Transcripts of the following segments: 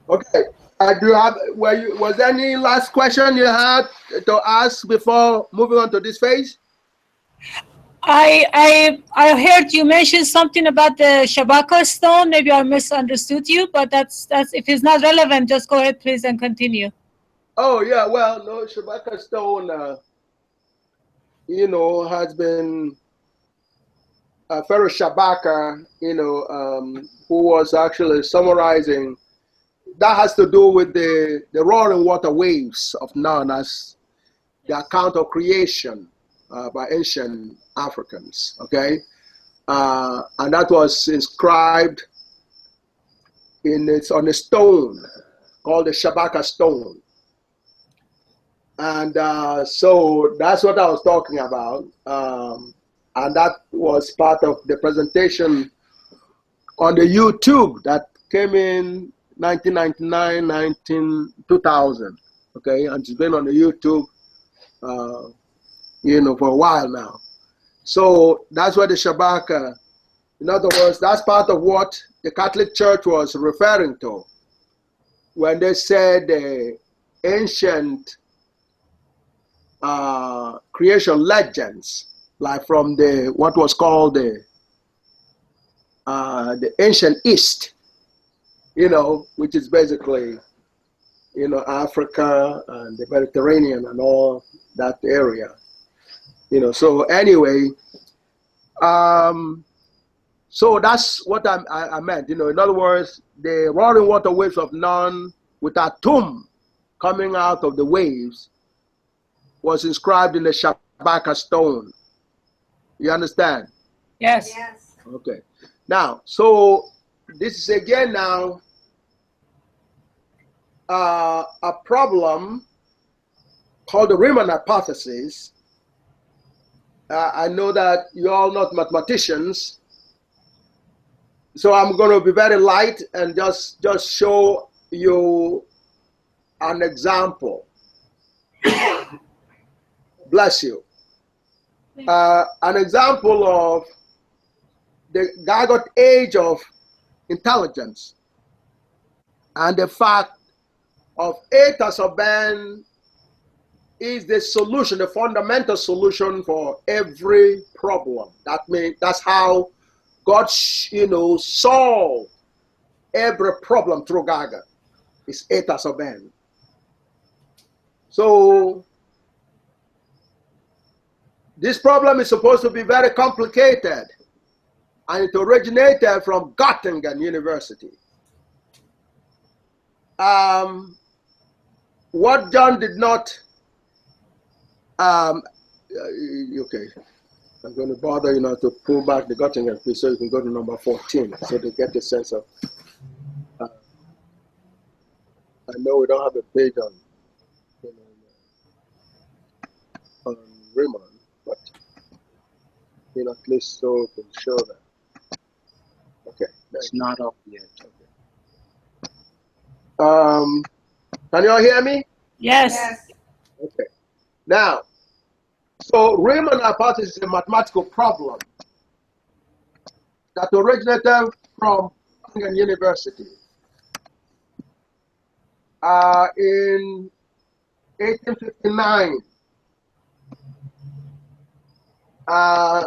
Okay. Do you have, was there any last question you had to ask before moving on to this phase? I heard you mention something about the Shabaka stone. Maybe I misunderstood you, but that's if it's not relevant, just go ahead, please, and continue. Oh yeah, well, no, Shabaka Stone, has been Pharaoh Shabaka, who was actually summarizing. That has to do with the roaring water waves of Nun as the account of creation by ancient Africans. Okay, and that was inscribed on a stone called the Shabaka Stone. And so that's what I was talking about. And that was part of the presentation on the YouTube that came in 1999, 2000. Okay, and it's been on the YouTube, for a while now. So that's what the Shabaka, in other words, that's part of what the Catholic Church was referring to when they said the ancient creation legends, like from what was called the ancient East, which is basically, Africa and the Mediterranean and all that area, So anyway, so that's what I meant, In other words, the roaring water waves of Nun with a tomb coming out of the waves was inscribed in the Shabaka stone. You understand? Yes. Yes. Okay. Now, so this is again now a problem called the Riemann hypothesis. I know that you're all not mathematicians, so I'm going to be very light and just show you an example. Bless you. An example of the gargot age of intelligence and the fact of zeta sub n is the solution, the fundamental solution for every problem. That's how God, solved every problem through gargot. It's zeta sub n. So this problem is supposed to be very complicated, and it originated from Göttingen University. What John did not, okay, I'm going to bother you now to pull back the Göttingen piece so you can go to number 14 so they get the sense of, I know we don't have a page on Riemann, but at least so we can show that. Okay, it's not up yet. Okay. Can you all hear me? Yes. Okay. Now, so Riemann hypothesis is a mathematical problem that originated from Göttingen University in 1859.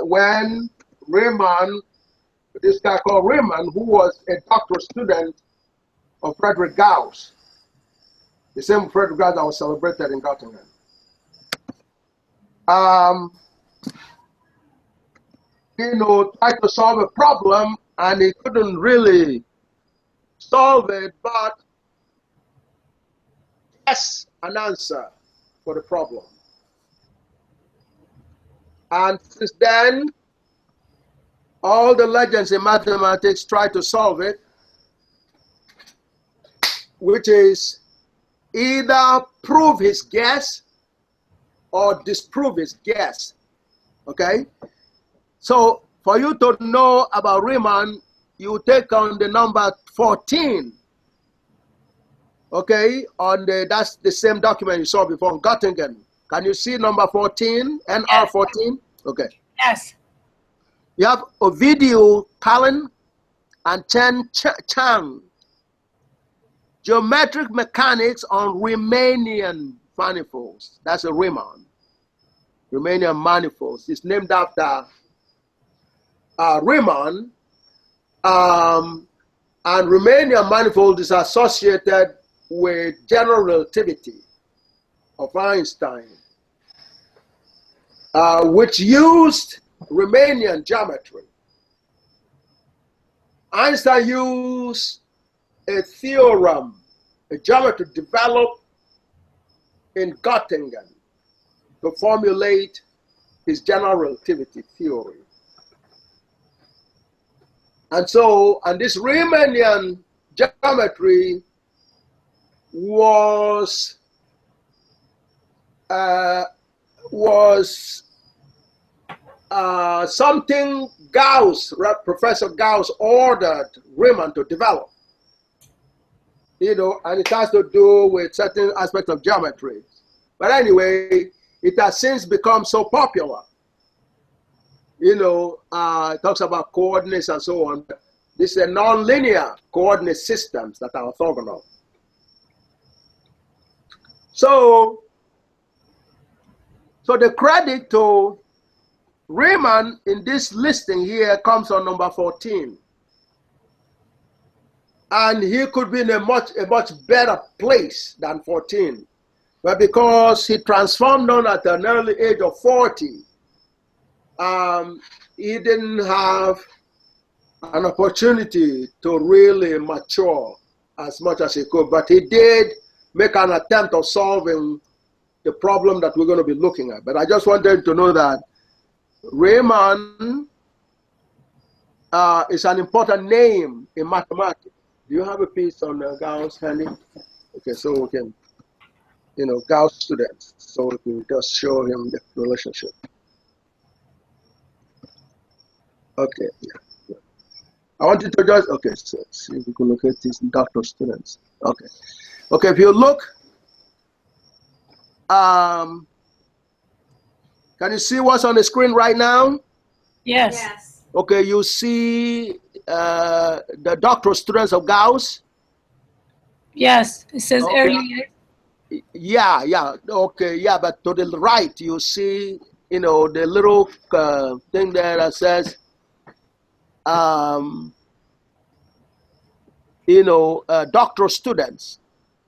When Riemann, this guy called Riemann, who was a doctoral student of Frederick Gauss, the same Frederick Gauss that was celebrated in Göttingen. Tried to solve a problem, and he couldn't really solve it, but guess an answer for the problem. And since then, all the legends in mathematics try to solve it, which is either prove his guess or disprove his guess. Okay? So for you to know about Riemann, you take on the number 14. Okay? That's the same document you saw before in Göttingen. Can you see number 14, NR 14? Okay. Yes. You have Ovidiu Talon and Chen Chang Geometric Mechanics on Riemannian Manifolds. That's a Riemann. Riemannian manifolds. It's named after Riemann. And Riemannian manifold is associated with general relativity of Einstein, which used Riemannian geometry. Einstein used a theorem, a geometry developed in Göttingen to formulate his general relativity theory. And so, and this Riemannian geometry was something Professor Gauss ordered Riemann to develop. You know, and it has to do with certain aspects of geometry. But anyway, it has since become so popular. You know, it talks about coordinates and so on. This is a nonlinear coordinate systems that are orthogonal. So the credit to Riemann in this listing here comes on number 14. And he could be in a much better place than 14. But because he transformed on at an early age of 40, he didn't have an opportunity to really mature as much as he could. But he did make an attempt of solving the problem that we're going to be looking at. But I just wanted to know that Riemann is an important name in mathematics. Do you have a piece on Gauss handy? Okay, so we can, you know, Gauss students. So we can just show him the relationship. Okay, yeah. I wanted to just, okay, so see if we can look at these doctoral students. Okay. Okay, if you look, can you see what's on the screen right now? Yes. Yes. Okay, you see the doctoral students of Gauss? Yes, it says okay. Early. Yeah, okay, yeah, but to the right, you see, you know, the little thing there that says, you know, doctoral students.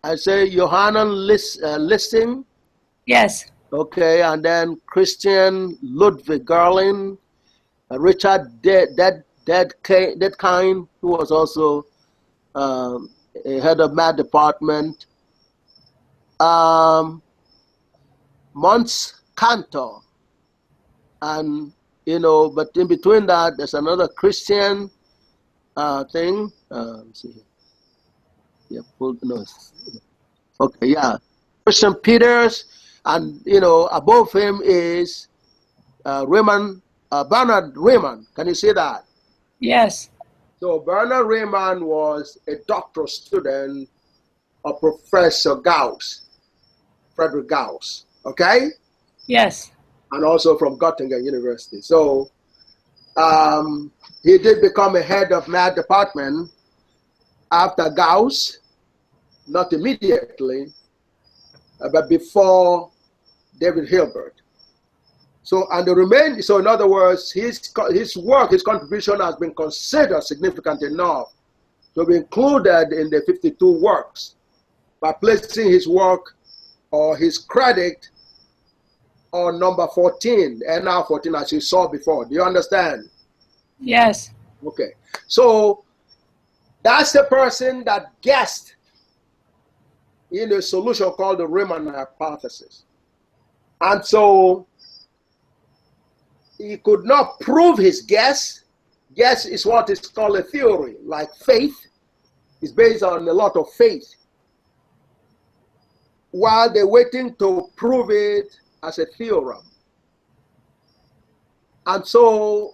I say Johann Lissing. Yes. Okay, and then Christian Ludwig Gerling, Richard Dedekind, who was also a head of math department. Mons Cantor, and you know, but in between that, there's another Christian thing. Let's see here. Yeah, no. Okay, yeah, Christian Peters, and you know, above him is Riemann, Bernard Riemann. Can you see that? Yes. So Bernard Riemann was a doctoral student of Professor Gauss, Frederick Gauss. Okay. Yes. And also from Göttingen University. So he did become a head of math department after Gauss, not immediately, but before David Hilbert. So, and the remaining, so in other words, his work, his contribution has been considered significant enough to be included in the 52 works by placing his work or his credit on number 14, NR 14, as you saw before. Do you understand? Yes. Okay. So that's the person that guessed in a solution called the Riemann hypothesis. And so he could not prove his guess. Guess is what is called a theory, like faith. It's based on a lot of faith. While they're waiting to prove it as a theorem. And so,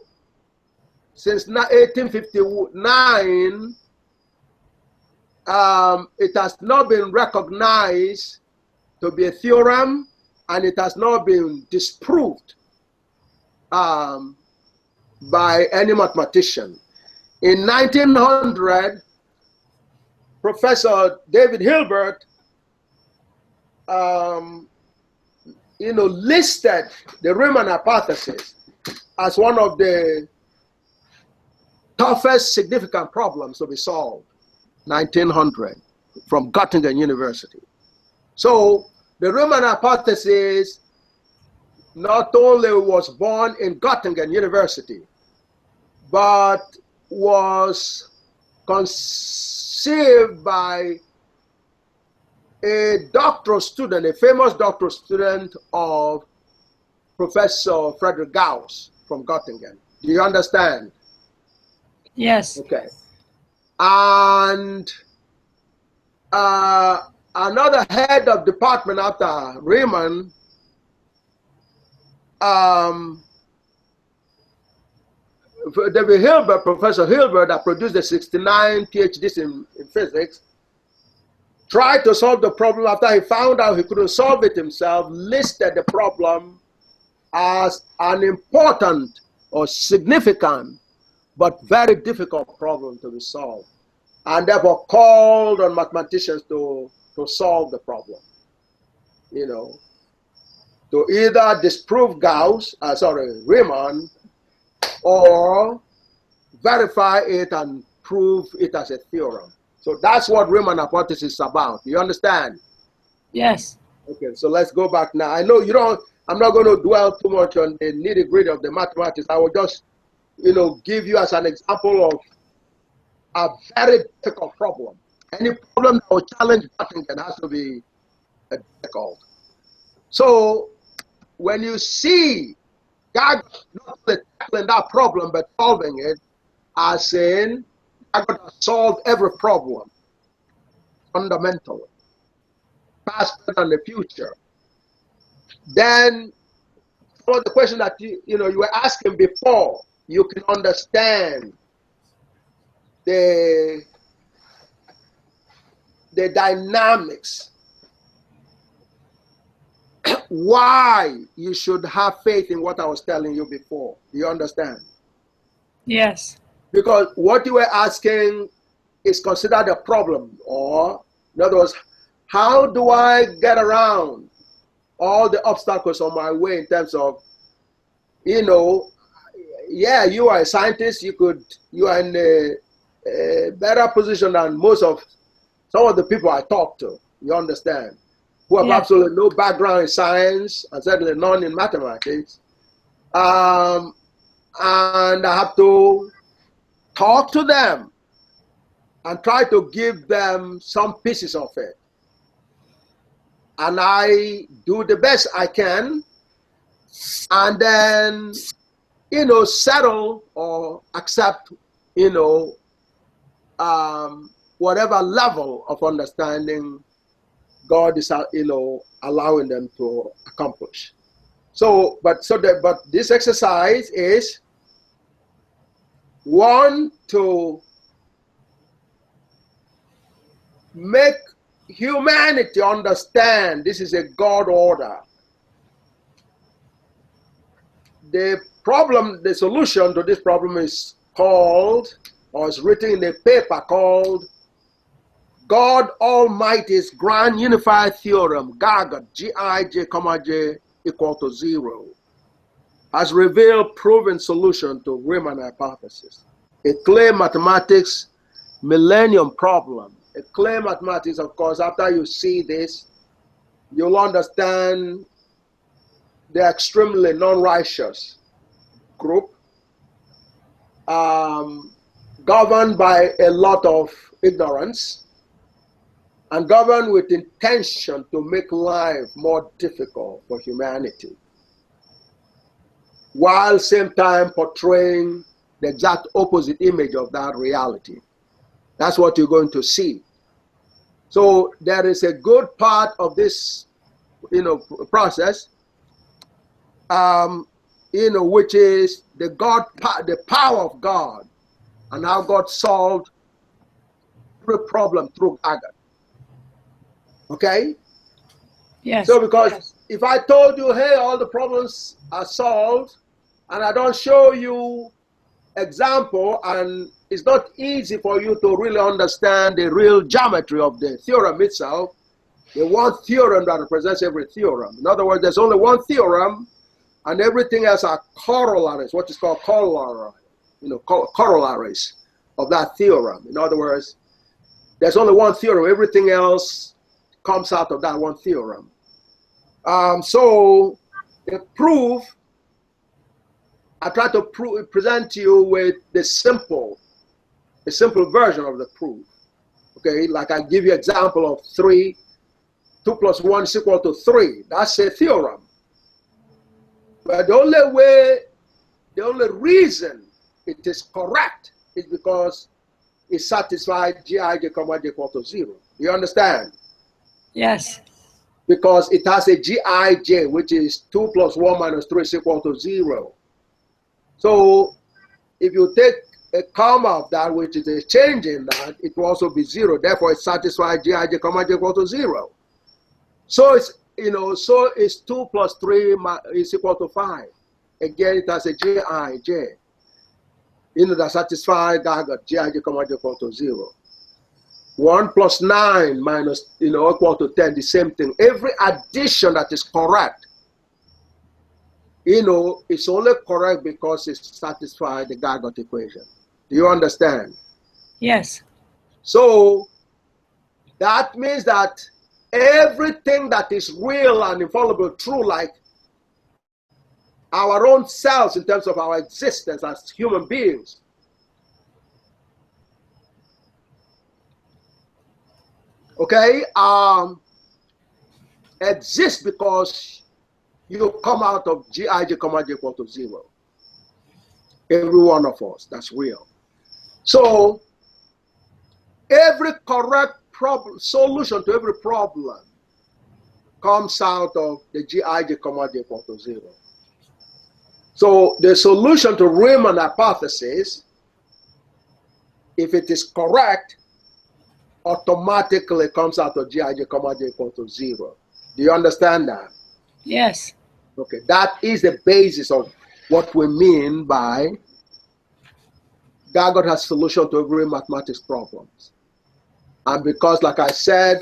since 1859, it has not been recognized to be a theorem, and it has not been disproved by any mathematician. In 1900, Professor David Hilbert, listed the Riemann hypothesis as one of the toughest significant problems to be solved, 1900, from Göttingen University. So the Riemann hypothesis not only was born in Göttingen University, but was conceived by a doctoral student, a famous doctoral student of Professor Frederick Gauss from Göttingen. Do you understand? Yes. Okay. And another head of department after Riemann, David Hilbert, Professor Hilbert, that produced the 69 PhDs in physics, tried to solve the problem after he found out he couldn't solve it himself, listed the problem as an important or significant but very difficult problem to be solved, and therefore called on mathematicians to solve the problem, to either disprove Riemann, or verify it and prove it as a theorem. So that's what Riemann hypothesis is about. You understand? Yes. Okay, so let's go back now. I know I'm not going to dwell too much on the nitty-gritty of the mathematics. I will just, give you as an example of a very difficult problem. Any problem that will challenge Göttingen has to be difficult. So when you see God not only tackling that problem, but solving it, as in God has solved every problem fundamentally, past, present, and the future, then some of the questions that you were asking before, you can understand the dynamics, why you should have faith in what I was telling you before. Do you understand? Yes. Because what you were asking is considered a problem, or in other words, how do I get around all the obstacles on my way in terms of, yeah, you are a scientist, you are in a better position than some of the people I talk to, you understand, who have absolutely no background in science and certainly none in mathematics. And I have to talk to them and try to give them some pieces of it. And I do the best I can, and then, settle or accept, whatever level of understanding God is, allowing them to accomplish. So, but this exercise is one, to make humanity understand this is a God order. The solution to this problem is called, or is written in a paper called God Almighty's Grand Unified Theorem, GAGA, G2j, J equal to 0, has revealed proven solution to Riemann hypothesis. A clear mathematics millennium problem. A clear mathematics, of course, after you see this, you'll understand the extremely non-righteous group, governed by a lot of ignorance, and governed with intention to make life more difficult for humanity, while same time portraying the exact opposite image of that reality. That's what you're going to see. So there is a good part of this, process, which is the power of God, and how God solved every problem through God. Okay? Yes. So because if I told you, hey, all the problems are solved, and I don't show you example and it's not easy for you to really understand the real geometry of the theorem itself, the one theorem that represents every theorem. In other words, there's only one theorem, and everything else are corollaries, what is called corollary, corollaries of that theorem. In other words, there's only one theorem. Everything else comes out of that one theorem. So the proof, I try to present to you with the simple version of the proof. Okay, like I give you example of 2 plus 1 is equal to 3. That's a theorem. But the only reason it is correct is because it satisfies Gij, comma j equal to 0. You understand? Yes. Because it has a Gij, which is 2 plus 1 minus 3 is equal to 0. So if you take a comma of that, which is a change in that, it will also be 0. Therefore, it satisfies Gij, comma j equal to 0. So it's so it's 2 plus 3 is equal to 5. Again, it has a Jij. That satisfies Gij, comma j equal to 0. 1 plus 9 minus equal to 10, the same thing. Every addition that is correct, it's only correct because it satisfies the Gargot equation. Do you understand? Yes. So that means that everything that is real and infallible true, like our own selves in terms of our existence as human beings, okay, exists because you come out of Gij, comma j equal to 0. Every one of us, that's real. So every correct solution to every problem comes out of the Gij, comma j equal to 0. So the solution to Riemann hypothesis, if it is correct, automatically comes out of Gij, comma j equal to 0. Do you understand that? Yes. Okay, that is the basis of what we mean by Gargot has solution to every mathematics problems. And because, like I said,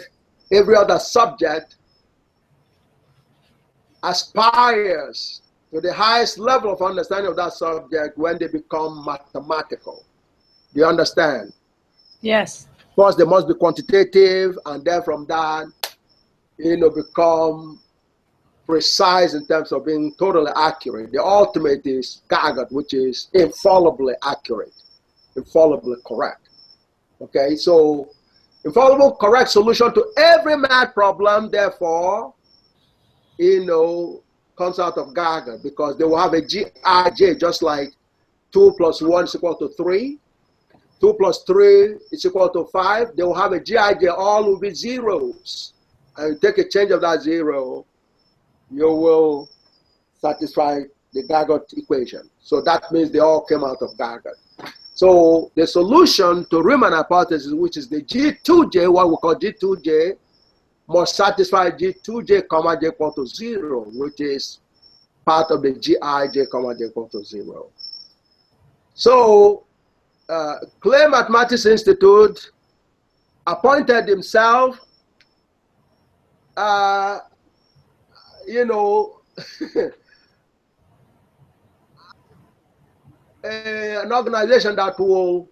every other subject aspires to the highest level of understanding of that subject when they become mathematical. Do you understand? Yes. First, they must be quantitative, and then from that, become precise in terms of being totally accurate. The ultimate is Gargot, which is infallibly accurate, infallibly correct. Okay, so infallible correct solution to every math problem, therefore, comes out of Gargot, because they will have a Gij, just like 2 plus 1 is equal to 3. 2 plus 3 is equal to 5. They will have a Gij, all will be zeros. And you take a change of that 0, you will satisfy the Gargot equation. So that means they all came out of Gargot. So the solution to Riemann hypothesis, which is the G2j, what we call G2j, must satisfy G2j, comma j equal to 0, which is part of the Gij, comma j equal to 0. So Clay Mathematics Institute appointed himself, an organization that will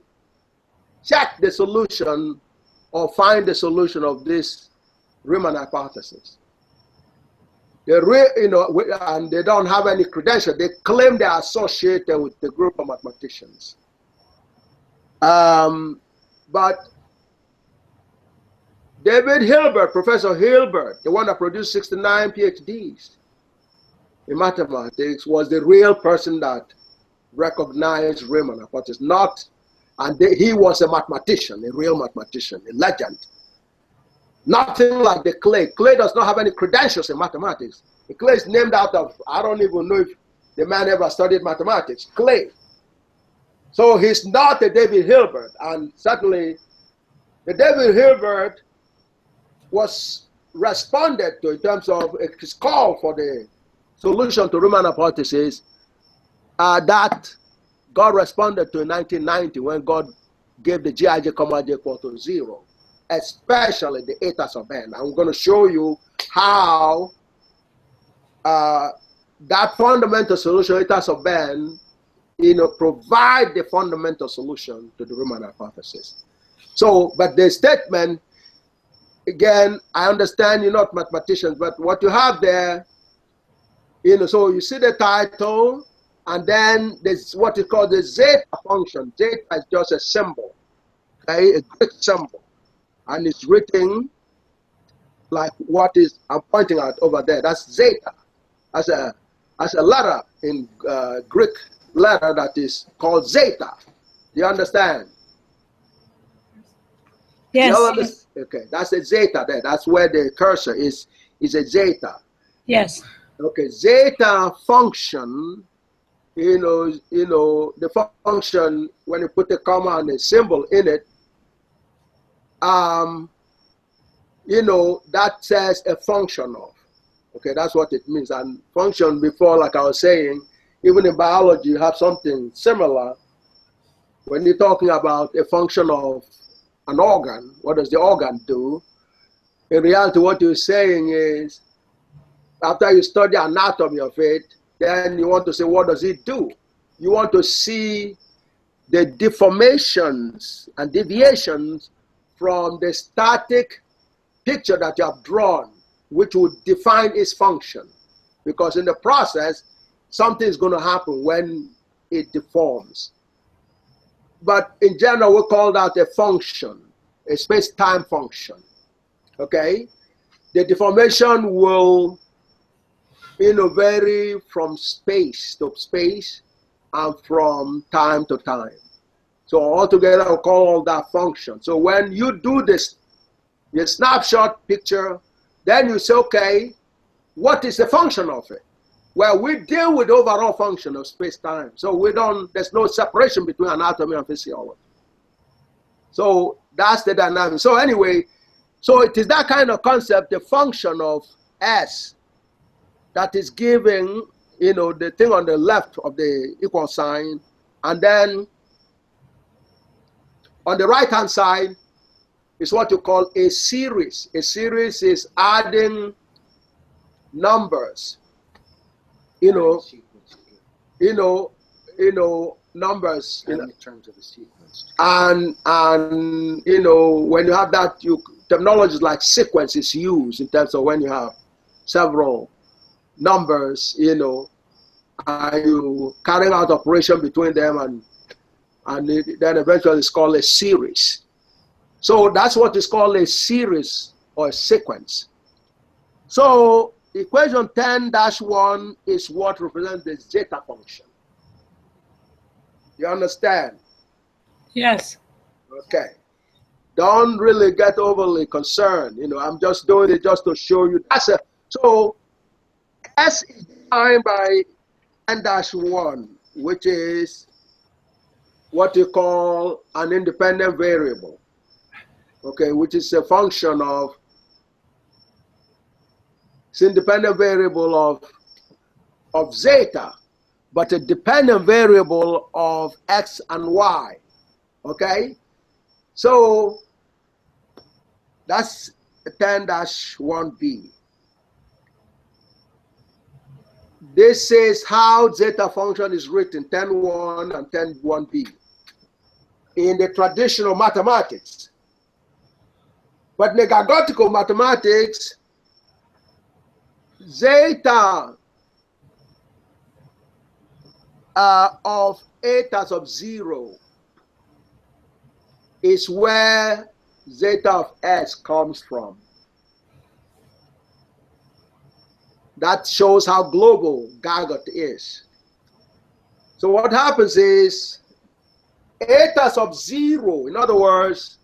check the solution or find the solution of this Riemann hypothesis. And they don't have any credential. They claim they are associated with the group of mathematicians. But David Hilbert, Professor Hilbert, the one that produced 69 PhDs in mathematics, was the real person that recognized Riemann hypothesis. He was a mathematician, a real mathematician, a legend. Nothing like the Clay. Clay does not have any credentials in mathematics. The Clay is named out of, I don't even know if the man ever studied mathematics. Clay. So he's not a David Hilbert. And certainly, the David Hilbert was responded to in terms of his call for the solution to Riemann hypothesis that God responded to in 1990 when God give the Gij comma j equal to 0, especially the eta sub n. I'm going to show you how that fundamental solution, eta sub n, provide the fundamental solution to the Riemann hypothesis. So, but the statement, again, I understand you're not mathematicians, but what you have there, so you see the title, and then there's what is called the zeta function. Zeta is just a symbol, okay, a Greek symbol, and it's written like what is I'm pointing out over there. That's zeta, as a letter in Greek letter that is called zeta. Do you understand? Yes. Okay, that's a zeta there. That's where the cursor is a zeta. Yes. Okay, zeta function, the function, when you put a comma and a symbol in it, that says a function of. Okay, that's what it means. And function before, like I was saying, even in biology, you have something similar. When you're talking about a function of an organ, what does the organ do? In reality, what you're saying is, after you study anatomy of it, then you want to say, what does it do? You want to see the deformations and deviations from the static picture that you have drawn, which would define its function. Because in the process, something is going to happen when it deforms. But in general, we call that a function, a space-time function. Okay? The deformation will vary from space to space and from time to time. So altogether, we'll call all that function. So when you do this, your snapshot picture, then you say, okay, what is the function of it? Well, we deal with the overall function of space-time. So there's no separation between anatomy and physiology. So that's the dynamic. So anyway, so it is that kind of concept, the function of S, that is giving, the thing on the left of the equal sign, and then on the right-hand side is what you call a series. A series is adding numbers, numbers, in terms of the sequence. and when you have that, terminologies like sequence is used in terms of when you have several numbers, and you carrying out operation between them, and then eventually it's called a series. So that's what is called a series or a sequence. So equation 10-1 is what represents the zeta function. You understand? Yes. Okay. Don't really get overly concerned. I'm just doing it just to show you. So S is defined by 10-1, which is what you call an independent variable. Okay, which is a function of, it's independent variable of zeta, but a dependent variable of x and y. Okay, so that's 10-1b. This is how zeta function is written, 10-1 and 10-1b, in the traditional mathematics. But in the Gargotical mathematics, zeta of eta sub 0 is where zeta of s comes from. That shows how global Gargot is. So what happens is eta sub 0, in other words,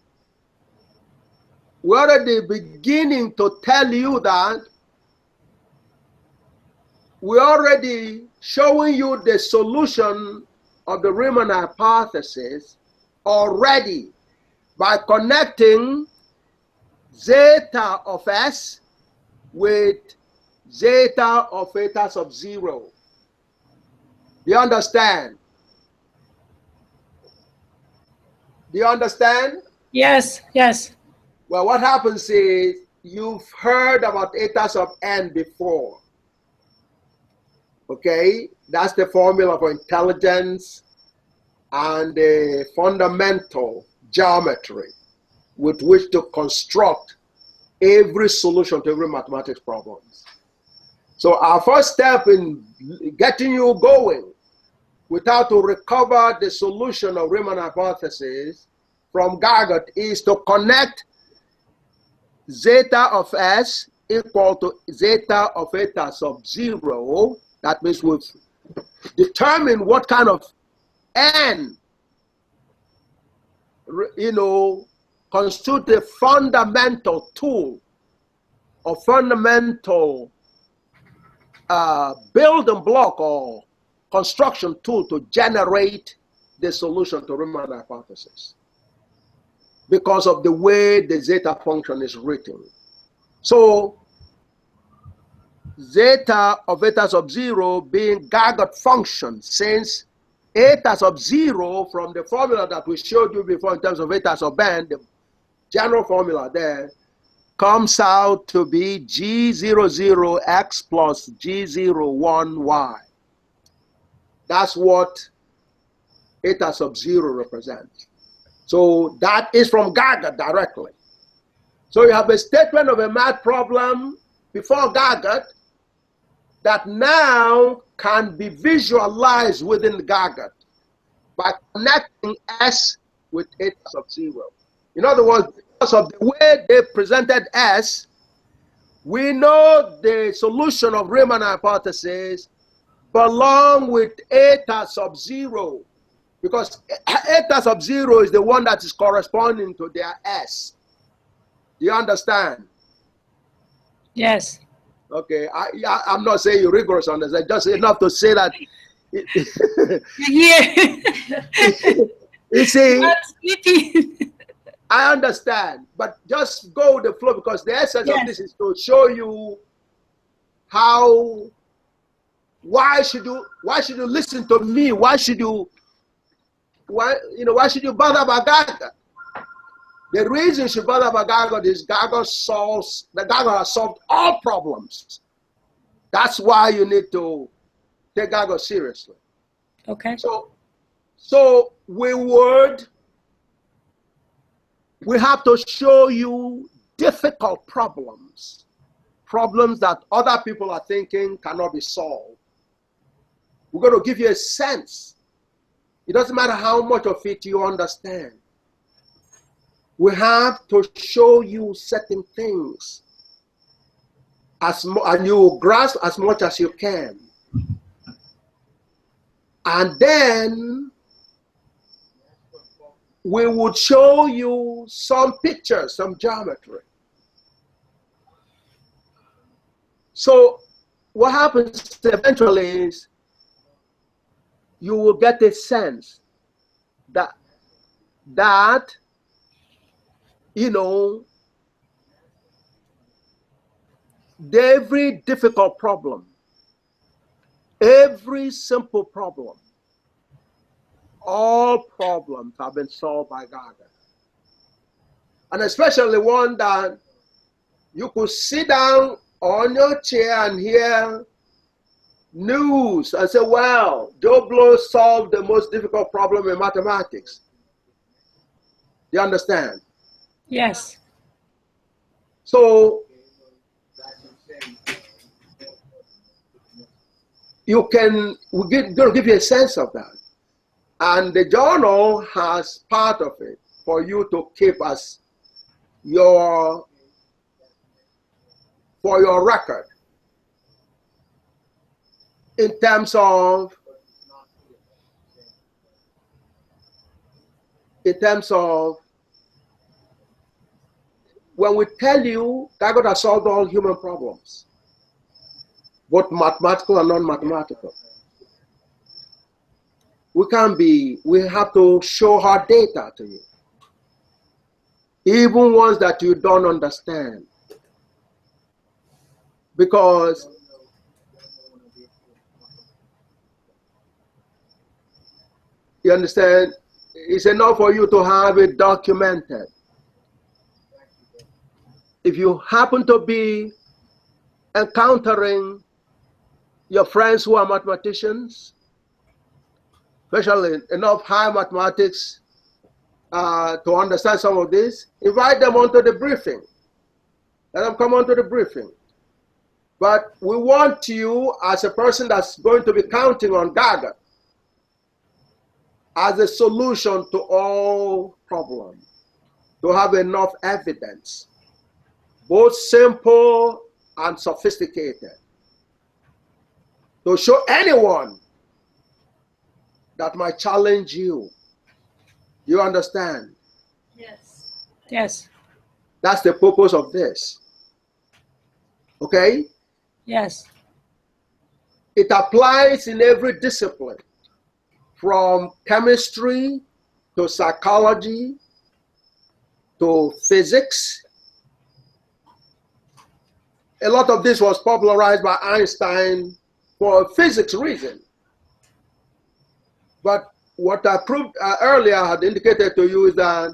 we're already beginning to tell you that we're already showing you the solution of the Riemann hypothesis already by connecting zeta of s with zeta of eta sub 0. Do you understand? Do you understand? Yes, yes. Well, what happens is you've heard about eta sub n before. Okay, that's the formula for intelligence and the fundamental geometry with which to construct every solution to every mathematics problem. So our first step in getting you going with how to recover the solution of Riemann hypothesis from Gargot is to connect zeta of s equal to zeta of eta sub 0. That means we've determined what kind of n, constitute a fundamental tool or fundamental building block or construction tool to generate the solution to Riemann hypothesis because of the way the zeta function is written. So zeta of eta sub 0 being Gargot function, since eta sub 0 from the formula that we showed you before in terms of eta sub n, the general formula there, comes out to be G00x plus G01y. That's what eta sub 0 represents. So that is from Gargot directly. So you have a statement of a math problem before Gargot that now can be visualized within Gargot by connecting S with eta sub 0. In other words, because of the way they presented S, we know the solution of Riemann hypothesis belong with eta sub 0, because eta sub 0 is the one that is corresponding to their S. Do you understand? Yes. Okay, I'm not saying you're rigorous on this. I just enough to say that. Yeah. You see, I'm sleepy. I understand, but just go with the flow, because the essence of this is to show you how. Why should you listen to me? Why should you bother about Gargot? The reason you should bother about Gargot is Gargot has solved all problems. That's why you need to take Gargot seriously. Okay. So we have to show you difficult problems that other people are thinking cannot be solved. We're going to give you a sense. It doesn't matter how much of it you understand. We have to show you certain things and you grasp as much as you can. And then we would show you some pictures, some geometry. So what happens eventually is you will get a sense that every difficult problem, every simple problem, all problems have been solved by Gargot. And especially one that you could sit down on your chair and hear news and say, well, Joe Blow solved the most difficult problem in mathematics. Do you understand? Yes. So we're going to give you a sense of that. And the journal has part of it for you to keep as for your record in terms of when we tell you Gargot has solved all human problems, both mathematical and non-mathematical. We have to show hard data to you, even ones that you don't understand. Because you understand, it's enough for you to have it documented. If you happen to be encountering your friends who are mathematicians, especially enough high mathematics to understand some of this, invite them onto the briefing. Let them come onto the briefing. But we want you, as a person that's going to be counting on Gaga as a solution to all problems, to have enough evidence, both simple and sophisticated, to show anyone that might challenge you. You understand? Yes. Yes. That's the purpose of this. Okay? Yes. It applies in every discipline, from chemistry to psychology to physics. A lot of this was popularized by Einstein for a physics reason. But what I proved earlier had indicated to you is that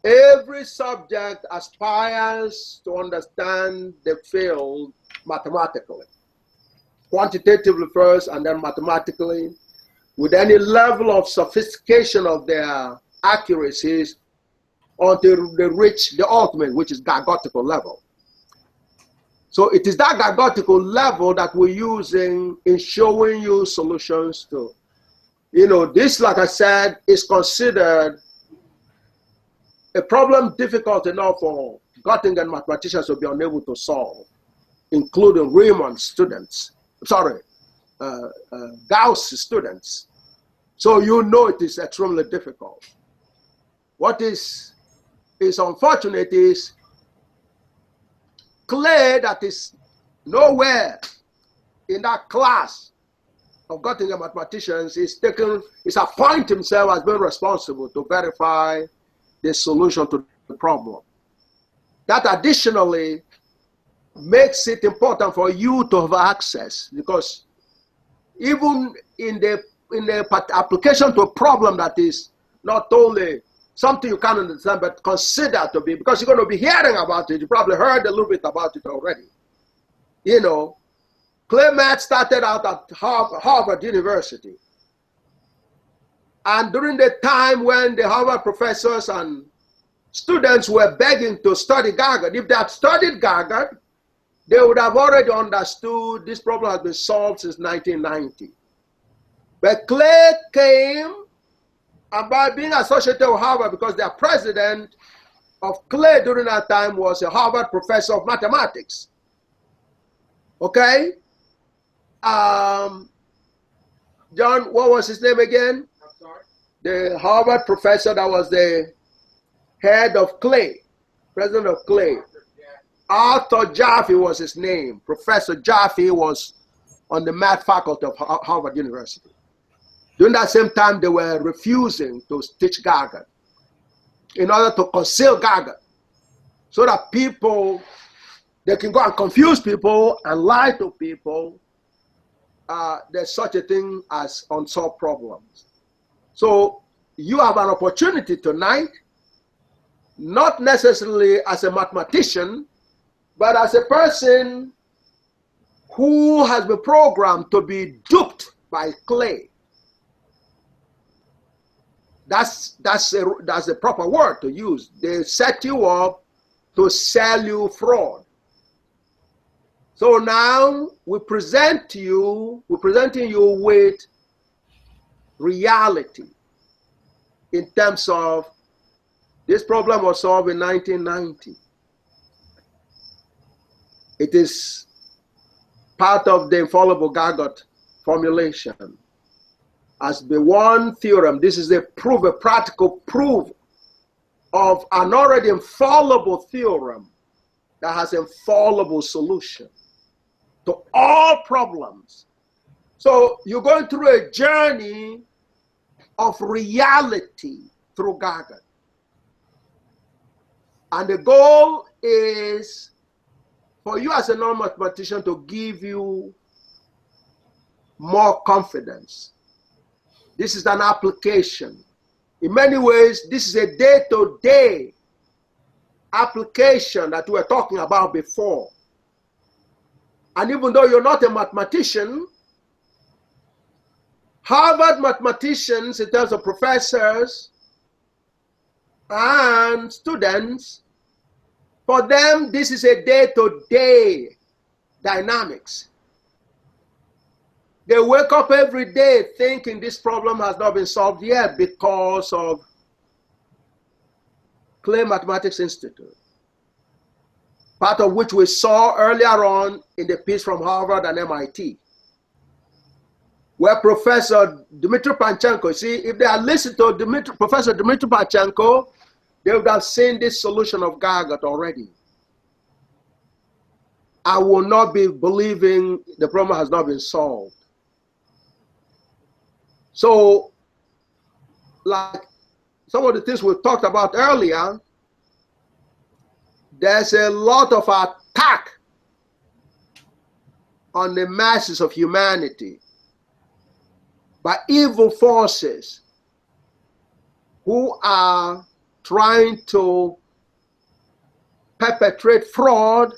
every subject aspires to understand the field mathematically, quantitatively first and then mathematically, with any level of sophistication of their accuracies until they reach the ultimate, which is gargotical level. So it is that gargotical level that we're using in showing you solutions to. You know, this, like I said, is considered a problem difficult enough for Göttingen mathematicians to be unable to solve, including Riemann students, Gauss students. So you know it is extremely difficult. What is unfortunate is Clay, that is nowhere in that class of Göttingen mathematicians, is appointed himself as being responsible to verify the solution to the problem. That additionally makes it important for you to have access, because even in the application to a problem that is not only something you can't understand, but consider to be, because you're going to be hearing about it. You probably heard a little bit about it already. You know, Clay math started out at Harvard University. And during the time when the Harvard professors and students were begging to study Gaga, if they had studied Gaga, they would have already understood this problem has been solved since 1990. But Clay came, and by being associated with Harvard, because their president of Clay during that time was a Harvard professor of mathematics. Okay? John, what was his name again? I'm sorry? The Harvard professor that was the head of Clay, president of Clay. Arthur Jaffe was his name. Professor Jaffe was on the math faculty of Harvard University. During that same time, they were refusing to teach Gaga in order to conceal Gaga, so that people, they can go and confuse people and lie to people. There's such a thing as unsolved problems. So you have an opportunity tonight, not necessarily as a mathematician, but as a person who has been programmed to be duped by Clay. That's the proper word to use. They set you up to sell you fraud. So now we're presenting you with reality in terms of this problem was solved in 1990. It is part of the infallible Gagot formulation as the one theorem. This is a practical proof of an already infallible theorem that has infallible solution to all problems. So you're going through a journey of reality through Gaga. And the goal is for you as a non-mathematician to give you more confidence. This is an application. In many ways, this is a day-to-day application that we were talking about before. And even though you're not a mathematician, Harvard mathematicians, in terms of professors and students, for them, this is a day-to-day dynamics. They wake up every day thinking this problem has not been solved yet because of Clay Mathematics Institute, part of which we saw earlier on in the piece from Harvard and MIT, where Professor Dmitry Panchenko, see, if they had listened to Professor Dmitry Panchenko, they would have seen this solution of Gargot already. I will not be believing the problem has not been solved. So, like some of the things we talked about earlier, there's a lot of attack on the masses of humanity by evil forces who are trying to perpetrate fraud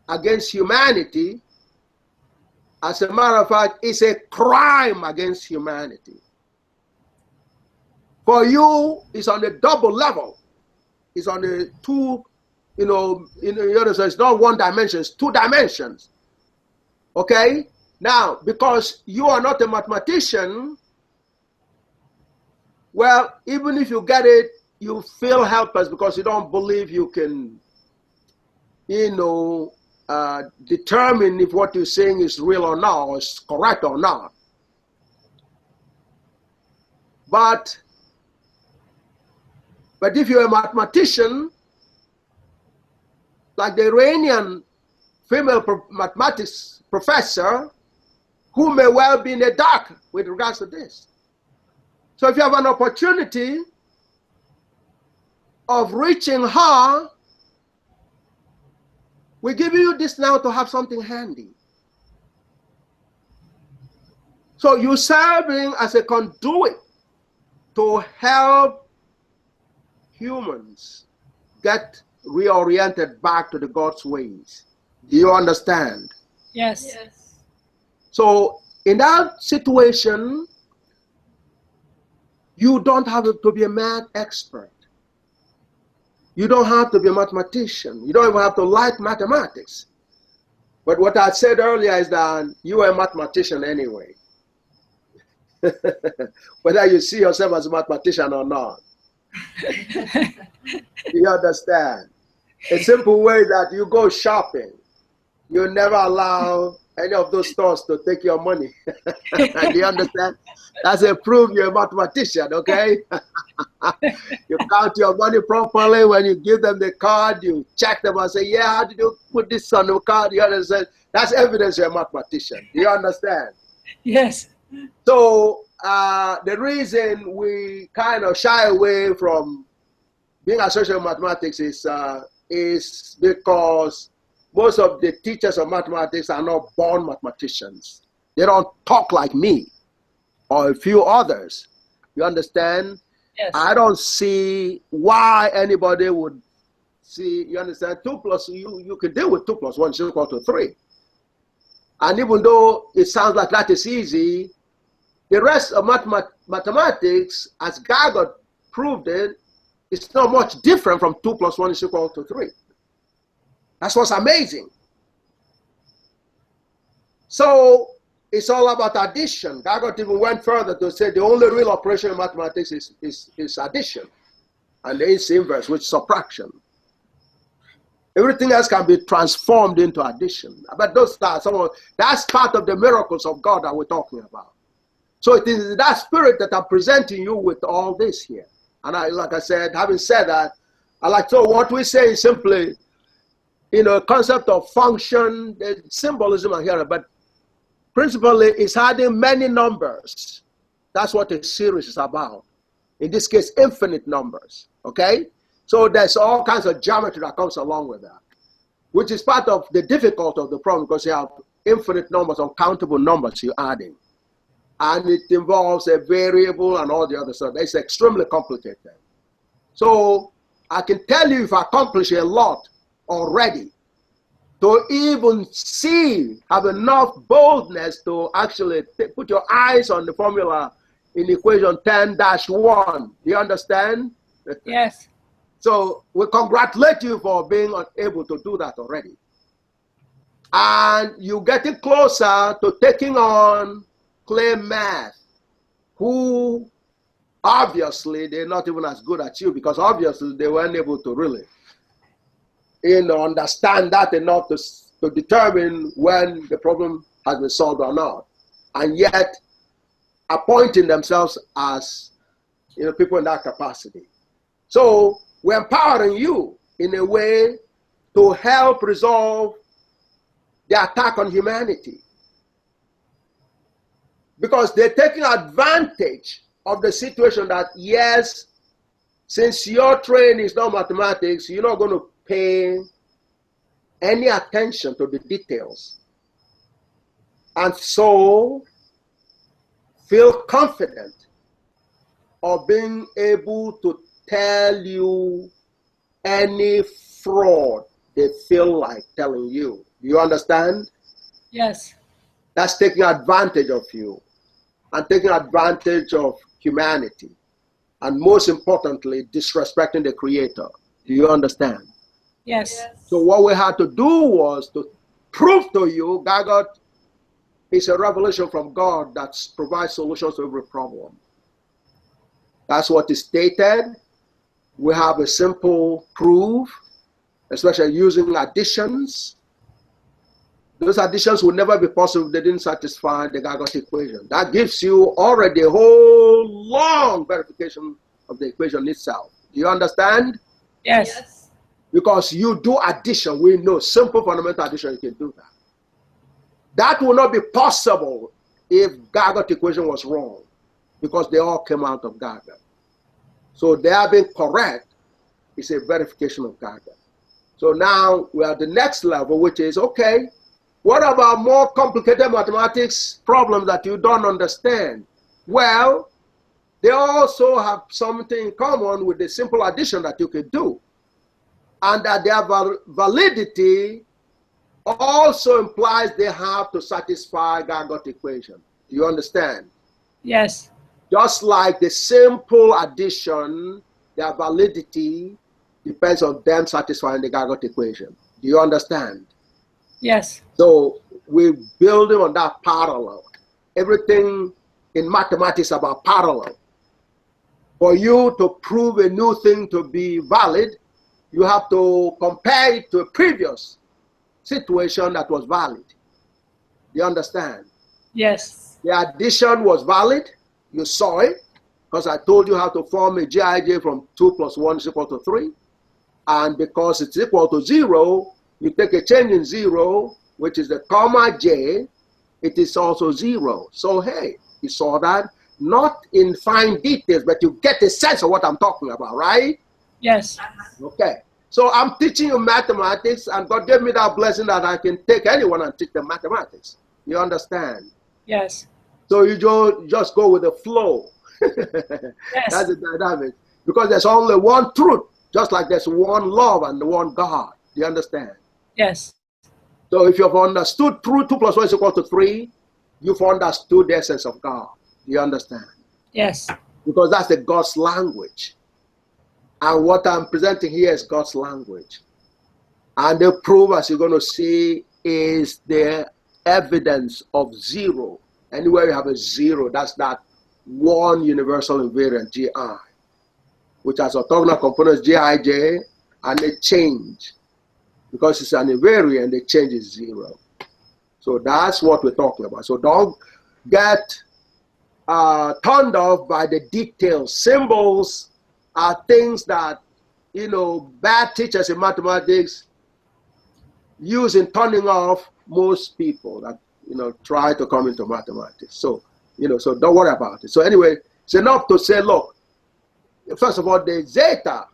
against humanity. As a matter of fact, it's a crime against humanity. For you, it's on a double level. It's on a two, it's not one dimension, it's two dimensions. Okay? Now, because you are not a mathematician, well, even if you get it, you feel helpless because you don't believe you can, determine if what you're saying is real or not, or is correct or not. But if you're a mathematician, like the Iranian female mathematics professor, who may well be in the dark with regards to this. So if you have an opportunity of reaching her, we're giving you this now to have something handy. So you're serving as a conduit to help humans get reoriented back to the God's ways. Do you understand? Yes. Yes. So in that situation, you don't have to be a math expert. You don't have to be a mathematician. You don't even have to like mathematics. But what I said earlier is that you are a mathematician anyway. Whether you see yourself as a mathematician or not. You understand? A simple way that you go shopping, you never allow any of those stores to take your money. Do you understand? That's a proof you're a mathematician, okay? You count your money properly. When you give them the card, you check them and say, yeah, how did you put this on the card? You understand? That's evidence you're a mathematician. Do you understand? Yes. So the reason we kind of shy away from being associated with mathematics is because most of the teachers of mathematics are not born mathematicians. They don't talk like me or a few others. You understand? Yes. I don't see why anybody would see, you understand, 2 plus, you can deal with 2 plus 1 is equal to 3. And even though it sounds like that is easy, the rest of mathematics, as Gargot proved it, it's not much different from 2 plus 1 is equal to 3. That's what's amazing. So it's all about addition. Gargot even went further to say the only real operation in mathematics is addition, and there is inverse, which is subtraction. Everything else can be transformed into addition. But that's part of the miracles of God that we're talking about. So it is that spirit that I'm presenting you with all this here. And like I said, having said that, so what we say is simply, concept of function, the symbolism here, but principally it's adding many numbers. That's what a series is about. In this case, infinite numbers, okay? So there's all kinds of geometry that comes along with that, which is part of the difficulty of the problem because you have infinite numbers, uncountable numbers you're adding. and it involves a variable and all the other stuff. It's extremely complicated. So I can tell you if I accomplish a lot already to even see, have enough boldness to actually put your eyes on the formula in equation 10-1. Do you understand? Yes. So we congratulate you for being able to do that already. And you're getting closer to taking on clay math, who obviously they're not even as good as you, because obviously they weren't able to really, understand that enough to determine when the problem has been solved or not, and yet appointing themselves as people in that capacity. So we're empowering you in a way to help resolve the attack on humanity, because they're taking advantage of the situation that, yes, since your training is not mathematics, you're not going to pay any attention to the details. And so feel confident of being able to tell you any fraud they feel like telling you. Do you understand? Yes. That's taking advantage of you and taking advantage of humanity. And most importantly, disrespecting the Creator. Do you understand? Yes. So what we had to do was to prove to you God is a revelation from God that provides solutions to every problem. That's what is stated. We have a simple proof, especially using additions. Those additions would never be possible if they didn't satisfy the Gargot equation. That gives you already a whole long verification of the equation itself. Do you understand? Yes. Because you do addition, we know simple fundamental addition, you can do that. That will not be possible if Gargot equation was wrong, because they all came out of Gargot. So they have been correct. It's a verification of Gargot. So now we are at the next level, which is, okay, what about more complicated mathematics problems that you don't understand? Well, they also have something in common with the simple addition that you can do, and that their validity also implies they have to satisfy Gargot equation. Do you understand? Yes. Just like the simple addition, their validity depends on them satisfying the Gargot equation. Do you understand? Yes. So we're building on that parallel. Everything in mathematics about parallel. For you to prove a new thing to be valid, you have to compare it to a previous situation that was valid. Do you understand? Yes. The addition was valid. You saw it, because I told you how to form a G2j from 2 plus 1 is equal to 3. And because it's equal to 0, you take a change in 0, which is the comma j, it is also 0. So, hey, you saw that? Not in fine details, but you get a sense of what I'm talking about, right? Yes. Okay. So I'm teaching you mathematics, and God gave me that blessing that I can take anyone and teach them mathematics. You understand? Yes. So you just go with the flow. Yes. That's the dynamic. Because there's only one truth, just like there's one love and one God. Do you understand? Yes. So if you've understood 2 plus 1 is equal to 3, you've understood the essence of God. Do you understand? Yes. Because that's the God's language. And what I'm presenting here is God's language. And the proof, as you're going to see, is the evidence of 0. Anywhere you have a 0, that's that one universal invariant, Gi, which has orthogonal components Gij, and they change. Because it's an invariant, the change is 0. So that's what we're talking about. So don't get turned off by the details. Symbols are things that, bad teachers in mathematics use in turning off most people that, try to come into mathematics. So, so don't worry about it. So anyway, it's enough to say, look, first of all, the zeta,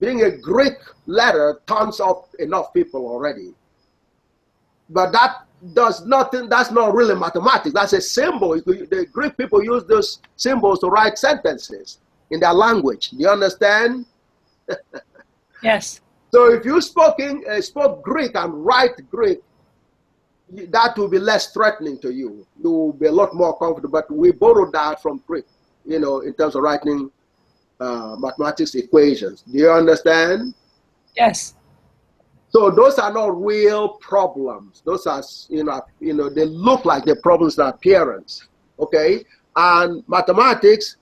being a Greek letter, turns off enough people already. But that does nothing. That's not really mathematics. That's a symbol. The Greek people use those symbols to write sentences in their language. Do you understand? Yes. So if you spoke Greek and write Greek, that will be less threatening to you. You will be a lot more comfortable. But we borrowed that from Greek, in terms of writing mathematics equations. Do you understand? Yes. So those are not real problems. Those are, they look like the problems in appearance. Okay? And mathematics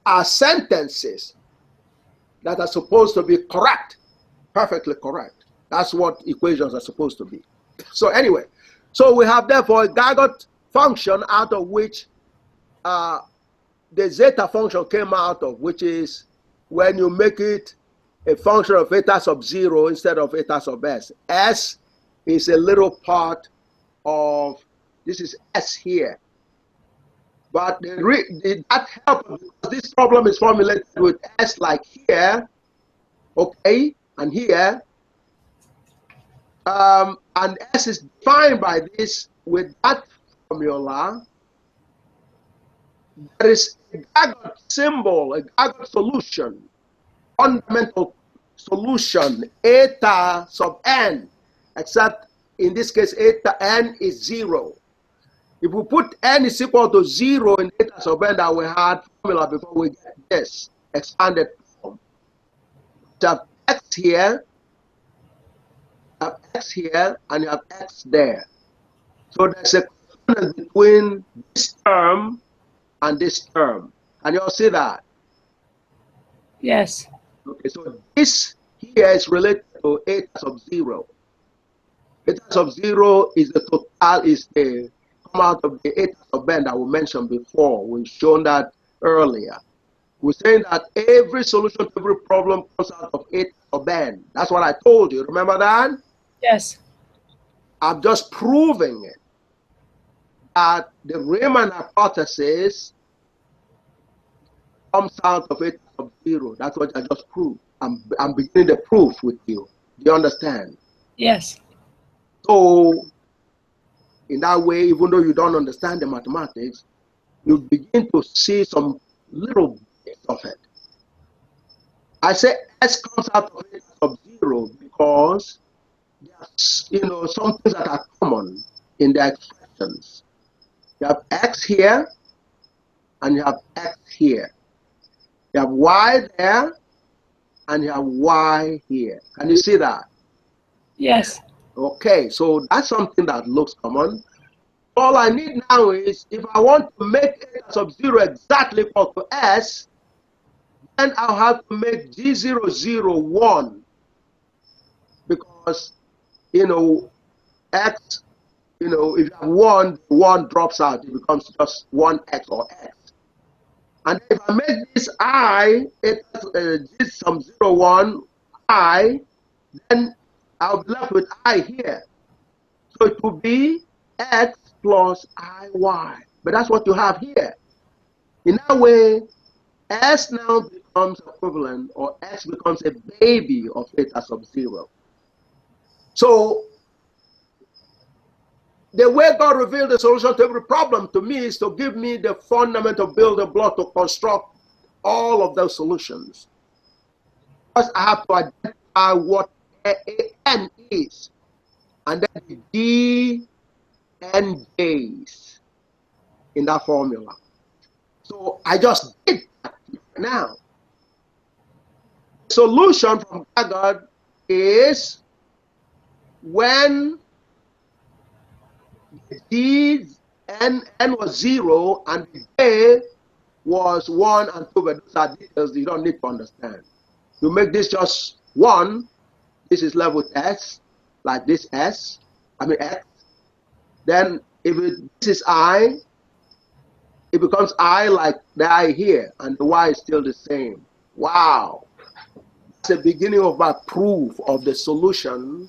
are sentences that are supposed to be correct, perfectly correct. That's what equations are supposed to be. So anyway, so we have therefore a Gargot function out of which the zeta function came out of, which is when you make it a function of eta sub 0 instead of eta sub s. S is a little part of, this is s here. But that helps because this problem is formulated with s like here, okay, and here. And s is defined by this with that formula. There is a Gargot symbol, a Gargot solution, fundamental solution, eta sub n, except in this case, eta n is 0. If we put n is equal to 0 in eta sub n that we had formula before we get this expanded form, you have x here, you have x here, and you have x there. So there's a correspondence between this term and this term. Can you all see that? Yes. Okay, so this here is related to eta sub 0. Eta sub 0 is the total, is the come out of the eta sub n that we mentioned before. We've shown that earlier. We're saying that every solution to every problem comes out of eta sub n. That's what I told you. Remember that? Yes. I'm just proving it. That the Riemann hypothesis comes out of eta sub 0. That's what I just proved. I'm beginning the proof with you. Do you understand? Yes. So, in that way, even though you don't understand the mathematics, you begin to see some little bits of it. I say S comes out of eta sub 0 because there's, some things that are common in the expressions. You have x here, and you have x here. You have y there, and you have y here. Can you see that? Yes. Okay, so that's something that looks common. All I need now is, if I want to make eta sub 0 exactly equal to s, then I'll have to make G0, 0, 1. Because, x, if you have 1, 1 drops out. It becomes just 1x or x. And if I make this I, G sub 0, 1, I, then I'll be left with I here. So it will be x plus IY. But that's what you have here. In that way, S now becomes equivalent, or X becomes a baby of eta sub 0. So the way God revealed the solution to every problem to me is to give me the fundamental building block to construct all of those solutions. First, I have to identify what n is, and then the d n j's in that formula. So I just did that now. Solution from Gargot is when d n was 0 and the j was 1 and 2, but those are details you don't need to understand. You make this just 1, this is left with s, like this x. Then if this is I, it becomes I like the I here, and the y is still the same. Wow. That's the beginning of my proof of the solution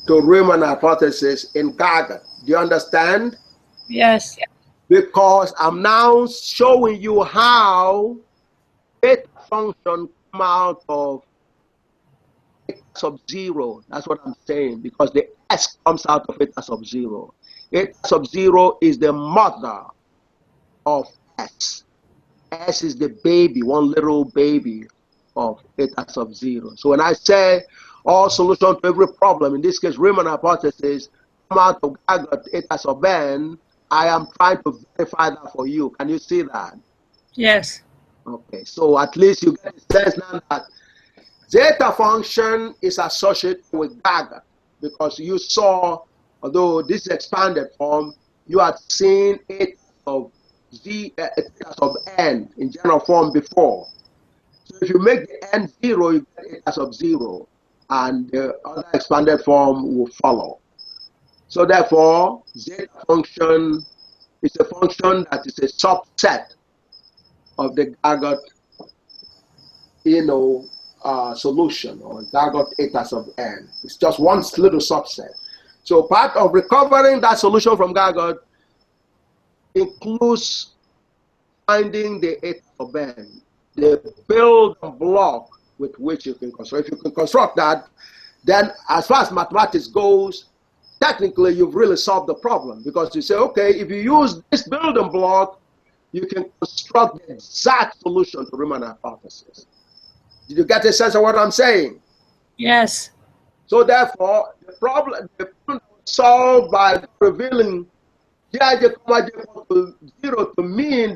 to Riemann hypothesis in Gargot. Do you understand? Yes. Because I'm now showing you how theta function come out of sub 0. That's what I'm saying, because the S comes out of eta sub 0. Eta sub 0 is the mother of S. S is the baby, one little baby of eta sub 0. So when I say all solution to every problem, in this case Riemann hypothesis, come out of Gagot eta sub n, I am trying to verify that for you. Can you see that? Yes. Okay, so at least you get a sense now that zeta function is associated with Gagot, because you saw, although this is expanded form, you had seen eta of eta sub n in general form before. So if you make the n 0, you get eta sub 0, and the other expanded form will follow. So therefore, zeta function is a function that is a subset of the Gagot, solution, or Gagot eta sub n. It's just one little subset. So part of recovering that solution from Gagot includes finding the eta sub n, the building block with which you can construct. If you can construct that, then as far as mathematics goes, technically you've really solved the problem, because you say, okay, if you use this building block, you can construct the exact solution to Riemann hypothesis. Did you get a sense of what I'm saying? Yes. So therefore, the problem solved by revealing G2j, equal to 0 to me in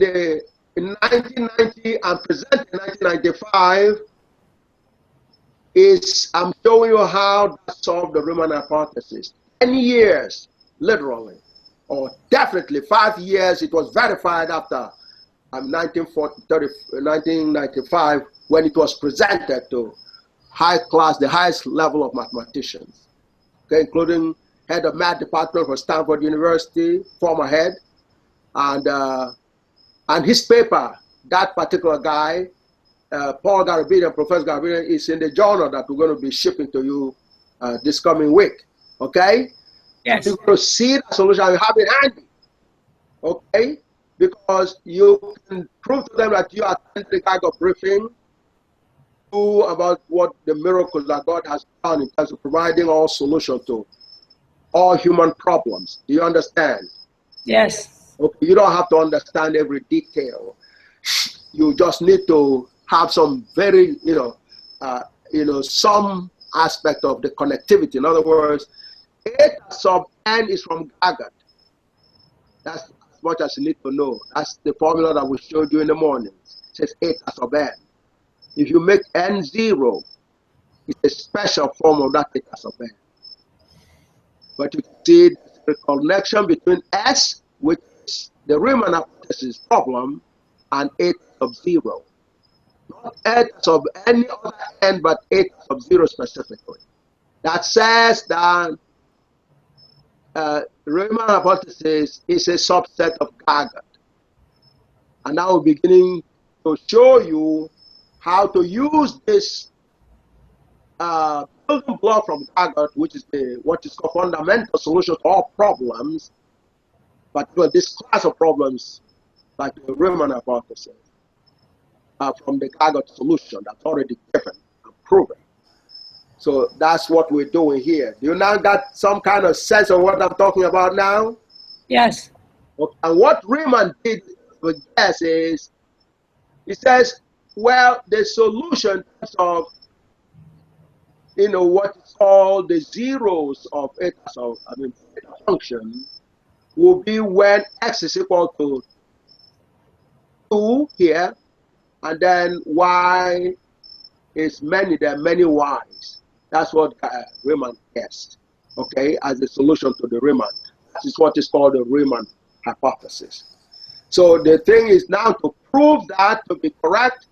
1990 and present in 1995 is, I'm showing you how that solved the Riemann hypothesis. 10 years, literally, or definitely 5 years. It was verified after 1995, when it was presented to high class, the highest level of mathematicians, okay, including head of math department for Stanford University, former head, and his paper, that particular guy, Paul Garabedian, Professor Garabedian, is in the journal that we're going to be shipping to you this coming week. Okay? Yes. You're going to see the solution, you have it handy. Okay? Because you can prove to them that you attended the Gagot briefing about what the miracles that God has done in terms of providing all solutions to all human problems. Do you understand? Yes. Okay, you don't have to understand every detail. You just need to have some very, some aspect of the connectivity. In other words, eta sub n is from Gagot. That's as much as you need to know. That's the formula that we showed you in the morning. It says eta sub n. If you make n 0, it's a special form of that eta sub n. But you can see the connection between S, which is the Riemann hypothesis problem, and eta sub 0. Not eta sub any other n, but eta sub 0 specifically. That says that Riemann hypothesis is a subset of Gagot. And now we're beginning to show you how to use this building block from Gagot, which is what is called fundamental solution to all problems, but this class of problems, like the Riemann hypothesis, from the Gagot solution that's already given and proven. So that's what we're doing here. You now got some kind of sense of what I'm talking about now? Yes. Okay. And what Riemann did with this is, he says, well, the solution of what is called the zeros of eta function will be when x is equal to 2 here, and then y is many, there are many y's. That's what Riemann guessed, okay, as the solution to the Riemann. This is what is called the Riemann hypothesis. So the thing is now to prove that to be correct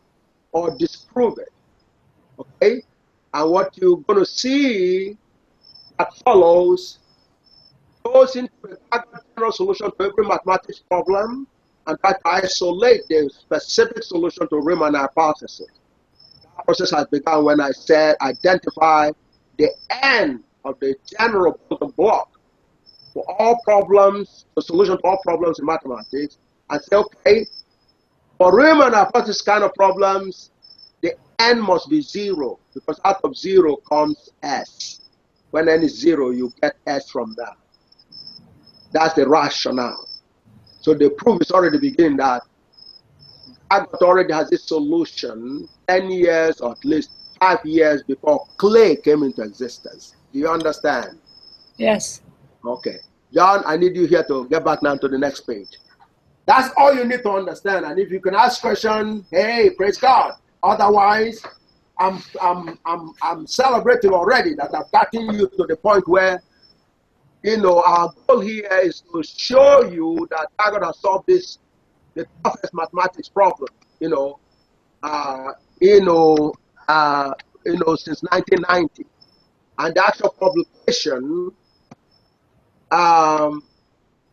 or disprove it, okay? And what you're going to see that follows goes into the general solution to every mathematics problem and try to isolate the specific solution to Riemann hypothesis. That process has begun when I said identify the end of the general building block for all problems, the solution to all problems in mathematics, and say, okay, for Riemann hypothesis kind of problems, the n must be 0, because out of 0 comes s. When n is 0, you get s from that. That's the rationale. So the proof is already beginning that God already has this solution 10 years or at least 5 years before clay came into existence. Do you understand? Yes. Okay. John, I need you here to get back now to the next page. That's all you need to understand. And if you can ask question, hey, praise God. Otherwise, I'm celebrating already that I've gotten you to the point where, you know, our goal here is to show you that God has solved this, the toughest mathematics problem, since 1990. And the actual publication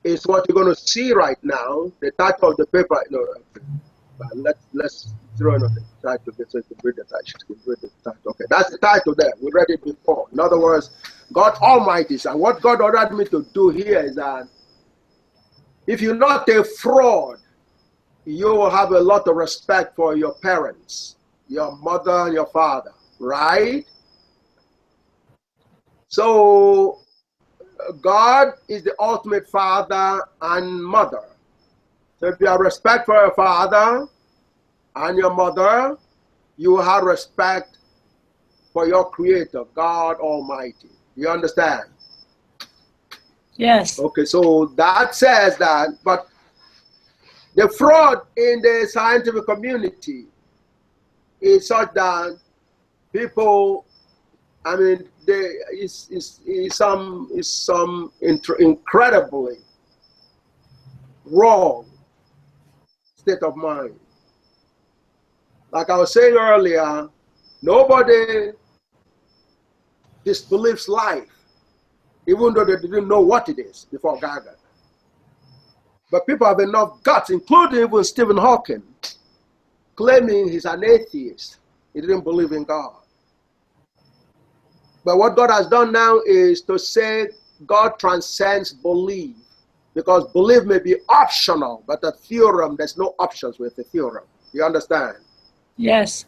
is what you're going to see right now. The title of the paper, let's throw in on the title so you can read the title. Okay, that's the title there. We read it before. In other words, God Almighty. And what God ordered me to do here is that if you're not a fraud, you will have a lot of respect for your parents, your mother and your father, right? So God is the ultimate father and mother. So if you have respect for your father and your mother, you will have respect for your creator, God Almighty. You understand? Yes. Okay, so that says that, but the fraud in the scientific community is such that people, I mean, there is some incredibly wrong state of mind. Like I was saying earlier, nobody disbelieves life, even though they didn't know what it is before Gaga. But people have enough guts, including even Stephen Hawking, claiming he's an atheist. He didn't believe in God. But what God has done now is to say God transcends belief, because belief may be optional, but a theorem, there's no options with the theorem. You understand? Yes.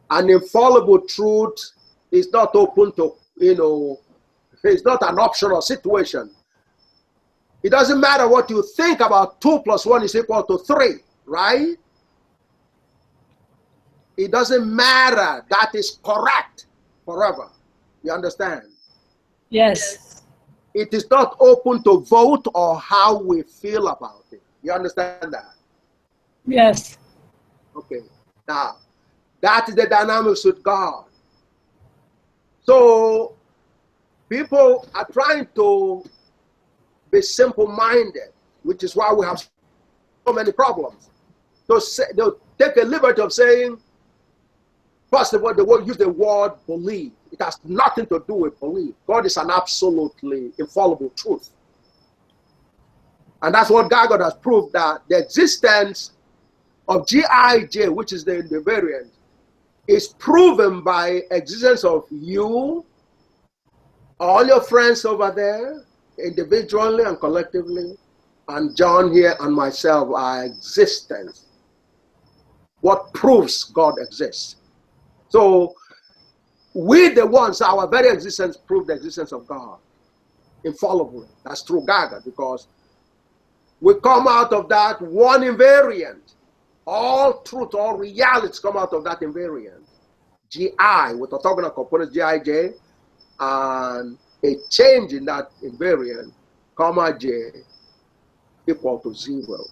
An infallible truth is not open to, it's not an optional situation. It doesn't matter what you think about 2 + 1 is equal to 3, right? It doesn't matter. That is correct forever. You understand? Yes. It is not open to vote or how we feel about it. You understand that? Yes. Okay. Now, that is the dynamics with God. So, people are trying to be simple-minded, which is why we have so many problems. They'll take a liberty of saying, first of all, they will use the word believe. It has nothing to do with belief. God is an absolutely infallible truth. And that's what God has proved, that the existence of G2j, which is the invariant, is proven by existence of you, all your friends over there, individually and collectively, and John here and myself, our existence. What proves God exists. So, we the ones, our very existence prove the existence of God infallibly. That's through Gaga, because we come out of that one invariant. All truth, all realities come out of that invariant. Gi, with orthogonal components Gij, and a change in that invariant, comma j, equal to 0.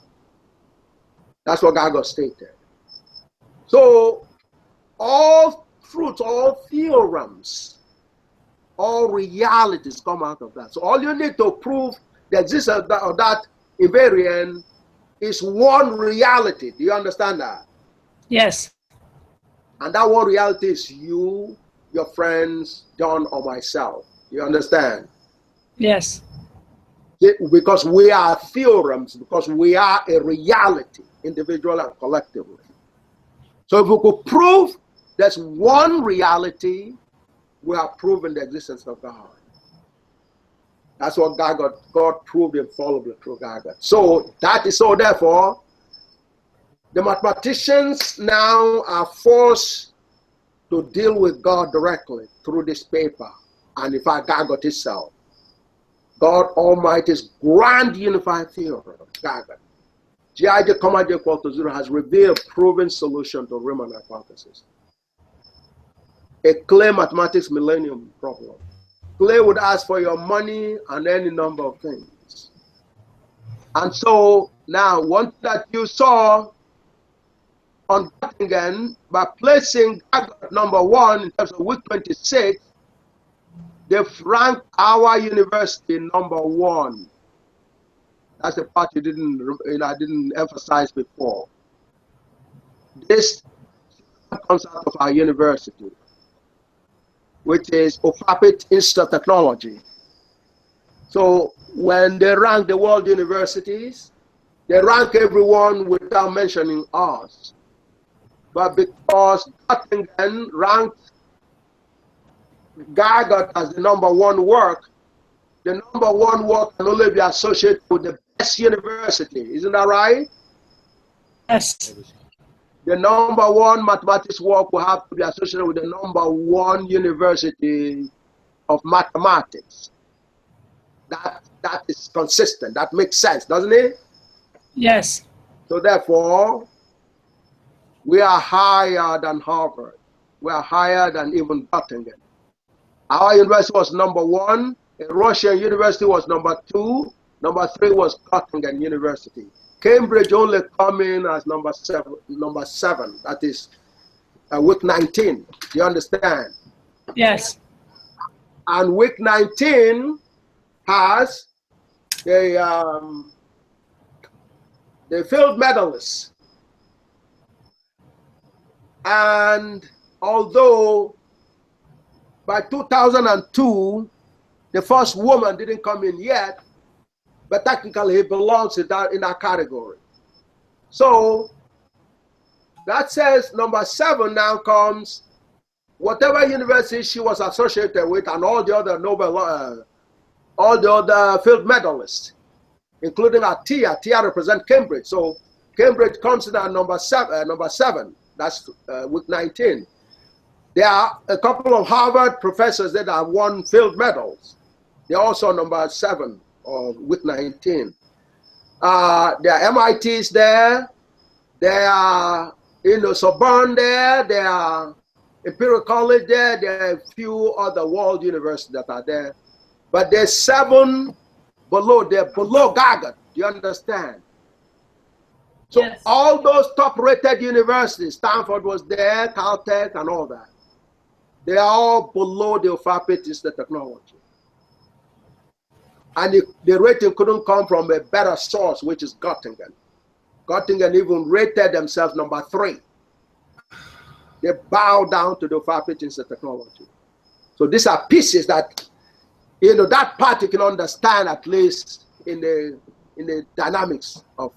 That's what Gaga stated. So, all truths, all theorems, all realities come out of that. So all you need to prove the existence of that invariant is one reality. Do you understand that? Yes. And that one reality is you, your friends, John, or myself. You understand? Yes. Because we are theorems, because we are a reality, individually and collectively. So if we could prove there's one reality, we have proven the existence of God. That's what God proved infallibly through God. So that is so therefore, The mathematicians now are forced to deal with God directly through this paper, and in fact, Gargot itself. God Almighty's grand unified theorem, Gargot. G2j, J equal to 0 has revealed proven solution to Riemann hypothesis. A clear mathematics millennium problem. Clay would ask for your money and any number of things. And so now, one that you saw on Göttingen, by placing number 1 in terms of week 26, they've ranked our university number 1. That's the part I didn't emphasize before. This comes out of our university, which is Opapit Institute of Technology. So when they rank the world universities, they rank everyone without mentioning us. But because Göttingen ranked Gargot as the number 1 work, the number 1 work can only be associated with the best university. Isn't that right? Yes. The number 1 mathematics work will have to be associated with the number 1 university of mathematics. That is consistent. That makes sense, doesn't it? Yes. So therefore, we are higher than Harvard. We are higher than even Göttingen. Our university was number 1. A Russian university was number 2. Number 3 was Göttingen University. Cambridge only come in as number 7. That is week 19. Do you understand? Yes. And week 19 has the field medalists. And although by 2002, the first woman didn't come in yet, but technically he belongs in that category. So that says number 7 now comes whatever university she was associated with and all the other all the other field medalists, including Tia. Tia represents Cambridge. So Cambridge comes in at number 7. That's week 19. There are a couple of Harvard professors that have won field medals. They're also number 7 or week 19. There are MITs there. There are Sorbonne there. There are Imperial College there. There are a few other world universities that are there. But there's 7 below. They're below Gargot. Do you understand? So yes. All those top-rated universities, Stanford was there, Caltech, and all that, they are all below the Opapit Institute of Technology. And the rating couldn't come from a better source, which is Göttingen. Göttingen even rated themselves number 3. They bow down to the Opapit Institute of Technology. So these are pieces that, that part you can understand at least in the dynamics of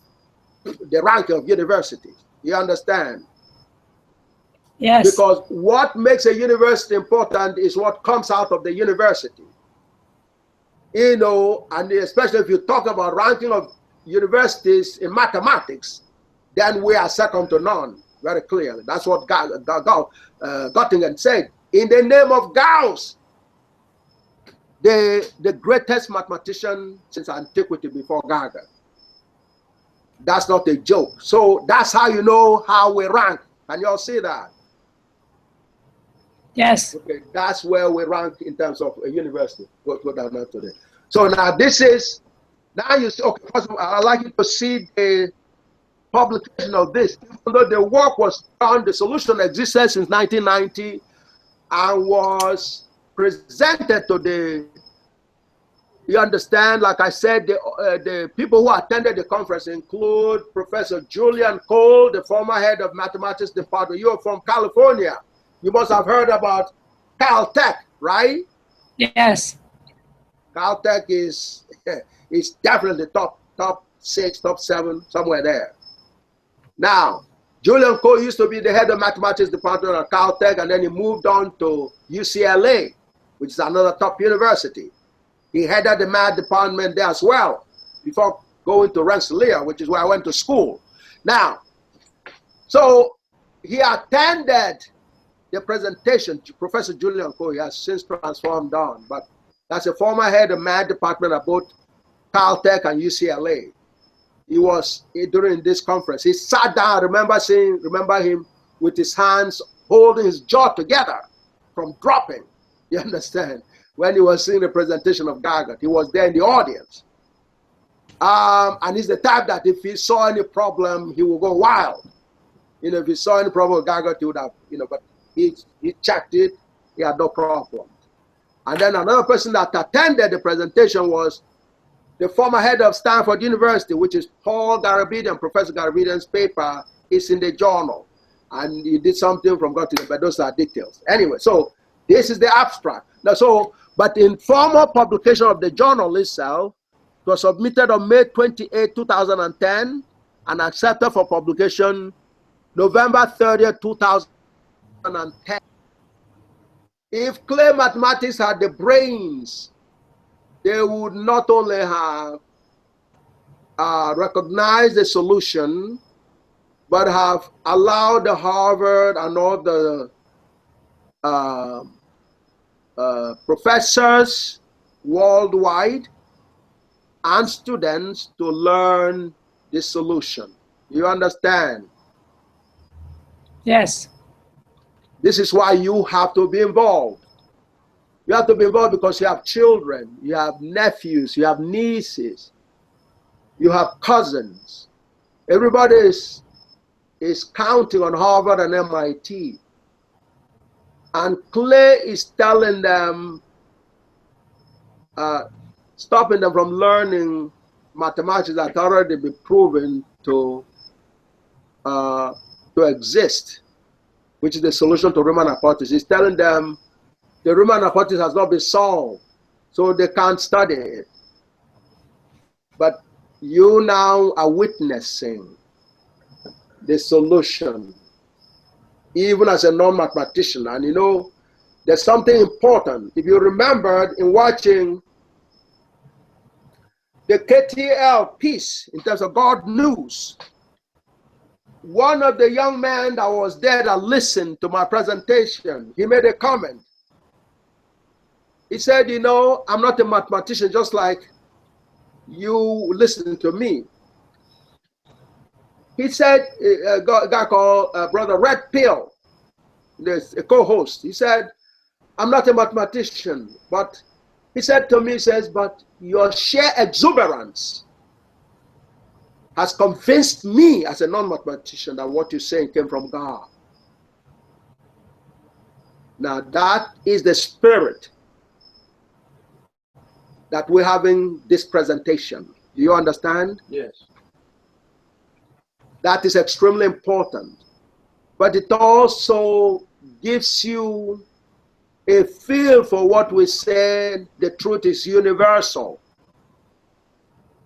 the ranking of universities. You understand? Yes. Because what makes a university important is what comes out of the university. And especially if you talk about ranking of universities in mathematics, then we are second to none, very clearly. That's what Göttingen said. In the name of Gauss, the greatest mathematician since antiquity before Gargot. That's not a joke. So that's how you know how we rank. Can you all see that? Yes. Okay, that's where we rank in terms of a university. Go down now today. So now this is, now you see, okay, first of all, I'd like you to see the publication of this. Even though the work was done, the solution existed since 1990 and was presented to the, you understand, like I said, the people who attended the conference include Professor Julian Cole, the former head of mathematics department. You're from California. You must have heard about Caltech, right? Yes. Caltech is definitely top 6, top 7, somewhere there. Now, Julian Cole used to be the head of mathematics department at Caltech, and then he moved on to UCLA, which is another top university. He headed the math department there as well before going to Rensselaer, which is where I went to school. Now, So he attended the presentation. Professor Julian Coe, he has since transformed on, but that's a former head of math department at both Caltech and UCLA. He was during this conference. He sat down. Remember him with his hands holding his jaw together from dropping. You understand? When he was seeing the presentation of Gargot, he was there in the audience. And he's the type that if he saw any problem, he would go wild. You know, if he saw any problem with Gargot, he would have, you know, but he checked it. He had no problem. And then another person that attended the presentation was the former head of Stanford University, which is Paul Garabedian. Professor Garabedian's paper is in the journal. And he did something from God to the, but those are details. Anyway, so this is the abstract. Now, so, but in formal publication of the journal itself, it was submitted on May 28, 2010, and accepted for publication November 30, 2010. If clay mathematics had the brains, they would not only have recognized the solution, but have allowed the Harvard and all the professors worldwide and students to learn this solution. You understand? Yes. This is why you have to be involved. You have to be involved because you have children, you have nephews, you have nieces, you have cousins. Everybody is counting on Harvard and MIT. And Clay is telling them, stopping them from learning mathematics that already been proven to exist, which is the solution to Riemann hypothesis. He's telling them the Riemann hypothesis has not been solved, so they can't study it. But you now are witnessing the solution, even as a non-mathematician. And you know, there's something important. If you remembered in watching the KTL piece in terms of God News, one of the young men that was there that listened to my presentation, he made a comment. He said, you know, I'm not a mathematician just like you listening to me. He said, a guy called Brother Red Pill, there's a co-host, he said, I'm not a mathematician, but he said to me, he says, but your sheer exuberance has convinced me as a non-mathematician that what you're saying came from God. Now that is the spirit that we're having this presentation. Do you understand? Yes. That is extremely important. But it also gives you a feel for what we said, the truth is universal.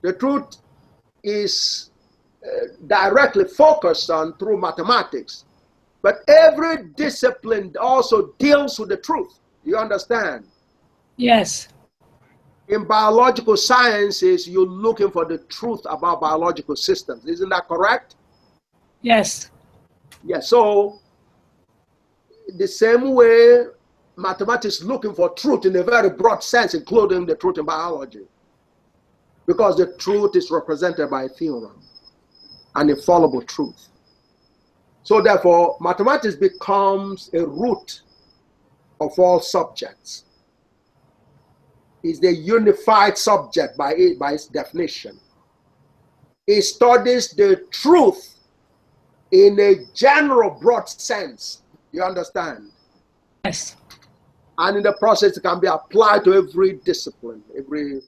The truth is directly focused on through mathematics. But every discipline also deals with the truth. You understand? Yes. In biological sciences, you're looking for the truth about biological systems. Isn't that correct? Yes. Yes. So the same way mathematics looking for truth in a very broad sense, including the truth in biology. Because the truth is represented by a theorem, an infallible truth. So therefore, mathematics becomes a root of all subjects. It's the unified subject by its definition. It studies the truth in a general, broad sense. You understand? Yes. And in the process, it can be applied to every discipline, every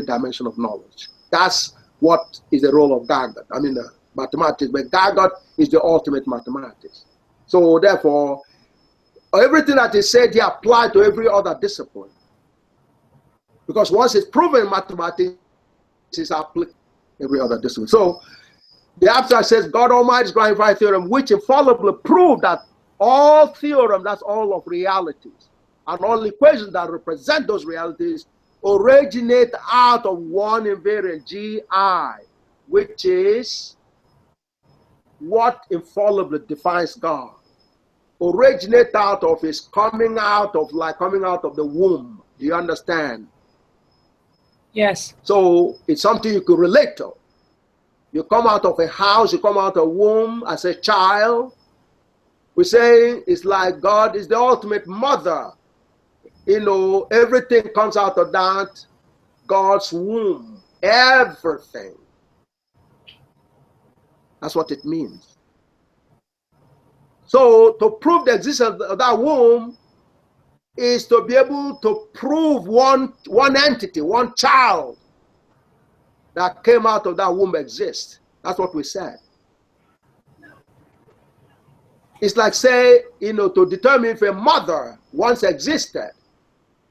dimension of knowledge. That's what is the role of Gargot. I mean, mathematics, but Gargot is the ultimate mathematics. So therefore, everything that is said here applied to every other discipline. Because once it's proven in mathematics, it's applied to every other discipline. So the abstract says, God Almighty's glorified theorem, which infallibly proved that all theorems, that's all of realities, and all equations that represent those realities originate out of one invariant, Gi, which is what infallibly defines God, originate out of his coming out of the womb. Do you understand? Yes. So it's something you could relate to. You come out of a house, you come out of a womb as a child. We say it's like God is the ultimate mother. You know, everything comes out of that God's womb. Everything. That's what it means. So to prove the existence of that womb is to be able to prove one entity, one child that came out of that womb exists. That's what we said. It's like, say, you know, to determine if a mother once existed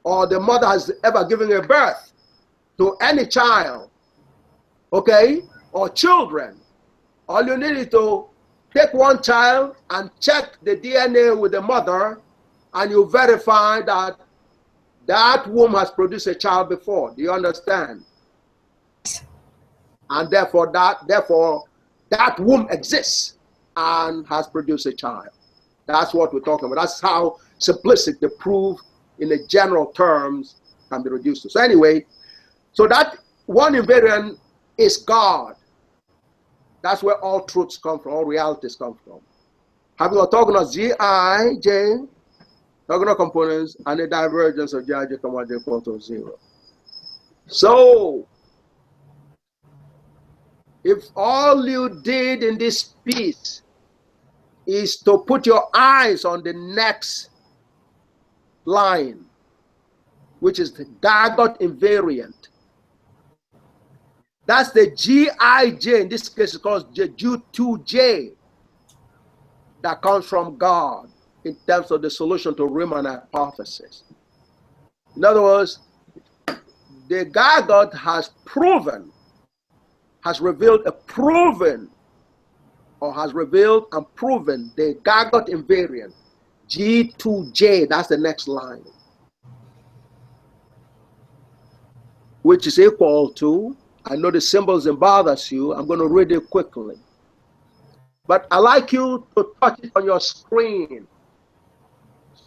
or the mother has ever given a birth to any child, okay, or children. All you need is to take one child and check the DNA with the mother, and you verify that that womb has produced a child before. Do you understand? And therefore that womb exists and has produced a child. That's what we're talking about. That's how simplistic the proof in the general terms can be reduced to. So anyway, so that one invariant is God. That's where all truths come from, all realities come from. Having a orthogonal G2j, orthogonal components, and a divergence of G2j, J equal to 0. So, if all you did in this piece is to put your eyes on the next line, which is the Gargot invariant, that's the G2j, in this case it's called G2j, that comes from God in terms of the solution to Riemann hypothesis. In other words, the Gargot has revealed and proven the Gargot invariant, G2j, that's the next line, which is equal to, I know the symbols bothers you, I'm going to read it quickly. But I like you to touch it on your screen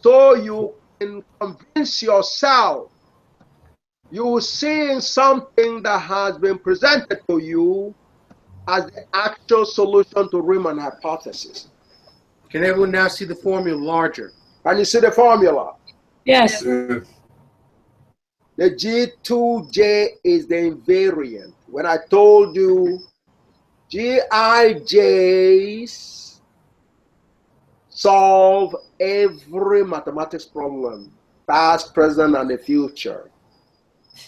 so you can convince yourself you're seeing something that has been presented to you as the actual solution to Riemann hypothesis. Can everyone now see the formula larger? Can you see the formula? Yes. The G2j is the invariant. When I told you G2j's solve every mathematics problem, past, present, and the future.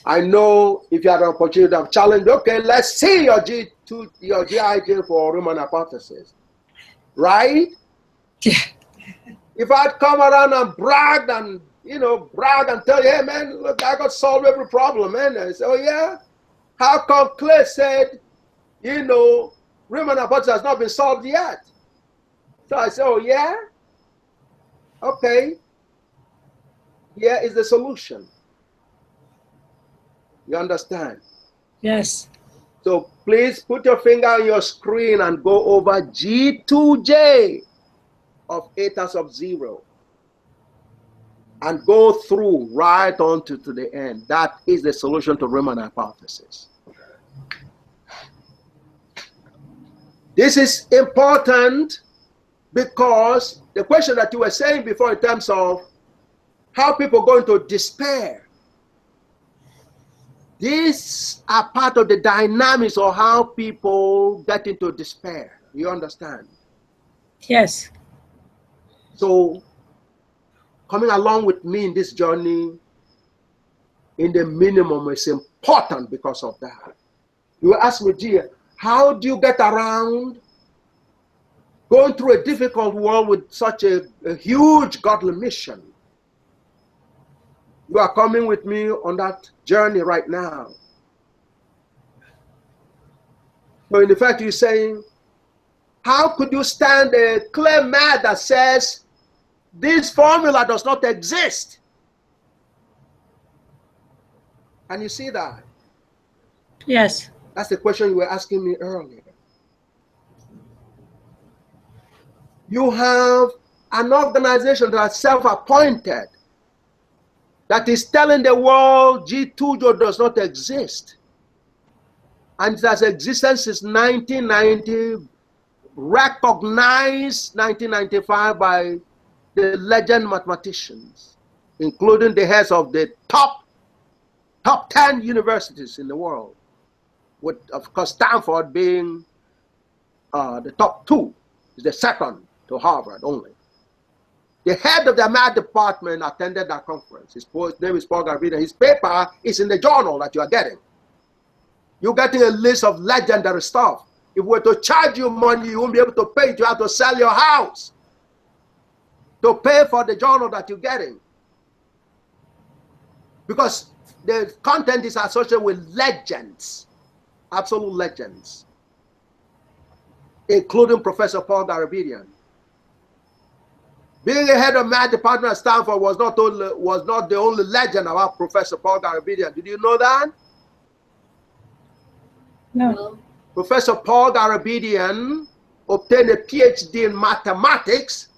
I know if you had an opportunity of challenge, okay, let's see your G2j for Riemann hypothesis, right? Yeah. If I'd come around and brag and tell you, hey man, look, I got solved every problem, man. I say, oh yeah? How come Clay said, Riemann hypothesis has not been solved yet? So I say, oh yeah? Okay. Here is the solution. You understand? Yes. So please put your finger on your screen and go over G2j of eta sub 0. And go through right on to the end. That is the solution to Riemann hypothesis. This is important because the question that you were saying before in terms of how people go into despair, these are part of the dynamics of how people get into despair. You understand? Yes. So, coming along with me in this journey in the minimum is important because of that. You ask me, Gia, how do you get around going through a difficult world with such a huge godly mission? You are coming with me on that journey right now. So in effect, you're saying, how could you stand a clear math that says this formula does not exist? Can you see that? Yes. That's the question you were asking me earlier. You have an organization that is self-appointed, that is telling the world G2j does not exist. And it has existed since 1990, recognized 1995 by the legend mathematicians, including the heads of the top 10 universities in the world, with, of course, Stanford being the top 2, is the second to Harvard only. The head of the math department attended that conference. His name is Paul Garvin. His paper is in the journal that you are getting. You're getting a list of legendary stuff. If we were to charge you money, you won't be able to pay it. You have to sell your house to pay for the journal that you're getting. Because the content is associated with legends, absolute legends, including Professor Paul Garabedian. Being a head of math department at Stanford was not the only legend about Professor Paul Garabedian. Did you know that? No. Professor Paul Garabedian obtained a PhD in mathematics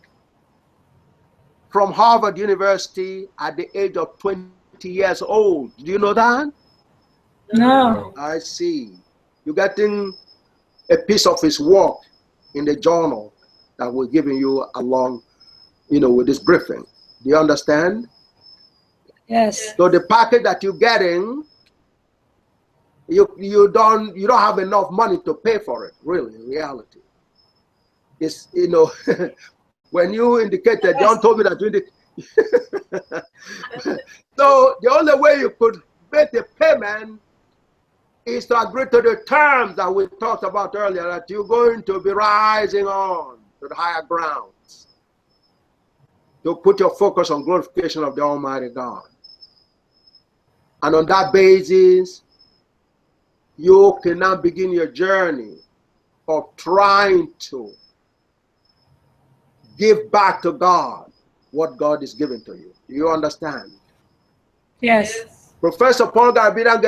from Harvard University at the age of 20 years old. Do you know that? No. I see. You're getting a piece of his work in the journal that we're giving you along, with this briefing. Do you understand? Yes. So the package that you're getting, you don't have enough money to pay for it, really, in reality. It's, when you indicated, John told me that you indicated. So the only way you could make the payment is to agree to the terms that we talked about earlier, that you're going to be rising on to the higher grounds, to put your focus on glorification of the Almighty God. And on that basis, you can now begin your journey of trying to give back to God what God is giving to you. Do you understand? Yes. Professor Paul Garabedian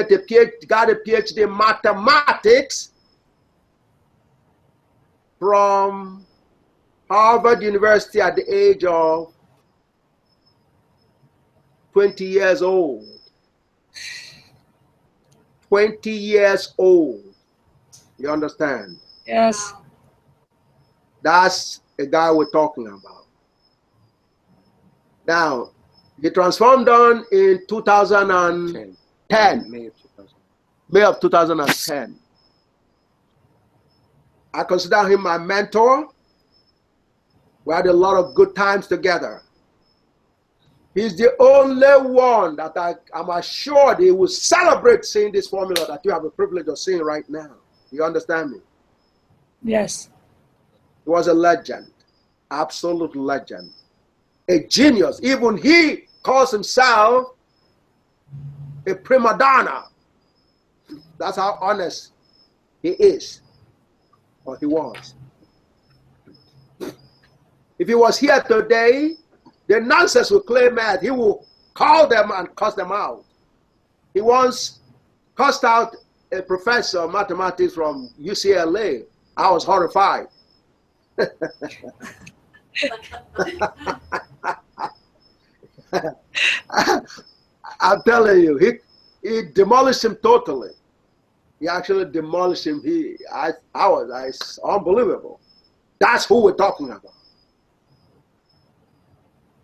got a PhD in mathematics from Harvard University at the age of 20 years old. 20 years old. You understand? Yes. That's a guy we're talking about. Now, he transformed on in 2010. May of 2010. I consider him my mentor. We had a lot of good times together. He's the only one that I'm assured he will celebrate seeing this formula that you have the privilege of seeing right now. You understand me? Yes. He was a legend, absolute legend, a genius. Even he calls himself a prima donna. That's how honest he is, or he was. If he was here today, the nonsense will claim that he will call them and cuss them out. He once cussed out a professor of mathematics from UCLA. I was horrified. I'm telling you, he demolished him totally. He actually demolished him. It's unbelievable. That's who we're talking about.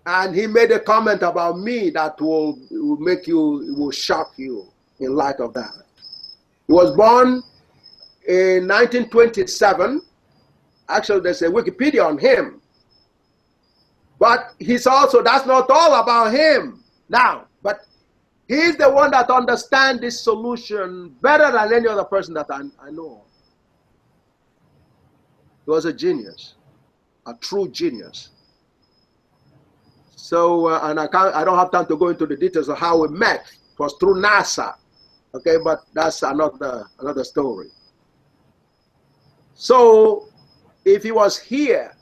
And he made a comment about me that will shock you in light of that. He was born in 1927. Actually, there's a Wikipedia on him. But that's not all about him now. But he's the one that understands this solution better than any other person that I know of. He was a genius, a true genius. So, and I don't have time to go into the details of how we met. It was through NASA, okay? But that's another story. So, if he was here,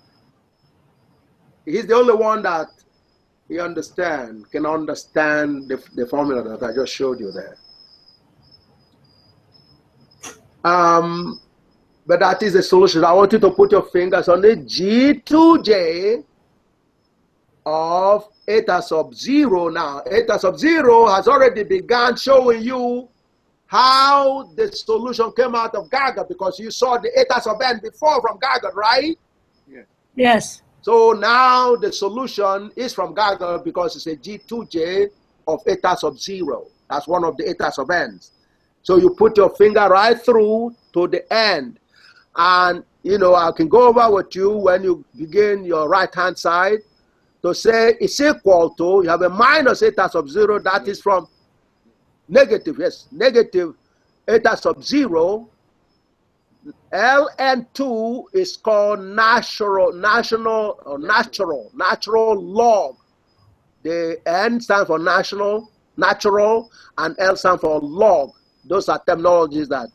he's the only one that can understand the formula that I just showed you there. But that is the solution. I want you to put your fingers on the G2j of eta sub 0 now. Eta sub 0 has already begun showing you how the solution came out of Gaga, because you saw the eta sub n before from Gaga, right? Yeah. Yes. So now the solution is from Gaga because it's a G2j of eta sub 0. That's one of the eta sub n's. So you put your finger right through to the end. And, you know, I can go over with you when you begin your right-hand side to say it's equal to, you have a minus eta sub 0, that is from negative, yes, negative eta sub 0. Ln2 is called natural log. The N stands for natural, and L stands for log. Those are terminologies that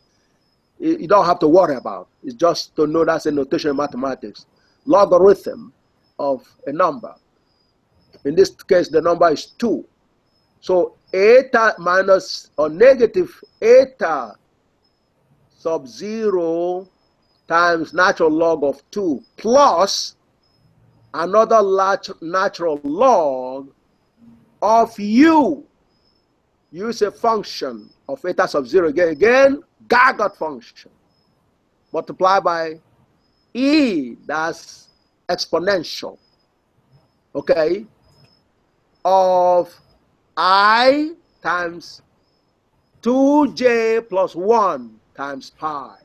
you don't have to worry about. It's just to know that's a notation in mathematics. Logarithm of a number. In this case, the number is 2. So eta minus or negative eta sub 0 times natural log of 2 plus another natural log of u. Use a function of eta sub 0 again, Gagot function. Multiply by e, that's exponential. Okay? Of I times 2j plus 1 times pi.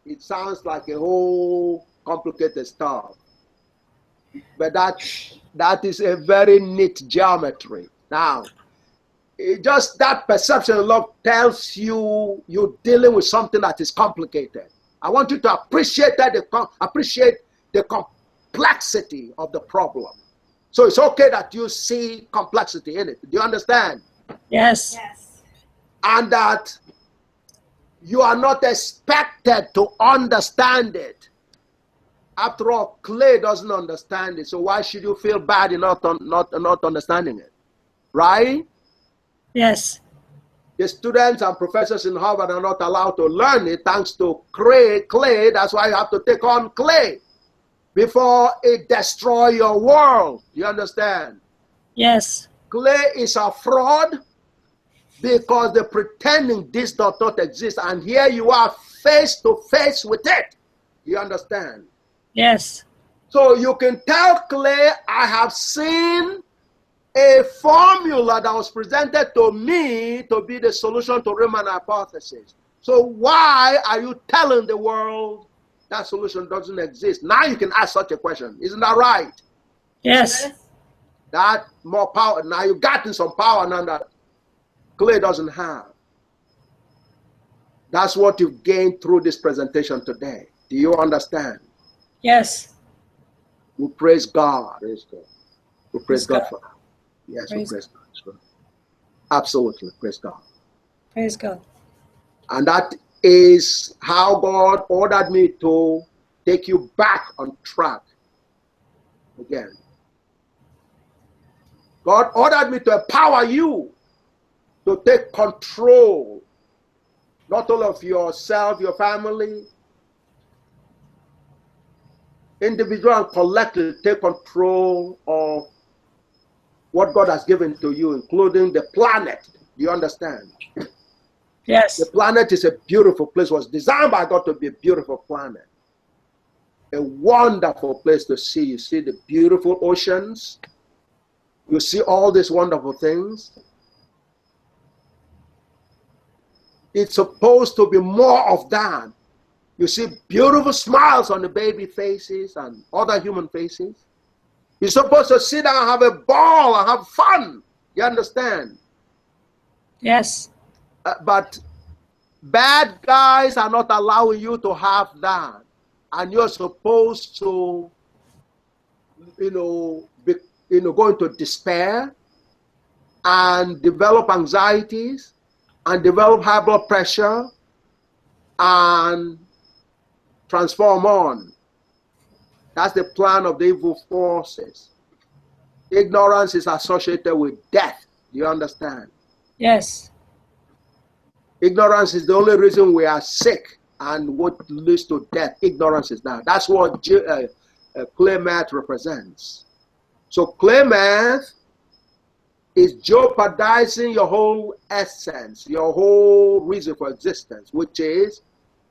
It sounds like a whole complicated stuff. But that is a very neat geometry. Now, just that perception of love tells you you're dealing with something that is complicated. I want you to appreciate the complexity of the problem. So it's okay that you see complexity in it. Do you understand? Yes. Yes. And that you are not expected to understand it. After all, clay doesn't understand it, so why should you feel bad in not understanding it? Right? Yes. The students and professors in Harvard are not allowed to learn it thanks to clay. That's why you have to take on clay before it destroys your world. You understand? Yes. Clay is a fraud because they're pretending this does not exist, and here you are face to face with it. You understand? Yes. So you can tell clay, I have seen a formula that was presented to me to be the solution to Riemann hypothesis. So why are you telling the world that solution doesn't exist? Now you can ask such a question. Isn't that right? Yes. That more power. Now you've gotten some power now that clay doesn't have. That's what you've gained through this presentation today. Do you understand? Yes. We praise God. Praise God. We praise God for that. Yes, Praise we praise God. Absolutely, praise God. Praise God. And that is how God ordered me to take you back on track again. God ordered me to empower you to take control, not only of yourself, your family, individual and collective, take control of what God has given to you, including the planet. Do you understand? Yes. The planet is a beautiful place. It was designed by God to be a beautiful planet. A wonderful place to see. You see the beautiful oceans. You see all these wonderful things. It's supposed to be more of that. You see beautiful smiles on the baby faces and other human faces. You're supposed to sit down and have a ball and have fun. You understand? Yes. But bad guys are not allowing you to have that. And you're supposed to, go into despair and develop anxieties and develop high blood pressure and transform on. That's the plan of the evil forces. Ignorance is associated with death. Do you understand? Yes. Ignorance is the only reason we are sick. and what leads to death. Ignorance is that. That's what clay math represents. So clay math is jeopardizing your whole essence, your whole reason for existence, which is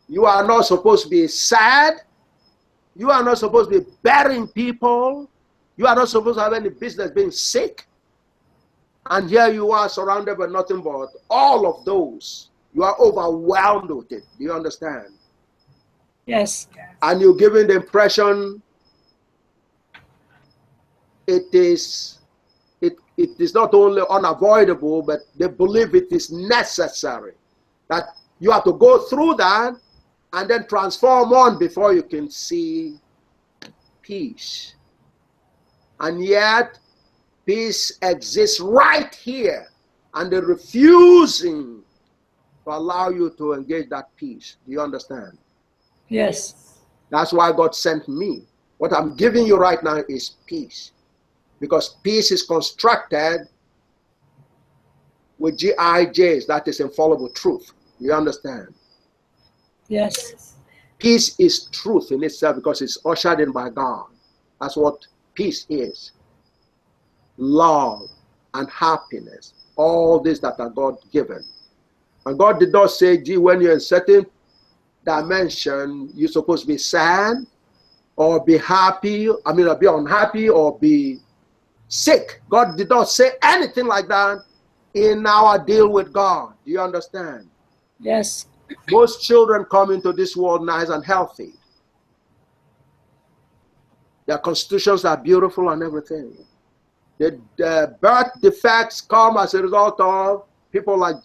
you are not supposed to be sad. You are not supposed to be burying people. You are not supposed to have any business being sick. And here you are surrounded by nothing but all of those. You are overwhelmed with it. Do you understand? Yes. And you're giving the impression it is not only unavoidable, but they believe it is necessary. That you have to go through that and then transform on before you can see peace. And yet, peace exists right here, and they're refusing to allow you to engage that peace. Do you understand? Yes. That's why God sent me. What I'm giving you right now is peace. Because peace is constructed with G2j's, that is infallible truth. You understand? Yes. Peace is truth in itself because it's ushered in by God. That's what peace is. Love and happiness, all these that are God given. And God did not say, gee, when you're in certain dimension, you're supposed to be sad or be happy, or be unhappy or be sick. God did not say anything like that in our deal with God. Do you understand? Yes. Most children come into this world nice and healthy. Their constitutions are beautiful and everything. The birth defects come as a result of people like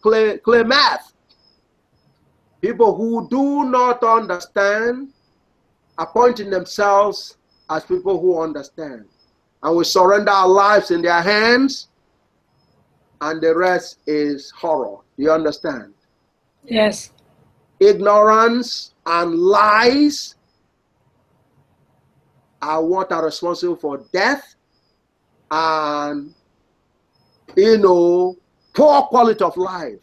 clay math. People who do not understand appointing themselves as people who understand. And we surrender our lives in their hands, and the rest is horror. Do you understand? Yes. Ignorance and lies are what are responsible for death and, poor quality of life.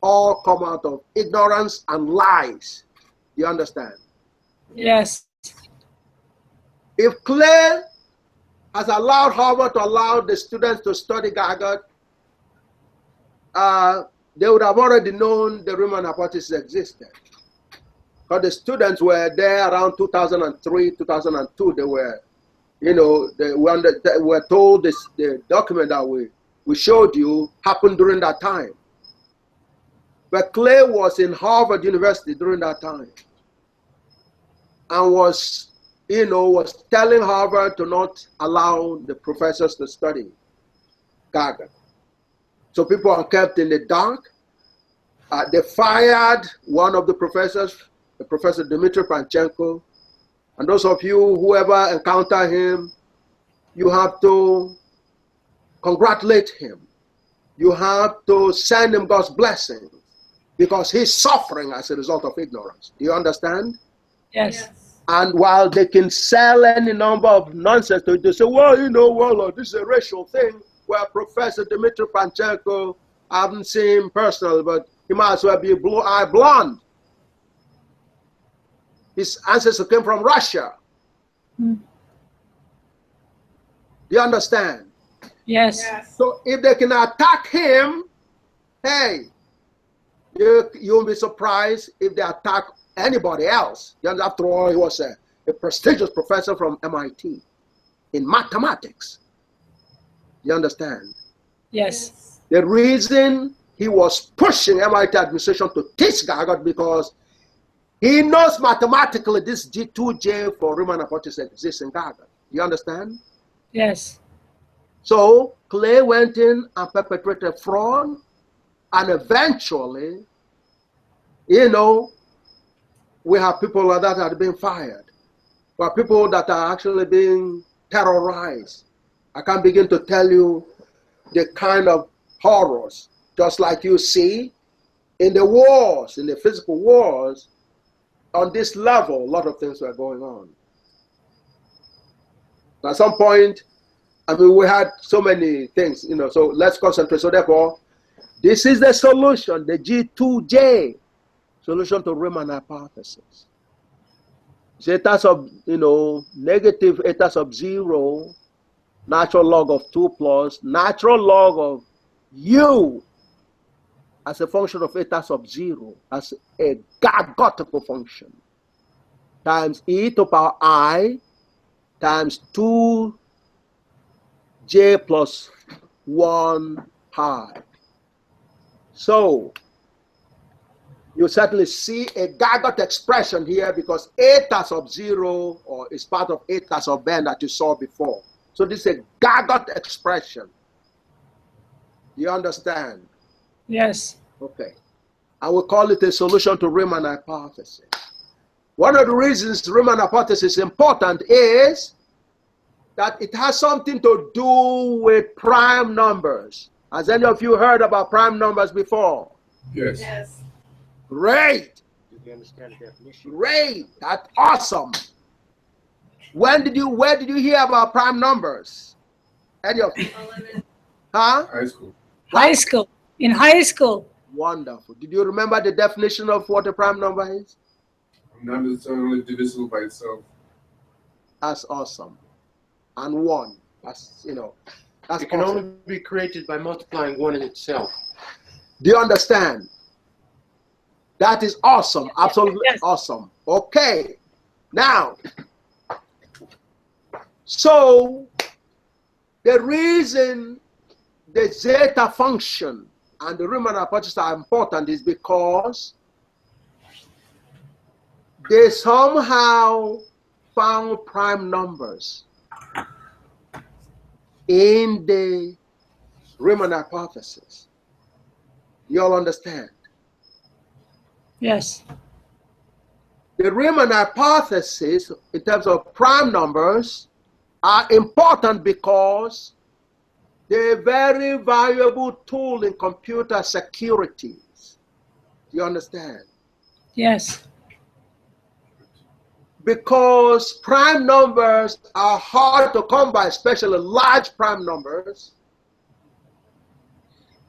All come out of ignorance and lies. Do you understand? Yes. If Clay has allowed Harvard to allow the students to study Gaga, they would have already known the Riemann hypothesis existed. Because the students were there around 2003, 2002. They were, they were told this, the document that we showed you happened during that time. But Clay was in Harvard University during that time and was telling Harvard to not allow the professors to study Gaga. So people are kept in the dark. They fired one of the professors, the Professor Dmitry Panchenko. And those of you who ever encounter him, you have to congratulate him. You have to send him God's blessing because he's suffering as a result of ignorance. Do you understand? Yes. And while they can sell any number of nonsense to it, they say, well, this is a racial thing. Well, Professor Dmitry Panchenko, I haven't seen him personally, but he might as well be blue-eyed blonde. His ancestors came from Russia. Do you understand? Yes. So if they can attack him, hey, you won't be surprised if they attack anybody else. After all, he was a prestigious professor from MIT in mathematics. You understand? Yes. The reason he was pushing MIT administration to teach Gaga because he knows mathematically this G2j for Riemann hypothesis exists in Gaga. You understand? Yes. So Clay went in and perpetrated fraud, and eventually, we have people like that are being fired. We have people that are actually being terrorized. I can't begin to tell you the kind of horrors, just like you see in the wars, in the physical wars. On this level, a lot of things were going on. At some point, we had so many things, so let's concentrate. So therefore, this is the solution, the G2j. solution to Riemann hypothesis. Zeta sub, negative eta sub 0, natural log of 2 plus natural log of u as a function of eta sub 0 as a gargotical function times e to power I times 2j plus 1 pi. So you certainly see a gargot expression here because eta sub 0 is part of eta sub n that you saw before. So this is a gargot expression. Do you understand? Yes. Okay. I will call it a solution to Riemann hypothesis. One of the reasons Riemann hypothesis is important is that it has something to do with prime numbers. Has any of you heard about prime numbers before? Yes. Yes. Great. Do you understand the definition? Great. That's awesome. Where did you hear about prime numbers? Any of you? Huh? High school. High school. In high school. Wonderful. Did you remember the definition of what a prime number is? Not necessarily divisible by itself. That's awesome. And 1. That's, that's It can awesome. only be created by multiplying 1 in itself. Do you understand? That is awesome. Absolutely Yes. awesome. Okay. Now, so the reason the zeta function and the Riemann hypothesis are important is because they somehow found prime numbers in the Riemann hypothesis. You all understand? Yes. The Riemann hypothesis, in terms of prime numbers, are important because they're a very valuable tool in computer securities. Do you understand? Yes. Because prime numbers are hard to come by, especially large prime numbers.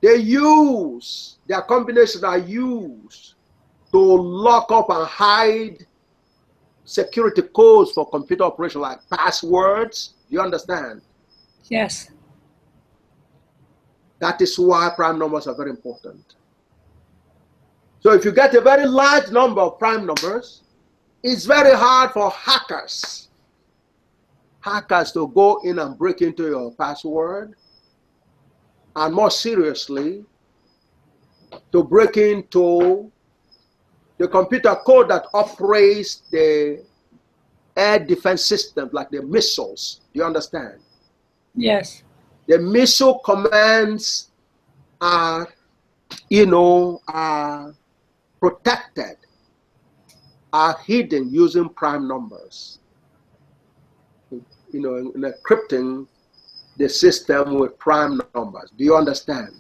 Their combinations are used to lock up and hide security codes for computer operation like passwords. Do you understand? Yes. That is why prime numbers are very important. So if you get a very large number of prime numbers, it's very hard for hackers to go in and break into your password, and more seriously, to break into the computer code that operates the air defense systems, like the missiles. Do you understand? Yes. The missile commands are, are protected, are hidden using prime numbers. In encrypting the system with prime numbers. Do you understand?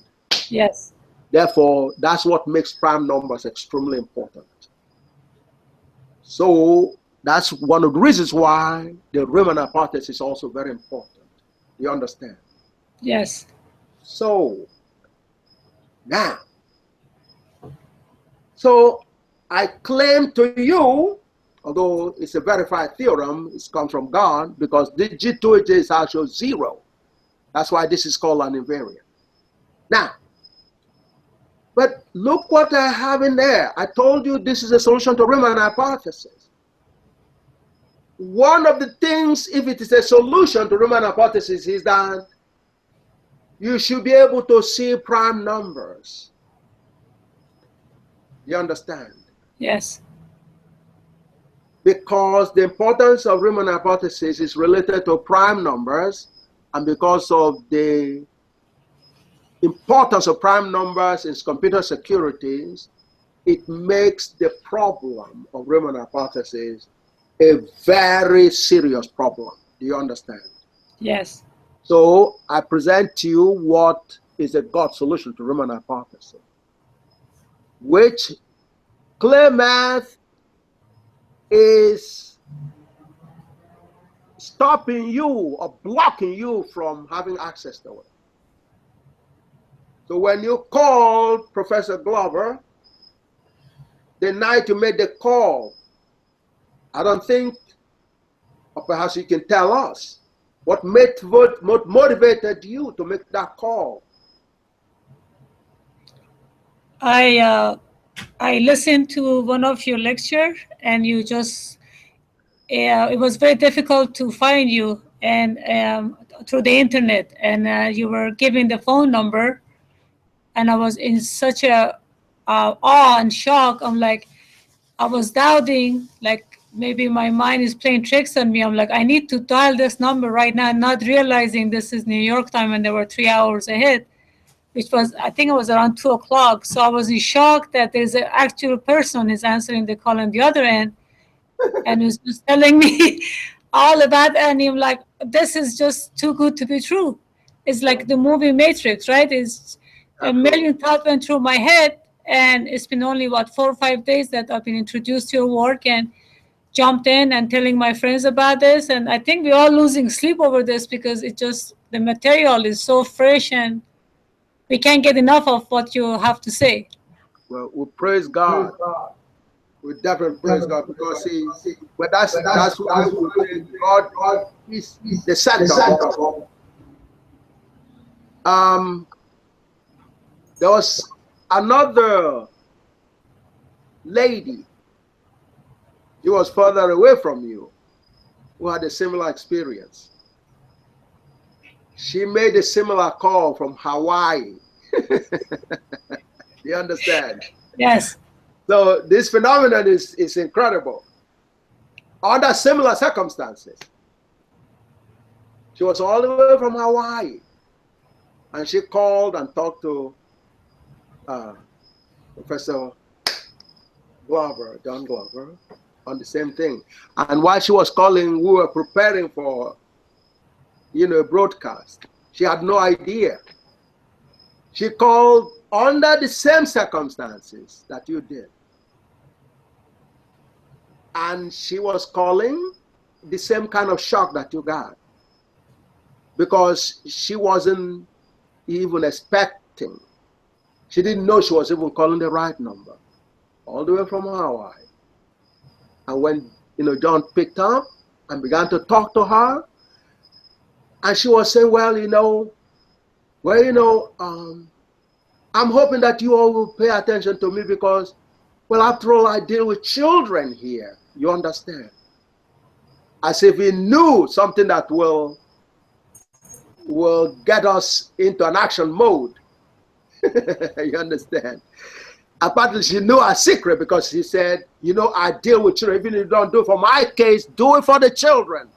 Yes. Therefore, that's what makes prime numbers extremely important. So that's one of the reasons why the Riemann hypothesis is also very important. Do you understand? Yes. So now, I claim to you, although it's a verified theorem, it comes from God, because the G2j is actually 0. That's why this is called an invariant. Now, but look what I have in there. I told you this is a solution to Riemann hypothesis. One of the things, if it is a solution to Riemann hypothesis, is that you should be able to see prime numbers. You understand? Yes. Because the importance of Riemann hypothesis is related to prime numbers, and because of the importance of prime numbers in computer securities, it makes the problem of Riemann hypothesis a very serious problem. Do you understand? Yes. So I present to you what is a God solution to Riemann hypothesis, which clear math is stopping you or blocking you from having access to it. So when you call Professor Glover, the night you made the call. I don't think, or perhaps you can tell us, what motivated you to make that call? I listened to one of your lecture, and you just it was very difficult to find you and through the internet, and you were giving the phone number, and I was in such a awe and shock. I'm like, I was doubting, like maybe my mind is playing tricks on me. I'm like, I need to dial this number right now, not realizing this is New York time and they were 3 hours ahead, which was, I think it was around 2 o'clock. So I was in shock that there's an actual person is answering the call on the other end and was just telling me all about it. And I'm like, this is just too good to be true. It's like the movie Matrix, right? It's a million thoughts went through my head. And it's been only, 4 or 5 days that I've been introduced to your work and jumped in and telling my friends about this. And I think we're all losing sleep over this because it just, the material is so fresh and we can't get enough of what you have to say. Well, we praise God. We definitely praise God because but that's why God is the center. There was another lady, she was further away from you, who had a similar experience. She made a similar call from Hawaii. You understand? Yes. So this phenomenon is incredible. Under similar circumstances, she was all the way from Hawaii, and she called and talked to Professor Glover, John Glover, on the same thing. And while she was calling, we were preparing for, a broadcast. She had no idea. She called under the same circumstances that you did. And she was calling the same kind of shock that you got, because she wasn't even expecting. She didn't know she was even calling the right number, all the way from Hawaii. And when John picked up and began to talk to her, and she was saying, I'm hoping that you all will pay attention to me because, after all, I deal with children here. You understand? As if he knew something that will get us into an action mode. You understand? Apparently, she knew a secret because she said, I deal with children. Even if you don't do it for my case, do it for the children.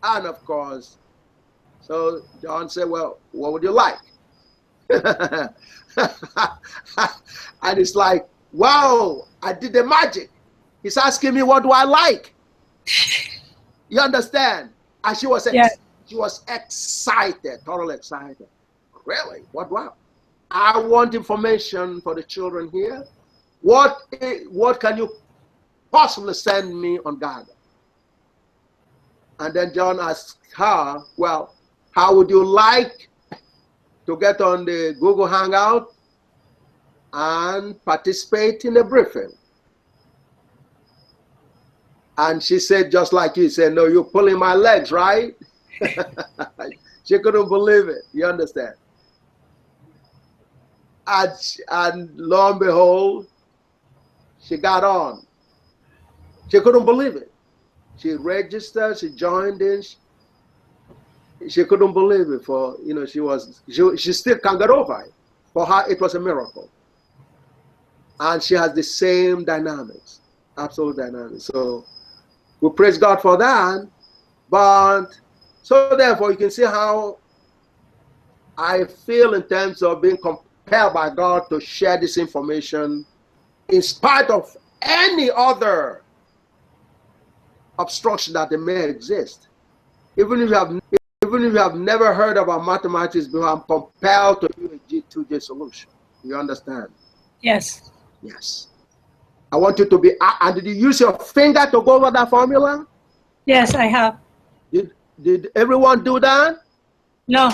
And of course, so John said, well, what would you like? And it's like, wow, I did the magic. He's asking me, what do I like? You understand? And she was she was excited, totally excited. Really? What? Wow. I want information for the children here. What can you possibly send me on God? And then John asked her, well, how would you like to get on the Google Hangout and participate in a briefing? And she said, just like you said, no, you're pulling my legs, right? She couldn't believe it. You understand? And lo and behold, she got on. She couldn't believe it. She registered, she joined in. She couldn't believe it. She still can't get over it. For her, it was a miracle. And she has the same dynamics, absolute dynamics. So we praise God for that. But so therefore, you can see how I feel in terms of being compelled by God to share this information in spite of any other obstruction that may exist. Even if you have never heard about mathematics before, I'm compelled to do a G2j solution. You understand? Yes. Yes. I want you to be, and did you use your finger to go over that formula? Yes, I have. Did everyone do that? No.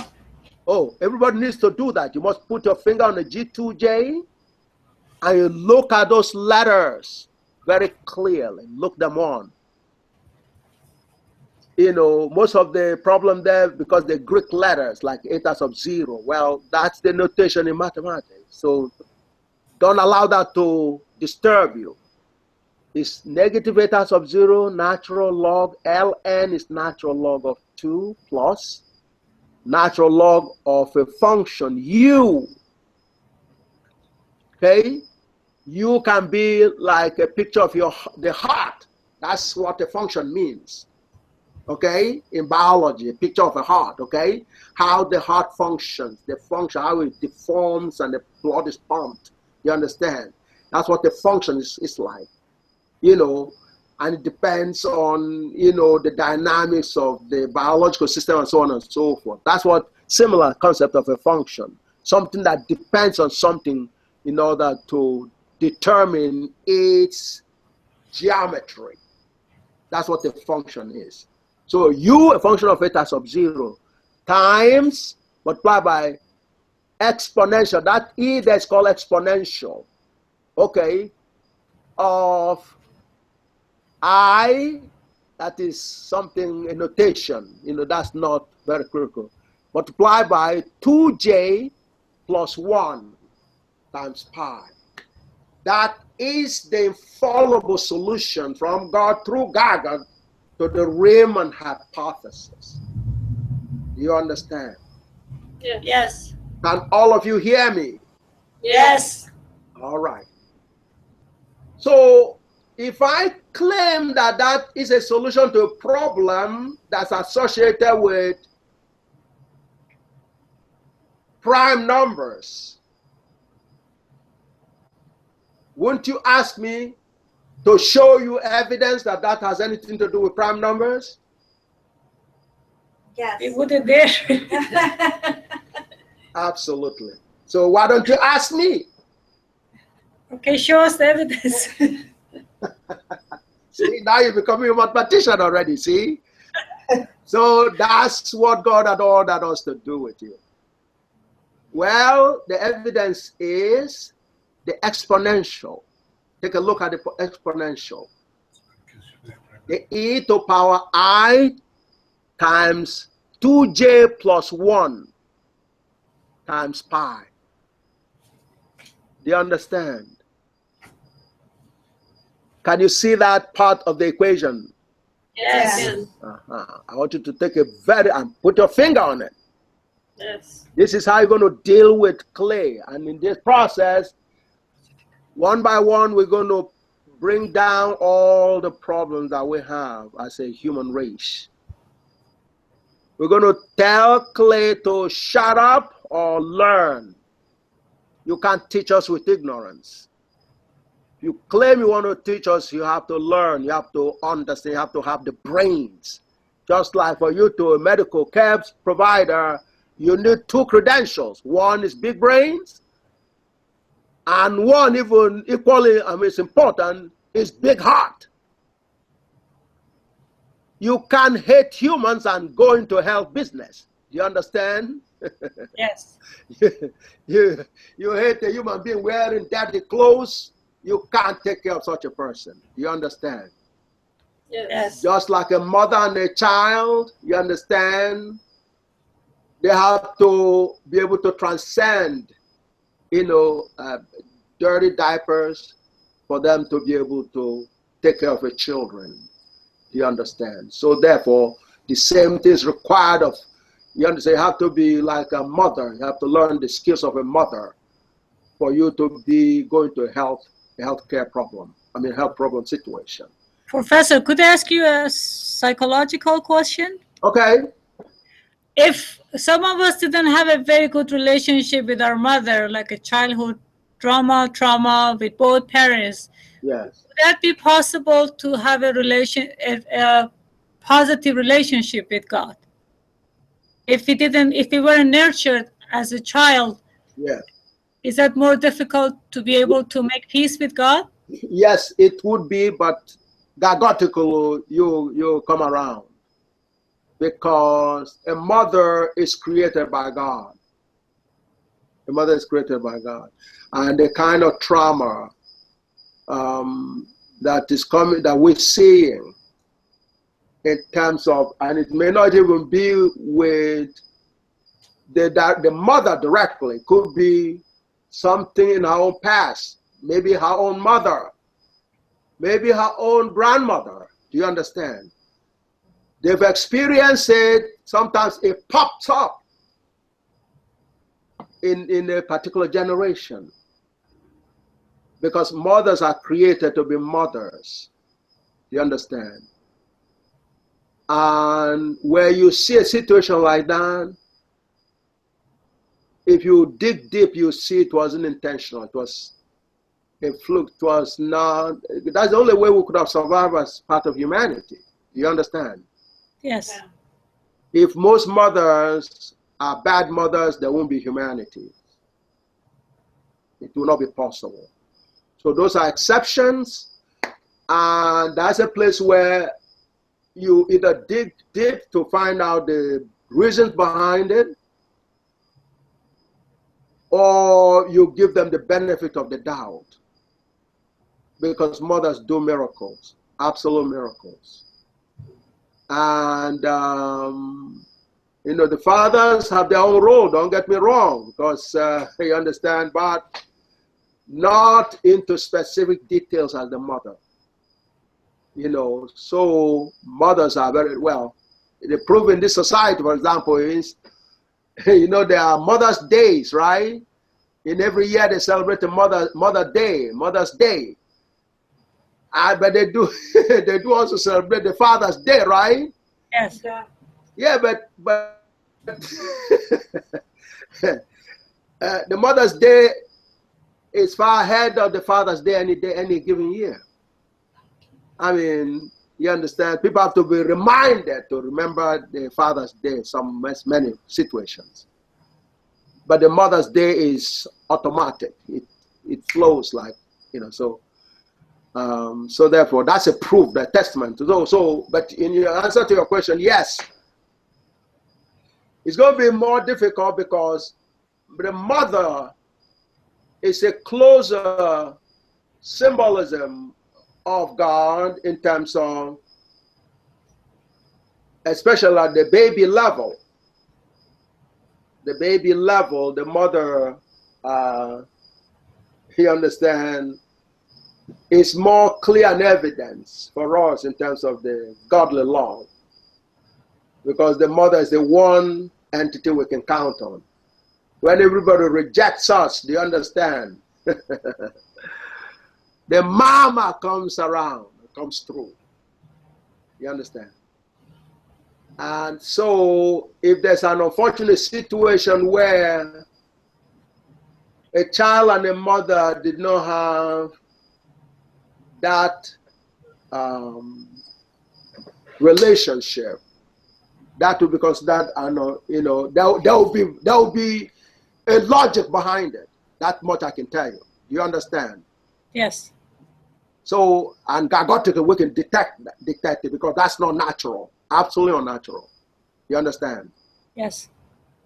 Oh, everybody needs to do that. You must put your finger on the G2j and you look at those letters very clearly, look them on. You know, most of the problem there, because the Greek letters like eta sub 0, well, that's the notation in mathematics. So don't allow that to disturb you. It's negative eta sub 0, natural log, ln is natural log of 2 plus natural log of a function u. Okay? U can be like a picture of the heart. That's what a function means. Okay? In biology, a picture of a heart. Okay? How the heart functions, the function, how it deforms and the blood is pumped. You understand? That's what the function is like. You know, and it depends on, you know, the dynamics of the biological system and so on and so forth. That's what similar concept of a function. Something that depends on something in order to determine its geometry. That's what the function is. So u, a function of eta sub 0, times multiplied by exponential. That e that's called exponential. Okay, of I, that is something, a notation, you know, that's not very critical. Multiply by 2j plus 1 times pi. That is the infallible solution from God through Gaga to the Riemann hypothesis. Do you understand? Yeah. Yes. Can all of you hear me? Yes. All right. So if I claim that that is a solution to a problem that's associated with prime numbers, won't you ask me to show you evidence that that has anything to do with prime numbers? Yes. It wouldn't dare. Absolutely. So why don't you ask me? Okay, show us the evidence. See, now you're becoming a mathematician already, see? So that's what God had ordered us to do with you. Well, the evidence is the exponential. Take a look at the exponential. The e to power I times 2j plus 1 times pi. Do you understand? Can you see that part of the equation? Yes. I want you to take a and put your finger on it. Yes. This is how you're going to deal with clay. And in this process, one by one, we're going to bring down all the problems that we have as a human race. We're going to tell clay to shut up or learn. You can't teach us with ignorance. If you claim you want to teach us, you have to learn, you have to understand, you have to have the brains. Just like for you to a medical care provider, you need 2 credentials. One is big brains, and one even equally, it's important, is big heart. You can't hate humans and go into health business. Do you understand? Yes. you hate a human being wearing dirty clothes. You can't take care of such a person. You understand? Yes. Just like a mother and a child, you understand? They have to be able to transcend, dirty diapers for them to be able to take care of their children. You understand? So therefore, the same thing is required of, you understand, you have to be like a mother. You have to learn the skills of a mother for you to be going to a health problem situation. Professor, could I ask you a psychological question? Okay. If some of us didn't have a very good relationship with our mother, like a childhood trauma with both parents, yes, would that be possible to have a positive relationship with God? If we weren't nurtured as a child, yes. Is that more difficult to be able to make peace with God? Yes, it would be, but Gagotical, you come around. Because a mother is created by God. The mother is created by God. And the kind of trauma that is coming, that we're seeing in terms of, and it may not even be with the mother directly, could be something in her own past, maybe her own mother, maybe her own grandmother. Do you understand? They've experienced it, sometimes it pops up in a particular generation. Because mothers are created to be mothers. You understand? And where you see a situation like that, if you dig deep, you see it wasn't intentional. It was a fluke. It was not. That's the only way we could have survived as part of humanity. You understand? Yes. If most mothers are bad mothers, there won't be humanity. It will not be possible. So those are exceptions, and that's a place where you either dig deep to find out the reasons behind it, or you give them the benefit of the doubt. Because mothers do miracles, absolute miracles. And, the fathers have their own role, don't get me wrong, because you understand, but not into specific details as the mother. So mothers are very well. The proof in this society, for example, is, there are Mother's Days, right? In every year they celebrate the Mother's Day. But they do they do also celebrate the Father's Day, right? Yes. Yeah, but the Mother's Day is far ahead of the Father's Day any given year. I mean, you understand? People have to be reminded to remember the Father's Day in many situations. But the Mother's Day is automatic. It flows like, so. So therefore, that's a proof, that testament. But in your answer to your question, yes, it's going to be more difficult because the mother is a closer symbolism of God in terms of, especially at the baby level. The baby level, the mother, you understand, is more clear and evidence for us in terms of the godly love. Because the mother is the one entity we can count on. When everybody rejects us, do you understand? The mama comes around, comes through. You understand? And so if there's an unfortunate situation where a child and a mother did not have that relationship, that would be considered, there will be a logic behind it. That much I can tell you. You understand? Yes. So, and Gagotica, we can detect it because that's not natural, absolutely unnatural. You understand? Yes.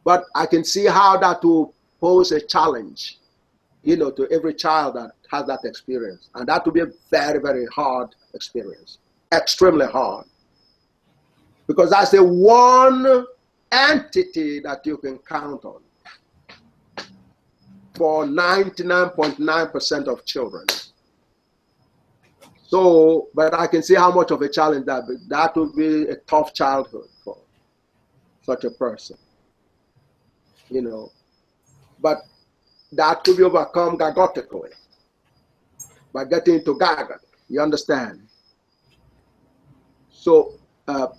But I can see how that will pose a challenge, to every child that has that experience. And that will be a very, very hard experience, extremely hard. Because that's the one entity that you can count on for 99.9% of children. So, but I can see how much of a challenge that would be a tough childhood for such a person, But that could be overcome gagotically by getting into Gaga. You understand? So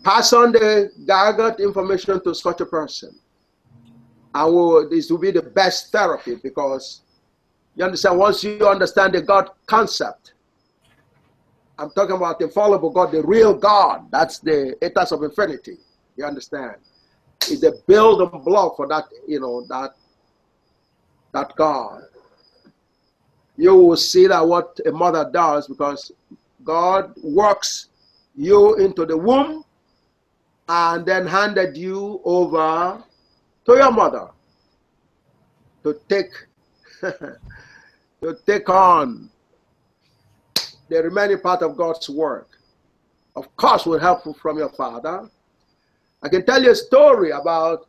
pass on the Gagot information to such a person. And this will be the best therapy because, you understand, once you understand the God concept, I'm talking about the infallible God, the real God. That's the ethos of infinity. You understand? It's a building block for that, that God. You will see that what a mother does because God works you into the womb and then handed you over to your mother. to take to take on the remaining part of God's work. Of course, with help from your father. I can tell you a story about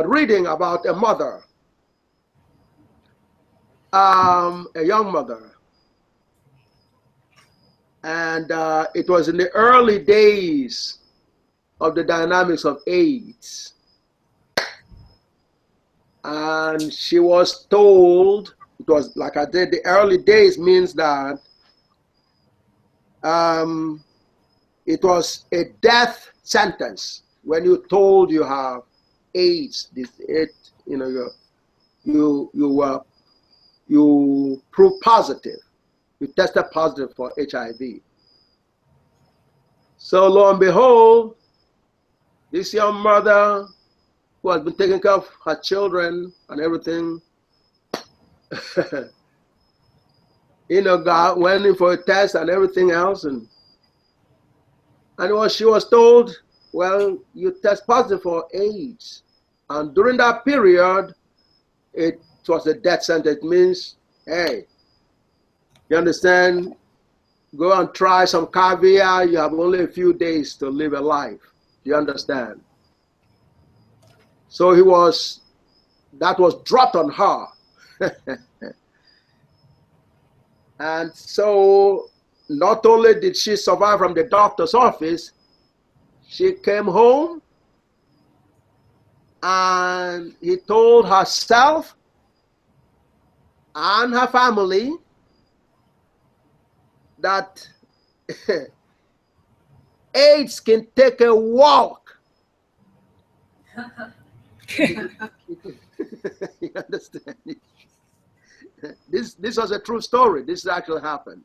reading about a mother, a young mother. And it was in the early days of the dynamics of AIDS. And she was told, it was like I did, the early days means that it was a death sentence when you told you have AIDS. You proved positive. You tested positive for HIV. So lo and behold, this young mother who has been taking care of her children and everything, God went in for a test and everything else, and she was told, well, you test positive for AIDS. And during that period, it was a death sentence. It means, hey, you understand, go and try some caviar. You have only a few days to live a life. You understand? So that was dropped on her. And so not only did she survive from the doctor's office, she came home and he told herself and her family that AIDS can take a walk. You understand? This was a true story. This actually happened.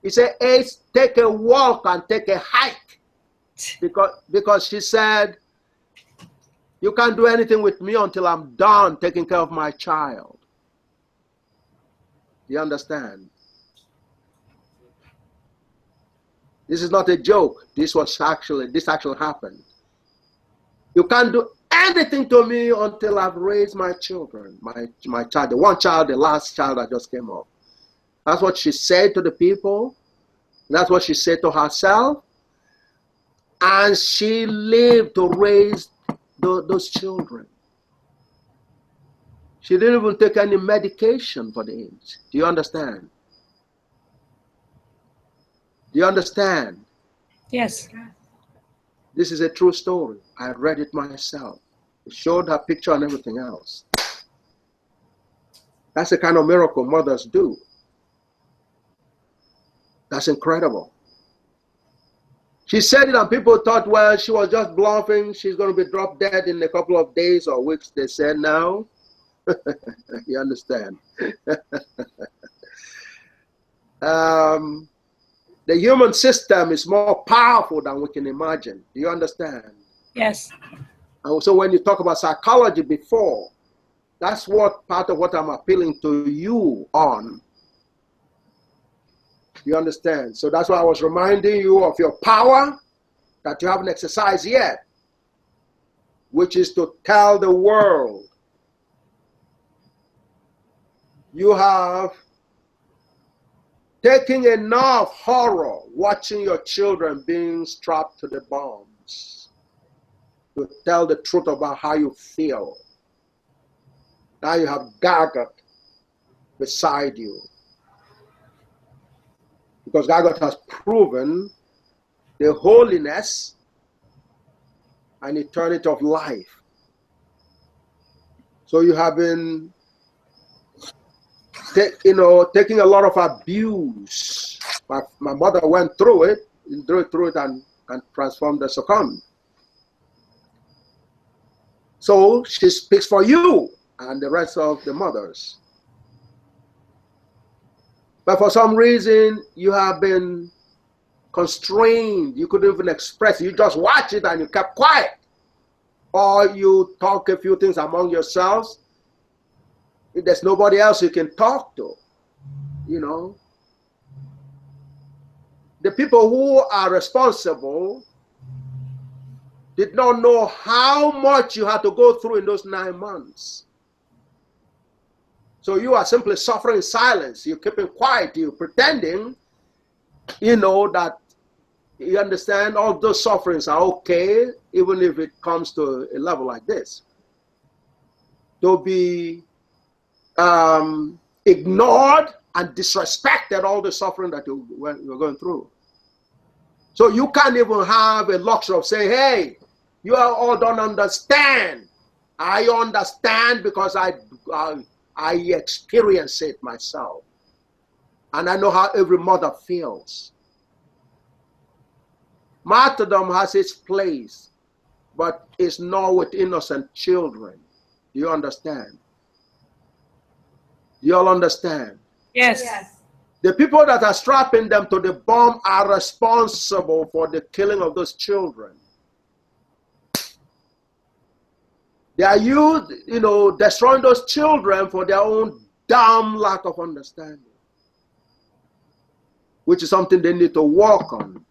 He said, AIDS, take a walk and take a hike. Because she said, you can't do anything with me until I'm done taking care of my child. You understand? This is not a joke. This actually happened. You can't do anything to me until I've raised my children, my child, the one child, the last child that just came up. That's what she said to the people. That's what she said to herself. And she lived to raise those children. She didn't even take any medication for the AIDS. Do you understand? Do you understand? Yes. This is a true story. I read it myself. It showed her picture and everything else. That's the kind of miracle mothers do. That's incredible. She said it and people thought, well, she was just bluffing. She's going to be dropped dead in a couple of days or weeks. They said no. You understand? The human system is more powerful than we can imagine. Do you understand? Yes. And so when you talk about psychology before, that's what part of what I'm appealing to you on. You understand? So that's why I was reminding you of your power that you haven't exercised yet, which is to tell the world you have taken enough horror watching your children being strapped to the bombs to tell the truth about how you feel. Now you have Gargot beside you. Because Gargot has proven the holiness and eternity of life. So you have been taking a lot of abuse. My mother went through it and transformed and succumbed. So she speaks for you and the rest of the mothers. But for some reason, you have been constrained. You couldn't even express it. You just watch it and you kept quiet. Or you talk a few things among yourselves. If there's nobody else you can talk to, you know. The people who are responsible did not know how much you had to go through in those 9 months. So you are simply suffering in silence. You're keeping quiet. You're pretending, that you understand all those sufferings are okay, even if it comes to a level like this. To be ignored and disrespected all the suffering that you're going through. So you can't even have a luxury of saying, hey, you all don't understand. I understand because I experience it myself. And I know how every mother feels. Martyrdom has its place, but it's not with innocent children. Do you understand? Do you all understand? Yes. Yes. The people that are strapping them to the bomb are responsible for the killing of those children. They are destroying those children for their own dumb lack of understanding, which is something they need to work on.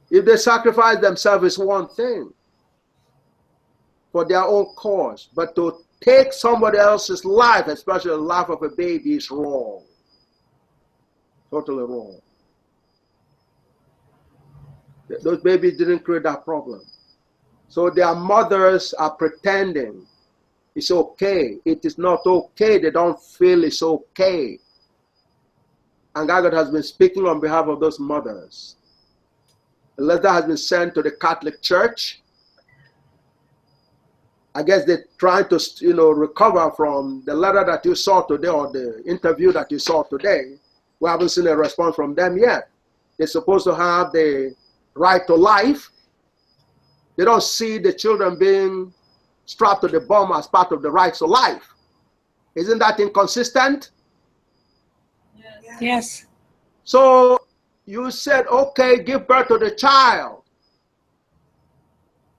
If they sacrifice themselves, it's one thing for their own cause, but to take somebody else's life, especially the life of a baby, is wrong. Totally wrong. Those babies didn't create that problem. So their mothers are pretending it's okay. It is not okay. They don't feel it's okay. And God has been speaking on behalf of those mothers. A letter has been sent to the Catholic Church. I guess they're trying to, recover from the letter that you saw today or the interview that you saw today. We haven't seen a response from them yet. They're supposed to have the right to life. They don't see the children being strapped to the bomb as part of the right to life. Isn't that inconsistent? Yes. Yes. So you said, okay, give birth to the child.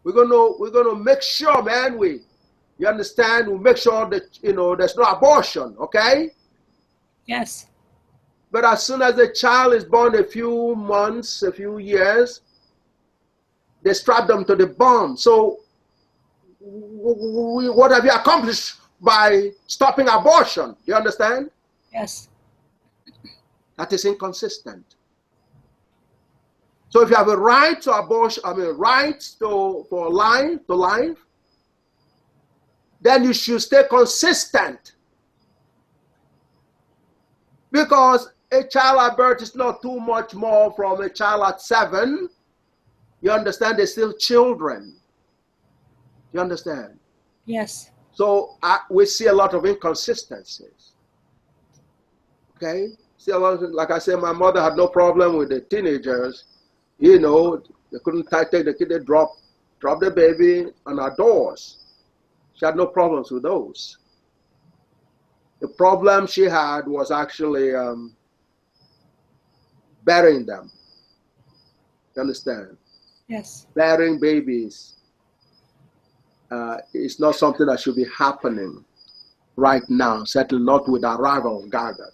We're gonna make sure, man, you understand, we make sure that there's no abortion, okay? Yes. But as soon as the child is born, a few months, a few years, they strap them to the bomb. So what have you accomplished by stopping abortion? Do you understand? Yes. That is inconsistent. So if you have a right to abortion, rights for life, then you should stay consistent. Because a child at birth is not too much more from a child at 7. You understand? They're still children. You understand? Yes. So we see a lot of inconsistencies. Okay? See a lot of, like I said, my mother had no problem with the teenagers. They couldn't take the kid, they drop the baby on our doors. She had no problems with those. The problem she had was actually burying them. You understand? Yes. Burying babies is not something that should be happening right now, certainly not with the arrival of Gaga.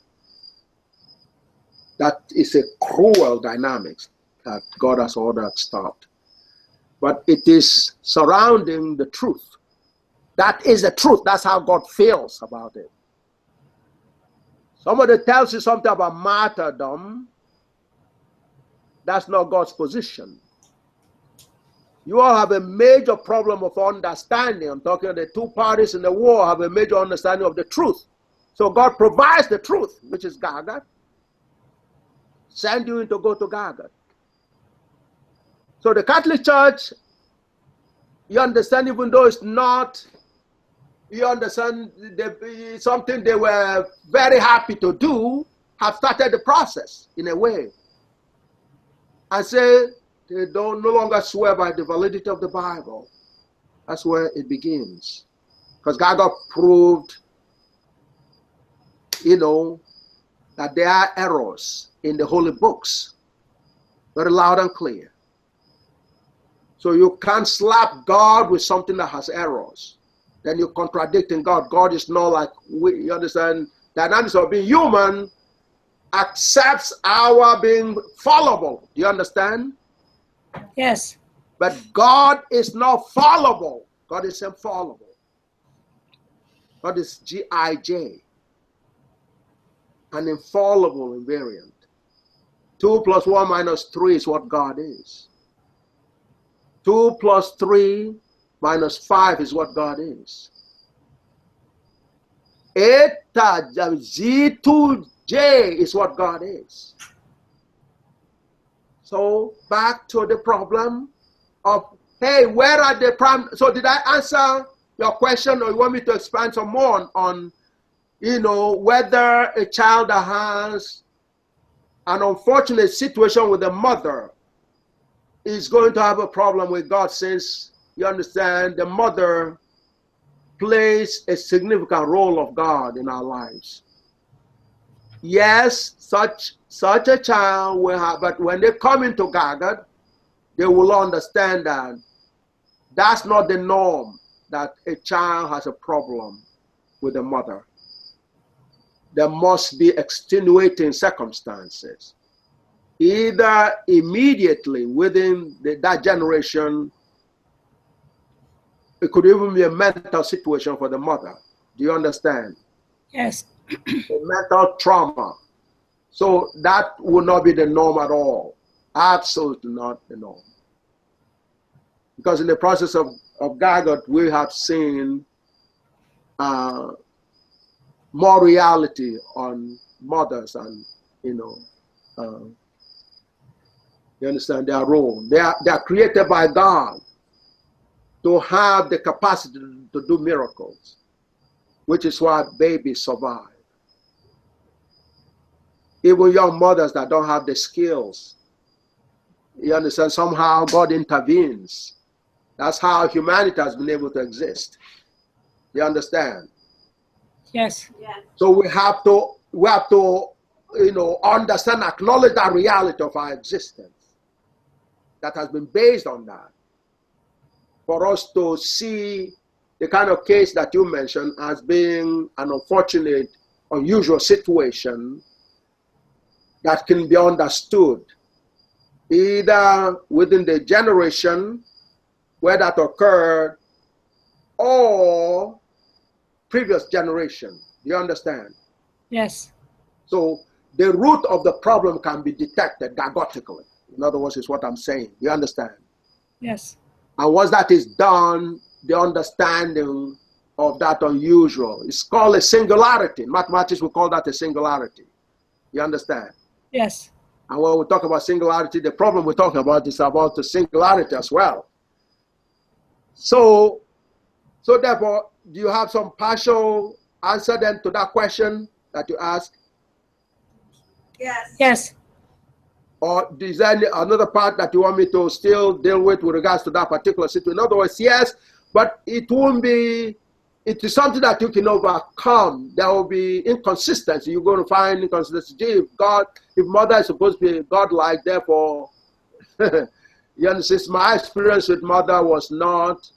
That is a cruel dynamics that God has ordered stopped. But it is surrounding the truth. That is the truth. That's how God feels about it. Somebody tells you something about martyrdom, that's not God's position. You all have a major problem of understanding. I'm talking the two parties in the war have a major understanding of the truth. So God provides the truth, which is Gaga. Send you in to go to Gaga. So the Catholic Church, you understand, even though it's not, you understand, something they were very happy to do, have started the process in a way. And say they no longer swear by the validity of the Bible. That's where it begins. Because God proved, that there are errors in the holy books. Very loud and clear. So you can't slap God with something that has errors. Then you're contradicting God. God is not like we, you understand? Dynamics of being human accepts our being fallible. Do you understand? Yes. But God is not fallible. God is infallible. God is G2j, an infallible invariant. 2 plus 1 minus 3 is what God is. 2 plus 3 minus 5 is what God is. Eta G2j is what God is. So back to the problem of, hey, where are the prime? So did I answer your question, or you want me to expand some more on whether a child that has an unfortunate situation with a mother is going to have a problem with God, since you understand the mother plays a significant role of God in our lives. Yes, such a child will have, but when they come into God, they will understand that that's not the norm, that a child has a problem with a mother. There must be extenuating circumstances, either immediately within that generation. It could even be a mental situation for the mother. Do you understand? Yes. A mental trauma. So that would not be the norm at all. Absolutely not the norm. Because in the process of Gagot, we have seen more reality on mothers, and you understand their role. They are created by God to have the capacity to do miracles, which is why babies survive. Even young mothers that don't have the skills, you understand, somehow God intervenes. That's how humanity has been able to exist. You understand? Yes. So we have to understand, acknowledge that reality of our existence that has been based on that, for us to see the kind of case that you mentioned as being an unfortunate, unusual situation that can be understood either within the generation where that occurred or previous generation. Do you understand? Yes. So the root of the problem can be detected diagotically. In other words, is what I'm saying. Do you understand? Yes. And once that is done, the understanding of that unusual is called a singularity. In mathematics, we call that a singularity. You understand? Yes. And when we talk about singularity, the problem we're talking about is about the singularity as well. So therefore, do you have some partial answer then to that question that you asked? Yes. Yes. Or is there another part that you want me to still deal with regards to that particular situation? In other words, yes, but it won't be, it is something that you can overcome. There will be inconsistency. You're going to find inconsistency. If mother is supposed to be godlike, therefore, you understand, my experience with mother was not,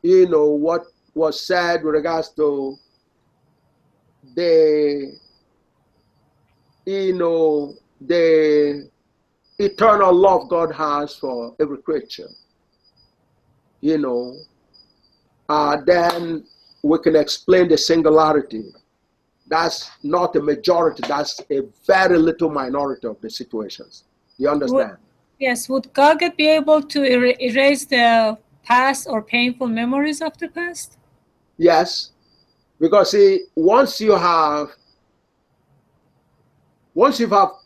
what was said with regards to the eternal love God has for every creature. Then we can explain the singularity. That's not a majority, that's a very little minority of the situations. Do you understand? Yes. Would Gaget be able to erase the past or painful memories of the past? Yes, because see, once you have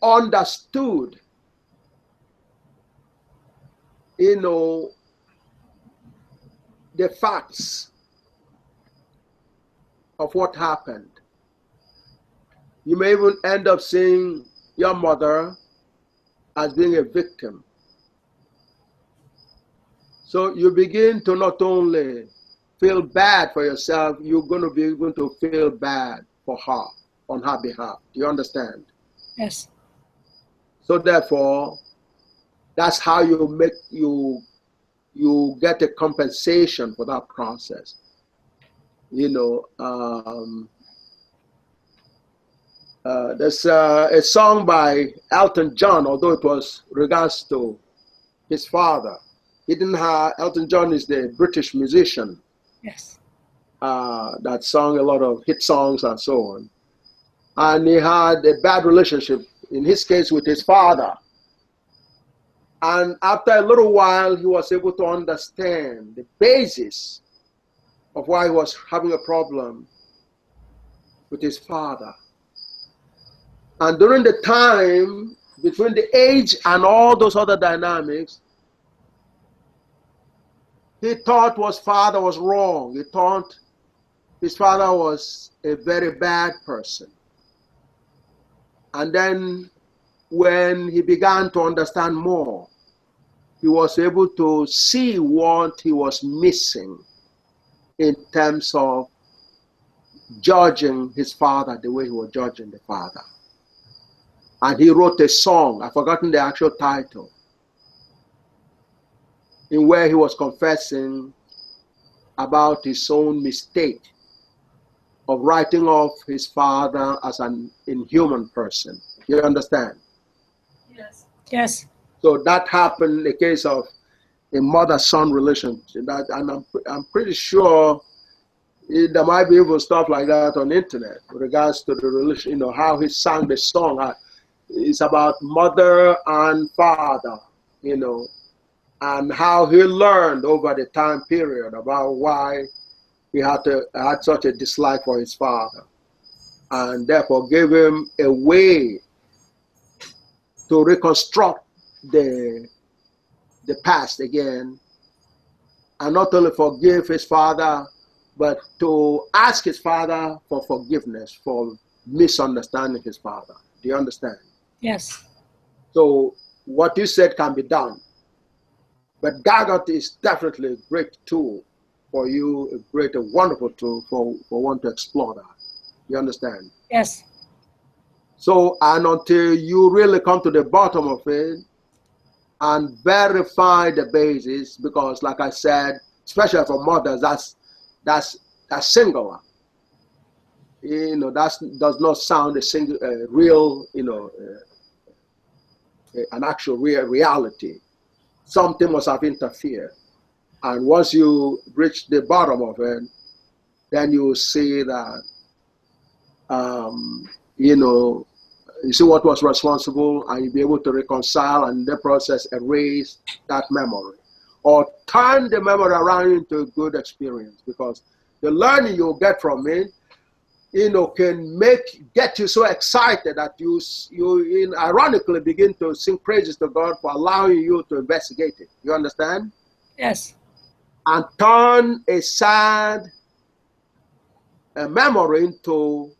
understood, the facts of what happened, you may even end up seeing your mother as being a victim. So you begin to not only feel bad for yourself, you're going to be able to feel bad for her, on her behalf. Do you understand? Yes. So therefore, that's how you get a compensation for that process. There's a song by Elton John, although it was regards to his father. He didn't have, Elton John is the British musician. Yes. That sung a lot of hit songs and so on. And he had a bad relationship, in his case, with his father. And after a little while, he was able to understand the basis of why he was having a problem with his father. And during the time between the age and all those other dynamics, he thought his father was wrong. He thought his father was a very bad person. And then when he began to understand more, he was able to see what he was missing in terms of judging his father the way he was judging the father. And he wrote a song, I've forgotten the actual title, in where he was confessing about his own mistake of writing off his father as an inhuman person. You understand? Yes. Yes. So that happened in the case of a mother-son relationship. And I'm pretty sure there might be even stuff like that on the internet with regards to the relation, you know, how he sang the song. It's about mother and father, you know, and how he learned over the time period about why he had such a dislike for his father, and therefore gave him a way to reconstruct the past again, and not only forgive his father, but to ask his father for forgiveness for misunderstanding his father. Do you understand? Yes. So what you said can be done, but Gargot is definitely a great tool for you, a wonderful tool for one to explore that. You understand? Yes. So, and until you really come to the bottom of it and verify the basis, because like I said, especially for mothers, that's singular. You know, that does not sound a single, real, you know, an actual real reality. Something must have interfered. And once you reach the bottom of it, then you see that, you know, you see what was responsible, and you'll be able to reconcile and in the process erase that memory or turn the memory around into a good experience, because the learning you'll get from it, you know, can get you so excited that you ironically begin to sing praises to God for allowing you to investigate it. You understand? Yes. And turn a sad memory into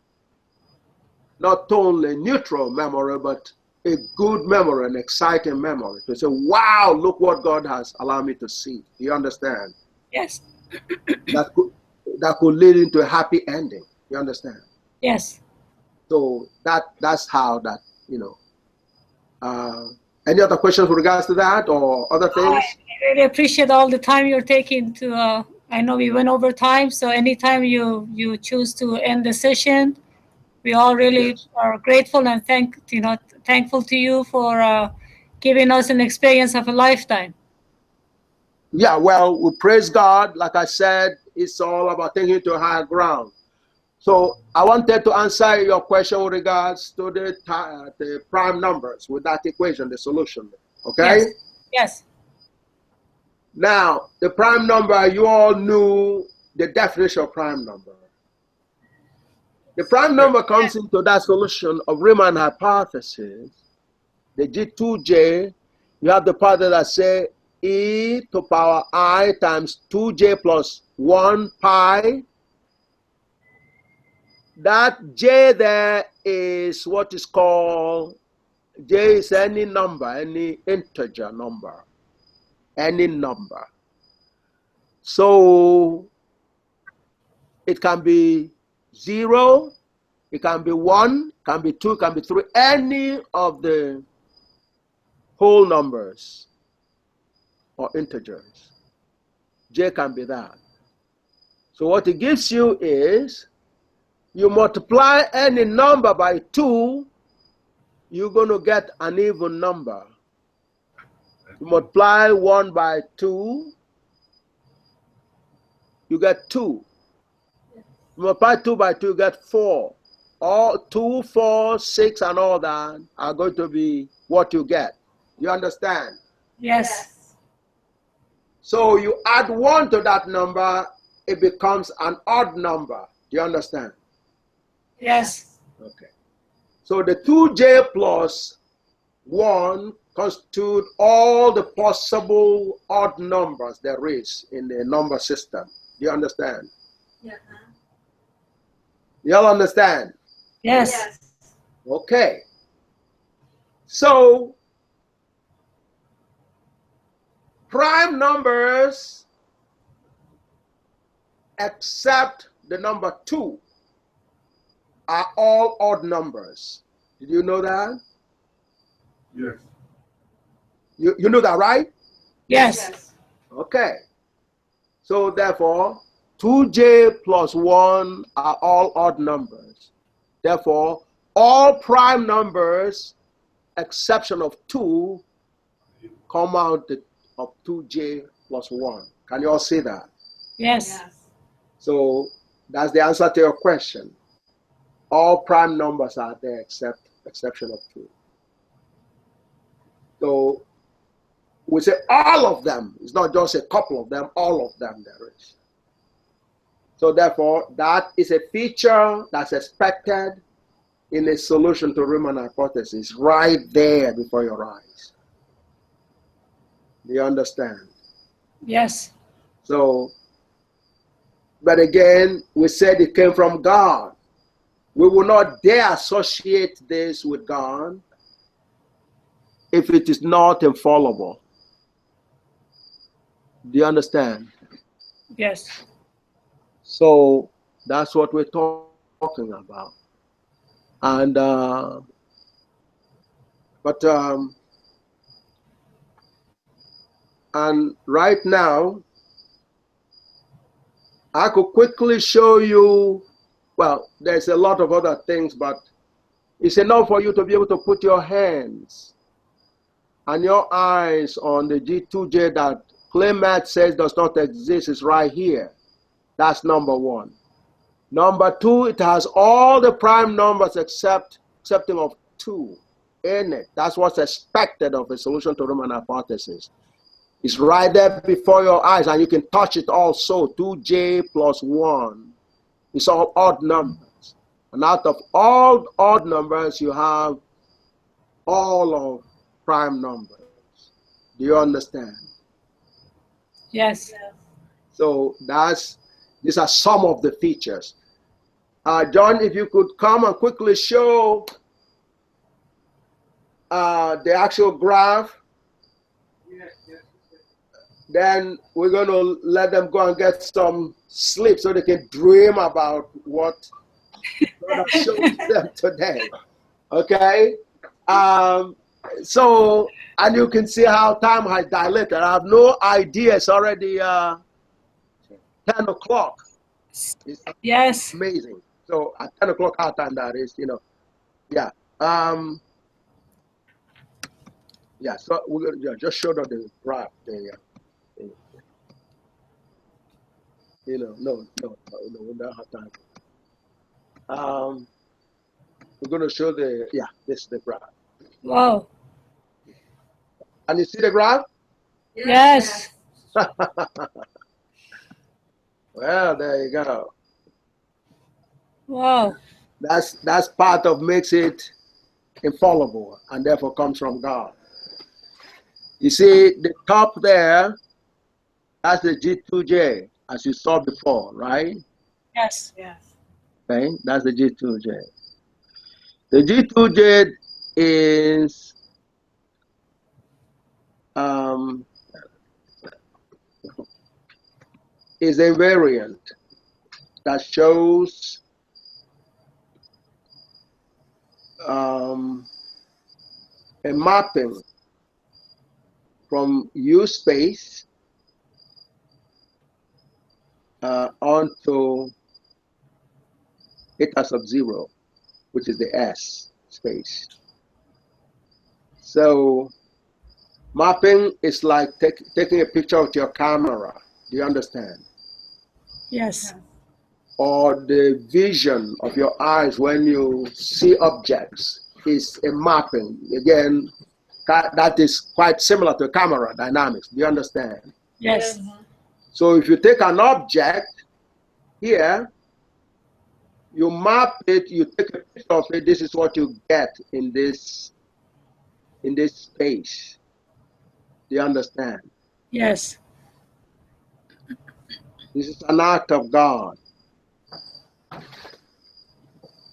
not only neutral memory, but a good memory, an exciting memory. To say, wow, look what God has allowed me to see. Do you understand? Yes. That could lead into a happy ending. You understand? Yes. So that's how that, you know. Any other questions with regards to that or other things? I really appreciate all the time you're taking to, I know we went over time, so anytime you choose to end the session, we all really are grateful and thankful to you for giving us an experience of a lifetime. Yeah, well, we praise God. Like I said, it's all about taking it to higher ground. So I wanted to answer your question with regards to the prime numbers with that equation, the solution. Okay? Yes. Yes. Now, the prime number, you all knew the definition of prime number. The prime number comes into that solution of Riemann hypothesis, the G2j. You have the part that say e to power I times 2j plus 1 pi. That j there is what is called, j is any number, any integer number, any number. So it can be 0, it can be 1, it can be 2, it can be 3, any of the whole numbers or integers. J can be that. So what it gives you is, you multiply any number by 2, you're going to get an even number. You multiply 1 by 2, you get 2. You multiply 2 by 2, you get 4. All 2, 4, 6, and all that are going to be what you get. You understand? Yes. So you add 1 to that number, it becomes an odd number. Do you understand? Yes. Okay. So the 2j plus 1 constitute all the possible odd numbers there is in the number system. Do you understand? Yeah. You all understand? Yes. Okay. So prime numbers except the number 2 are all odd numbers. Did you know that? Yes. You know that, right? Yes. Okay. So therefore, 2j plus 1 are all odd numbers. Therefore, all prime numbers, exception of 2, come out of 2j plus 1. Can you all see that? Yes. So that's the answer to your question. All prime numbers are there except exception of 2. So we say all of them. It's not just a couple of them, all of them there is. So therefore, that is a feature that's expected in a solution to Riemann hypothesis right there before your eyes. Do you understand? Yes. So, but again, we said it came from God. We will not dare associate this with God if it is not infallible. Do you understand? Yes. So that's what we're talking about. And and right now, I could quickly show you. Well, there's a lot of other things, but it's enough for you to be able to put your hands and your eyes on the G2j that Clement says does not exist. Is right here. That's number 1. Number 2, it has all the prime numbers excepting of 2 in it. That's what's expected of a solution to Riemann hypothesis. It's right there before your eyes, and you can touch it also. 2j plus 1. It's all odd numbers. And out of all odd numbers, you have all of prime numbers. Do you understand? Yes. So these are some of the features. John, if you could come and quickly show the actual graph, then we're going to let them go and get some sleep so they can dream about what God has shown them today. Okay? So, and you can see how time has dilated. I have no idea. It's already 10 o'clock. It's Yes. amazing. So at 10 o'clock our time that is, yeah. Yeah, so we're gonna just show them the graph. No, we don't have time. We're going to show this is the graph. Wow. And you see the graph? Yes. Well, there you go. Wow. That's part of makes it infallible and therefore comes from God. You see the top there, that's the G2j, as you saw before, right? Yes. Okay, that's the G2j. The G2j is a variant that shows a mapping from U space onto eta sub 0, which is the S space. So Mapping is like taking a picture with your camera. Do you understand? Yes. Or the vision of your eyes when you see objects is a mapping. Again, that is quite similar to camera dynamics. Do you understand? Yes. So if you take an object here, you map it, you take a picture of it, this is what you get in this space. Do you understand? Yes. This is an act of God.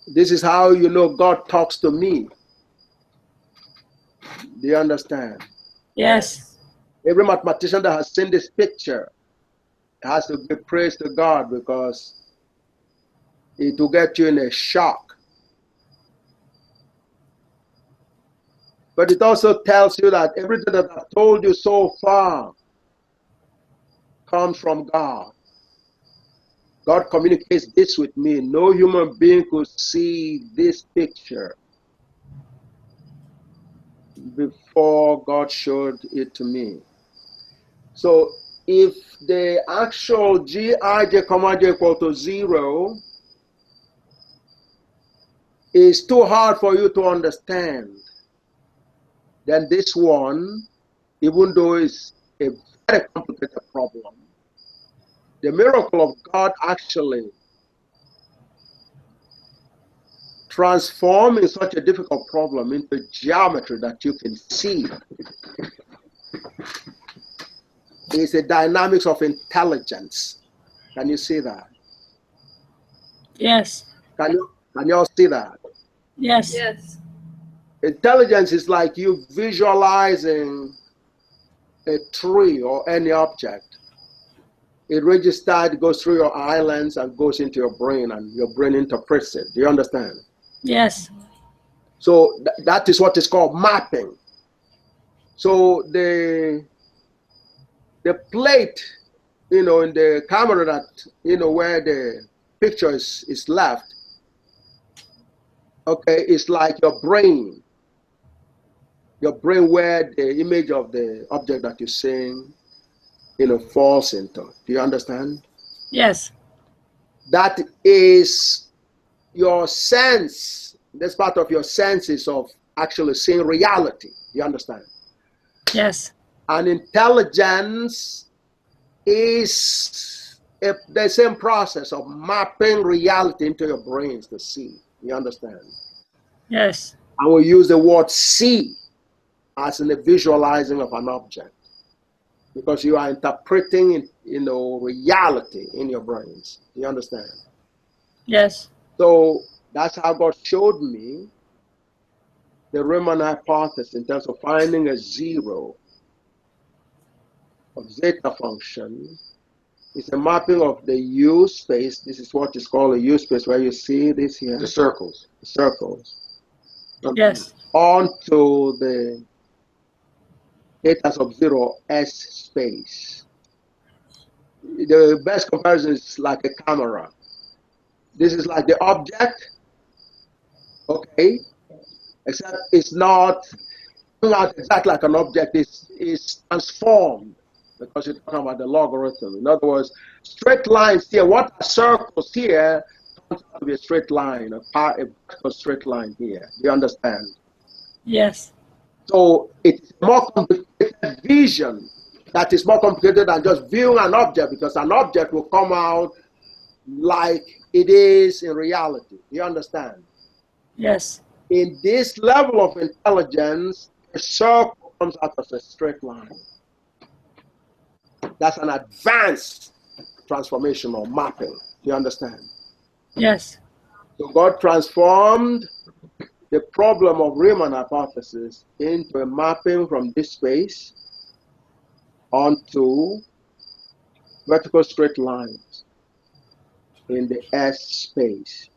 This is how you know God talks to me. Do you understand? Yes. Every mathematician that has seen this picture has to give praise to God, because it will get you in a shock. But it also tells you that everything that I've told you so far comes from God. God communicates this with me. No human being could see this picture before God showed it to me. So if the actual G_ij, j equal to 0 is too hard for you to understand, then this one, even though it's a very complicated problem, the miracle of God actually transforming such a difficult problem into geometry that you can see is a dynamics of intelligence. Can you see that? Yes. Can you all see that? Yes. Yes. Intelligence is like you visualizing a tree or any object. It registers, it goes through your islands and goes into your brain, and your brain interprets it. Do you understand? Yes. So that is what is called mapping. So the plate, in the camera that, where the picture is left, okay, it's like your brain where the image of the object that you're seeing, falls into. Do you understand? Yes. That is your sense. That's part of your senses of actually seeing reality. Do you understand? Yes. And intelligence is the same process of mapping reality into your brains to see. You understand? Yes. I will use the word see as in the visualizing of an object, because you are interpreting, reality in your brains. You understand? Yes. So that's how God showed me the Riemann hypothesis in terms of finding a zero of zeta function. It's a mapping of the U space. This is what is called a U space, where you see this here. The circles. The circles. Yes. Onto the theta sub 0 S space. The best comparison is like a camera. This is like the object, okay, except it's not exactly like an object. It's transformed, because you're talking about the logarithm. In other words, straight lines here, what are circles here turns out to be a straight line, a vertical straight line here. Do you understand? Yes. So it's more complicated vision that is more complicated than just viewing an object, because an object will come out like it is in reality. Do you understand? Yes. In this level of intelligence, a circle comes out as a straight line. That's an advanced transformation or mapping. Do you understand? Yes. So God transformed the problem of Riemann hypothesis into a mapping from this space onto vertical straight lines in the S space.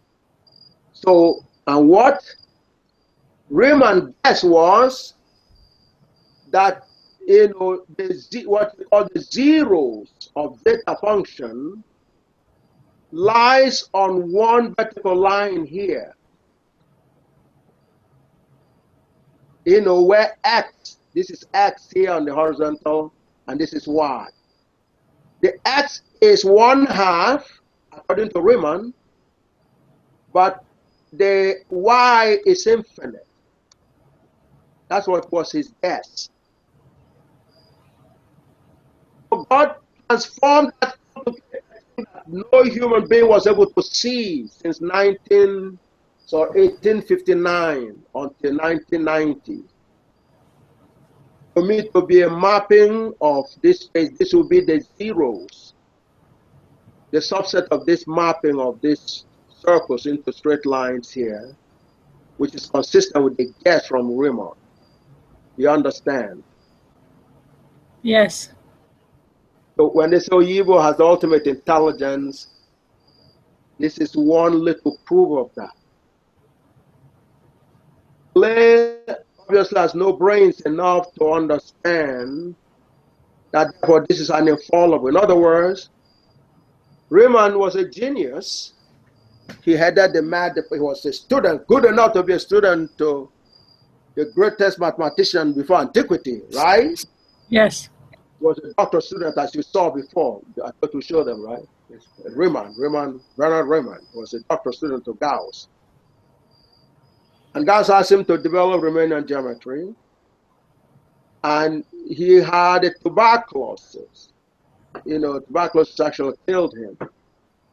So, and what Riemann guessed was that, what we call the zeros of zeta function lies on one vertical line here. Where X This is x here on the horizontal, and this is y. The x is 1/2, according to Riemann, but the y is infinite. That's what was his guess. So God transformed that that no human being was able to see since 1859 until 1990. For me to be a mapping of this space, this will be the zeros, the subset of this mapping of these circles into straight lines here, which is consistent with the guess from Riemann. You understand? Yes. So when they say Yibo has the ultimate intelligence, this is one little proof of that. Clay obviously has no brains enough to understand that therefore this is an infallible. In other words, Riemann was a genius. He headed the math. He was a student, good enough to be a student to the greatest mathematician before antiquity, right? Yes. He was a doctor student, as you saw before. I thought to show them, right? Bernard Riemann was a doctor student to Gauss. And Gauss asked him to develop Riemannian geometry. And he had a tuberculosis. Tuberculosis actually killed him.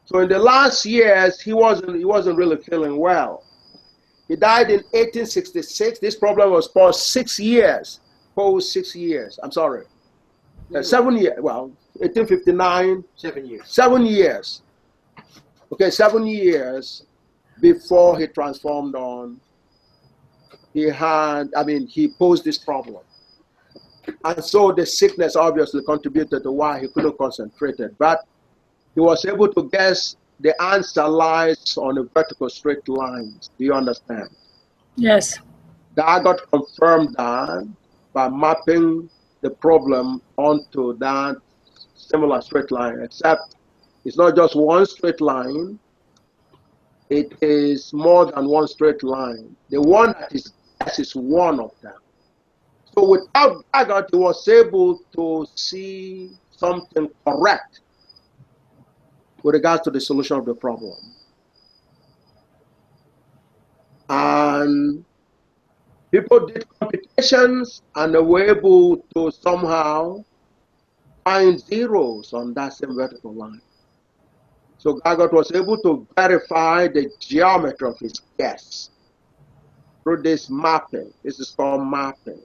So in the last years, he wasn't really feeling well. He died in 1866. This problem was posed 6 years. I'm sorry. 7 years. Well, 1859. 7 years. 7 years. Okay, 7 years before he transformed on. He posed this problem. And so the sickness obviously contributed to why he couldn't concentrate it. But he was able to guess the answer lies on the vertical straight lines. Do you understand? Yes. Dagot confirmed that by mapping the problem onto that similar straight line, except it's not just one straight line, it is more than one straight line. The one that is guessed is one of them. So without Dagot, he was able to see something correct with regards to the solution of the problem. And people did computations and they were able to somehow find zeros on that same vertical line. So Dagot was able to verify the geometry of his guess through this mapping. This is called mapping.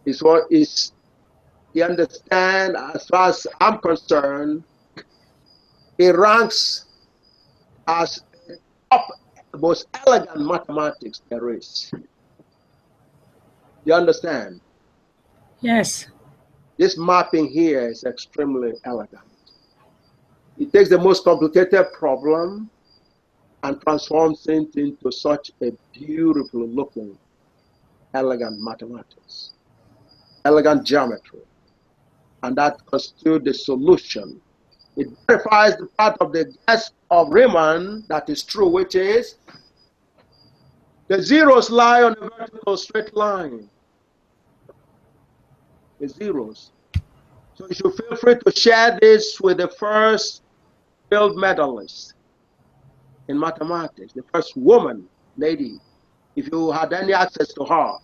It's what is, you understand, as far as I'm concerned, it ranks as top, the most elegant mathematics there is. You understand? Yes. This mapping here is extremely elegant. It takes the most complicated problem and transforms it into such a beautiful looking, elegant mathematics, elegant geometry. And that constitutes the solution. It verifies the part of the guess of Riemann that is true, which is the zeros lie on the vertical straight line. The zeros. So you should feel free to share this with the first field medalist in mathematics, the first woman, lady, if you had any access to her.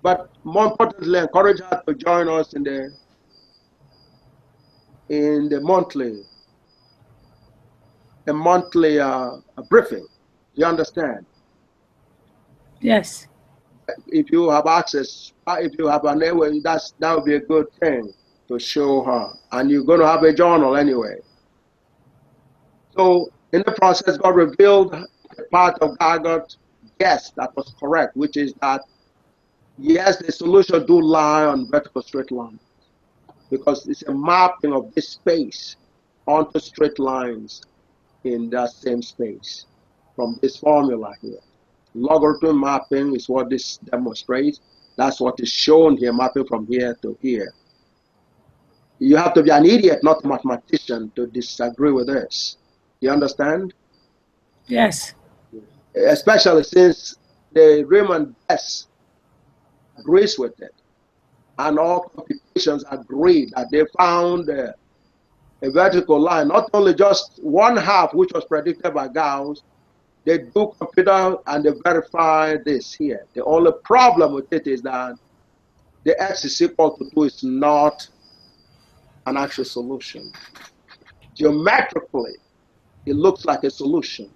But more importantly, encourage her to join us in the monthly briefing. You understand? Yes. If you have access, if you have an anyway, that would be a good thing to show her. And you're going to have a journal anyway. So in the process, God revealed the part of Dagot's guess that was correct, which is that, yes, the solution do lie on vertical straight lines because it's a mapping of this space onto straight lines in that same space from this formula here. Logarithm mapping is what this demonstrates. That's what is shown here, mapping from here to here. You have to be an idiot, not a mathematician, to disagree with this. You understand? Yes. Especially since the Riemann guess agrees with it. And all computations agree that they found a vertical line, not only just one half, which was predicted by Gauss. They do computer and they verify this here. The only problem with it is that the x is equal to 2 is not an actual solution. Geometrically, it looks like a solution,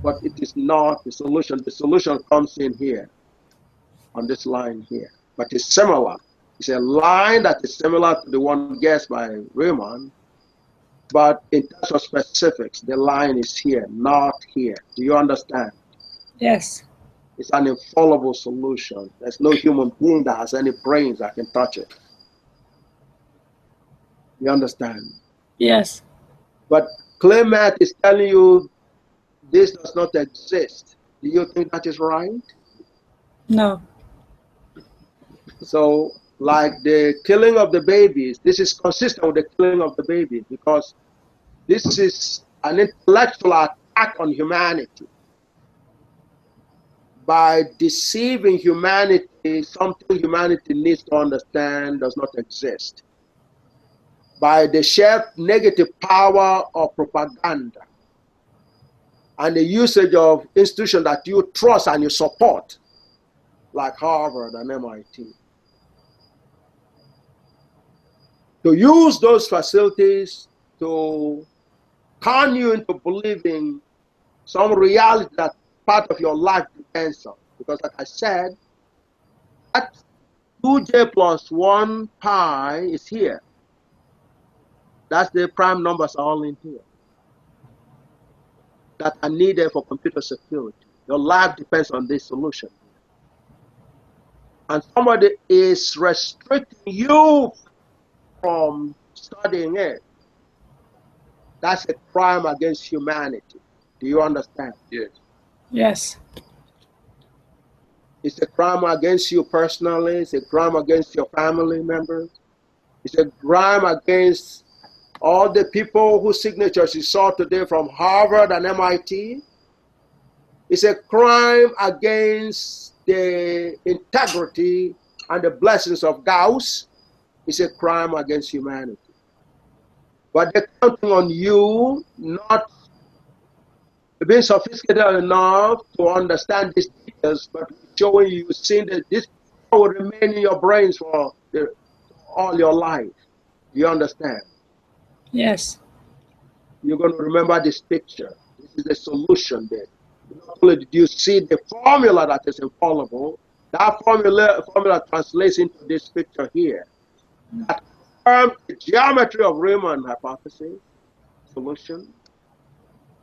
but it is not the solution. The solution comes in here, on this line here, but it's similar. It's a line that is similar to the one guessed by Riemann, but in terms of specifics, the line is here, not here. Do you understand? Yes. It's an infallible solution. There's no human being that has any brains that can touch it. You understand? Yes. But Clement is telling you this does not exist. Do you think that is right? No. So, like the killing of the babies, this is consistent with the killing of the babies because this is an intellectual attack on humanity. By deceiving humanity, something humanity needs to understand does not exist. By the sheer negative power of propaganda and the usage of institutions that you trust and you support, like Harvard and MIT. To use those facilities to con you into believing some reality that part of your life depends on. Because like I said, that 2j plus 1 pi is here. That's the prime numbers are all in here that are needed for computer security. Your life depends on this solution. And somebody is restricting you from studying it. That's a crime against humanity. Do you understand? Yes. Yes. It's a crime against you personally. It's a crime against your family members. It's a crime against all the people whose signatures you saw today from Harvard and MIT. It's a crime against the integrity and the blessings of Gauss. It's a crime against humanity. But they're counting on you not being sophisticated enough to understand these details, but showing you, seeing that this will remain in your brains for all your life. Do you understand? Yes. You're going to remember this picture. This is the solution there. Not only did you see the formula that is infallible, that formula translates into this picture here. That confirms the geometry of Riemann hypothesis solution,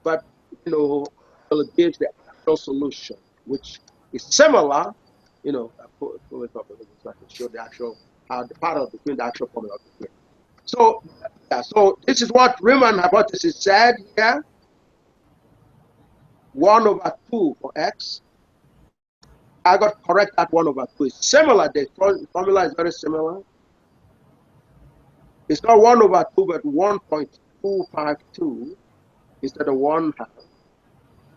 but it gives the actual solution, which is similar. I pull it up a little so I can show the actual the part of between the actual formula here. So, yeah, so this is what Riemann hypothesis said here. 1/2 for x. I got correct that 1/2 is similar. The formula is very similar. It's not 1/2, but 1.252 instead of 1/2.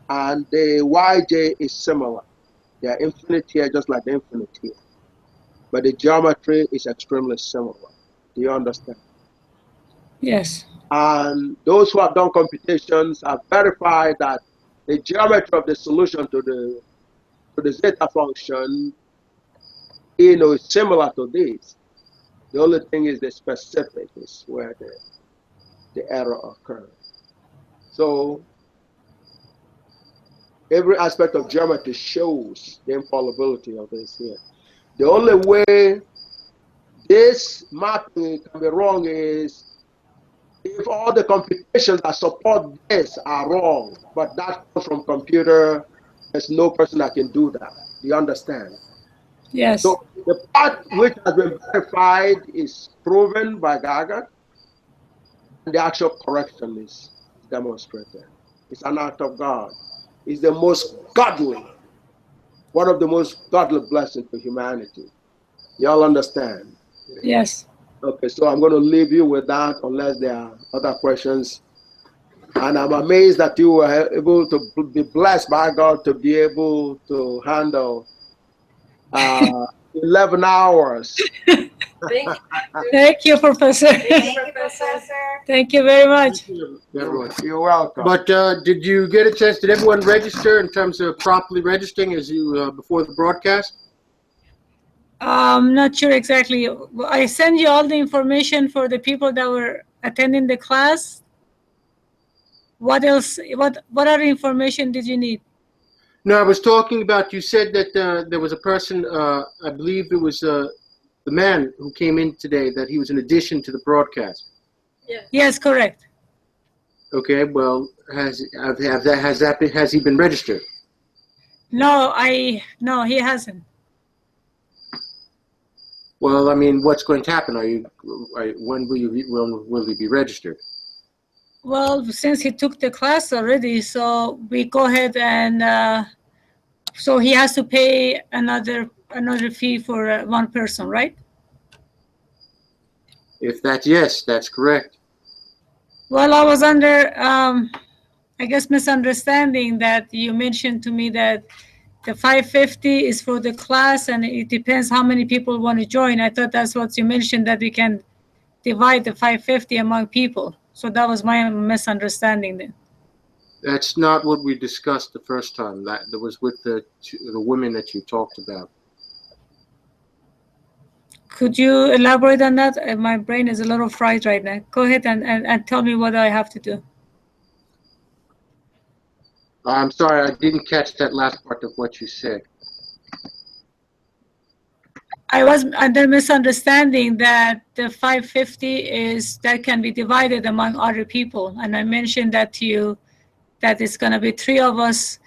And the yj is similar. They are infinite here, just like the infinite here. But the geometry is extremely similar. Do you understand? Yes. And those who have done computations have verified that the geometry of the solution to the zeta function, is similar to this. The only thing is the specific is where the error occurs. So every aspect of geometry shows the infallibility of this here. The only way this mapping can be wrong is if all the computations that support this are wrong, but that comes from computer, there's no person that can do that. Do you understand? Yes. So the part which has been verified is proven by Gaga, and the actual correction is demonstrated. It's an act of God. It's the most godly, one of the most godly blessings to humanity. Y'all understand? Yes. Okay, so I'm going to leave you with that unless there are other questions. And I'm amazed that you were able to be blessed by God to be able to handle 11 hours. Thank you, Professor. Thank you, Professor. Thank you very much. Everyone. You're welcome. But did you get a chance? Did everyone register in terms of properly registering as you before the broadcast? I'm not sure exactly. I sent you all the information for the people that were attending the class. What else? What other information did you need? No, I was talking about. You said that there was a person. I believe it was the man who came in today. That he was in addition to the broadcast. Yes, correct. Okay. Well, has he been registered? No, he hasn't. Well, I mean, what's going to happen? When will he be registered? Well, since he took the class already, so we go ahead and so he has to pay another fee for one person, right? If that's yes, that's correct. Well, I was under, I guess, misunderstanding that you mentioned to me that the 550 is for the class and it depends how many people want to join. I thought that's what you mentioned, that we can divide the 550 among people. So that was my misunderstanding then. That's not what we discussed the first time. That was with the women that you talked about. Could you elaborate on that? My brain is a little fried right now. Go ahead and tell me what I have to do. I'm sorry, I didn't catch that last part of what you said. I was under misunderstanding that the 550 that can be divided among other people. And I mentioned that to you, that it's going to be 3 of us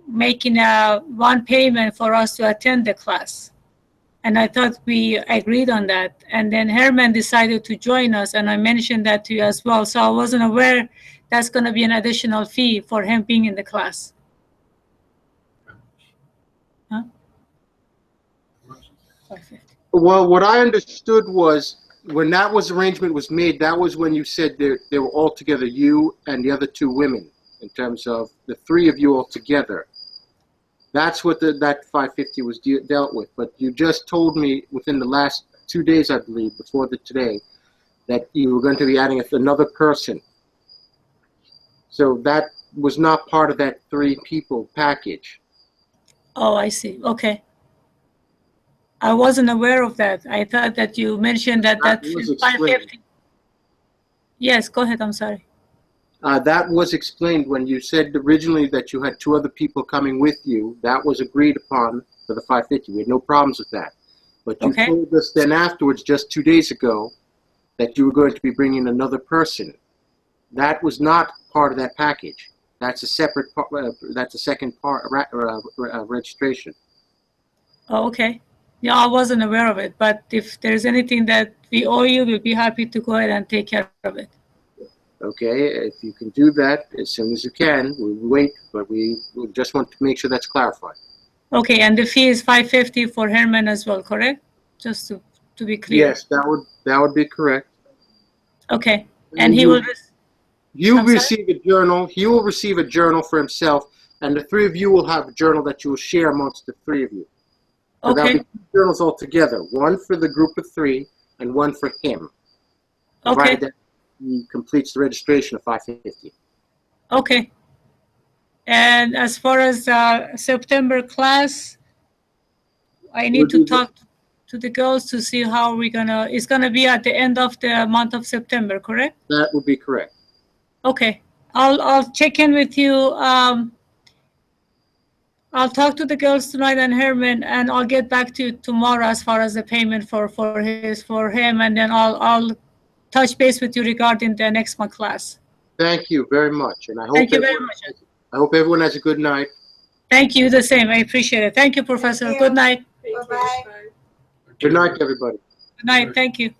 making one payment for us to attend the class. And I thought we agreed on that. And then Herman decided to join us, and I mentioned that to you as well. So I wasn't aware that's going to be an additional fee for him being in the class. Huh? 550. Well, what I understood was when that arrangement was made, that was when you said they were all together, you and the other 2 women, in terms of the 3 of you all together. That's what that 550 was dealt with. But you just told me within the last 2 days, I believe, before today, that you were going to be adding another person. So that was not part of that 3 people package. Oh, I see. Okay. I wasn't aware of that. I thought that you mentioned that was 550. Yes, go ahead. I'm sorry. That was explained when you said originally that you had 2 other people coming with you. That was agreed upon for the 550. We had no problems with that. But you told us then afterwards, just 2 days ago, that you were going to be bringing another person. That was not part of that package. That's a separate part. That's a second part registration. Oh, okay. Yeah, I wasn't aware of it. But if there's anything that we owe you, we'll be happy to go ahead and take care of it. Okay, if you can do that as soon as you can, we'll wait, but we just want to make sure that's clarified. Okay, and the fee is 550 for Herman as well, correct? Just to be clear. Yes, that would be correct. Okay, and he will. You receive a journal. He will receive a journal for himself, and the 3 of you will have a journal that you will share amongst the 3 of you. So Okay. there'll be 2 journals altogether, one for the group of 3 and one for him. Okay. Provided that he completes the registration of 550. Okay. And as far as September class, I need to talk to the girls to see how we're gonna. It's gonna be at the end of the month of September, correct? That would be correct. Okay. I'll check in with you. I'll talk to the girls tonight and Herman, and I'll get back to you tomorrow as far as the payment for him, and then I'll touch base with you regarding the next month class. Thank you very much, and I hope Thank you very much. I hope everyone has a good night. Thank you. The same. I appreciate it. Thank you, Professor. Thank you. Good night. Bye-bye. Good night, everybody. Good night. Thank you.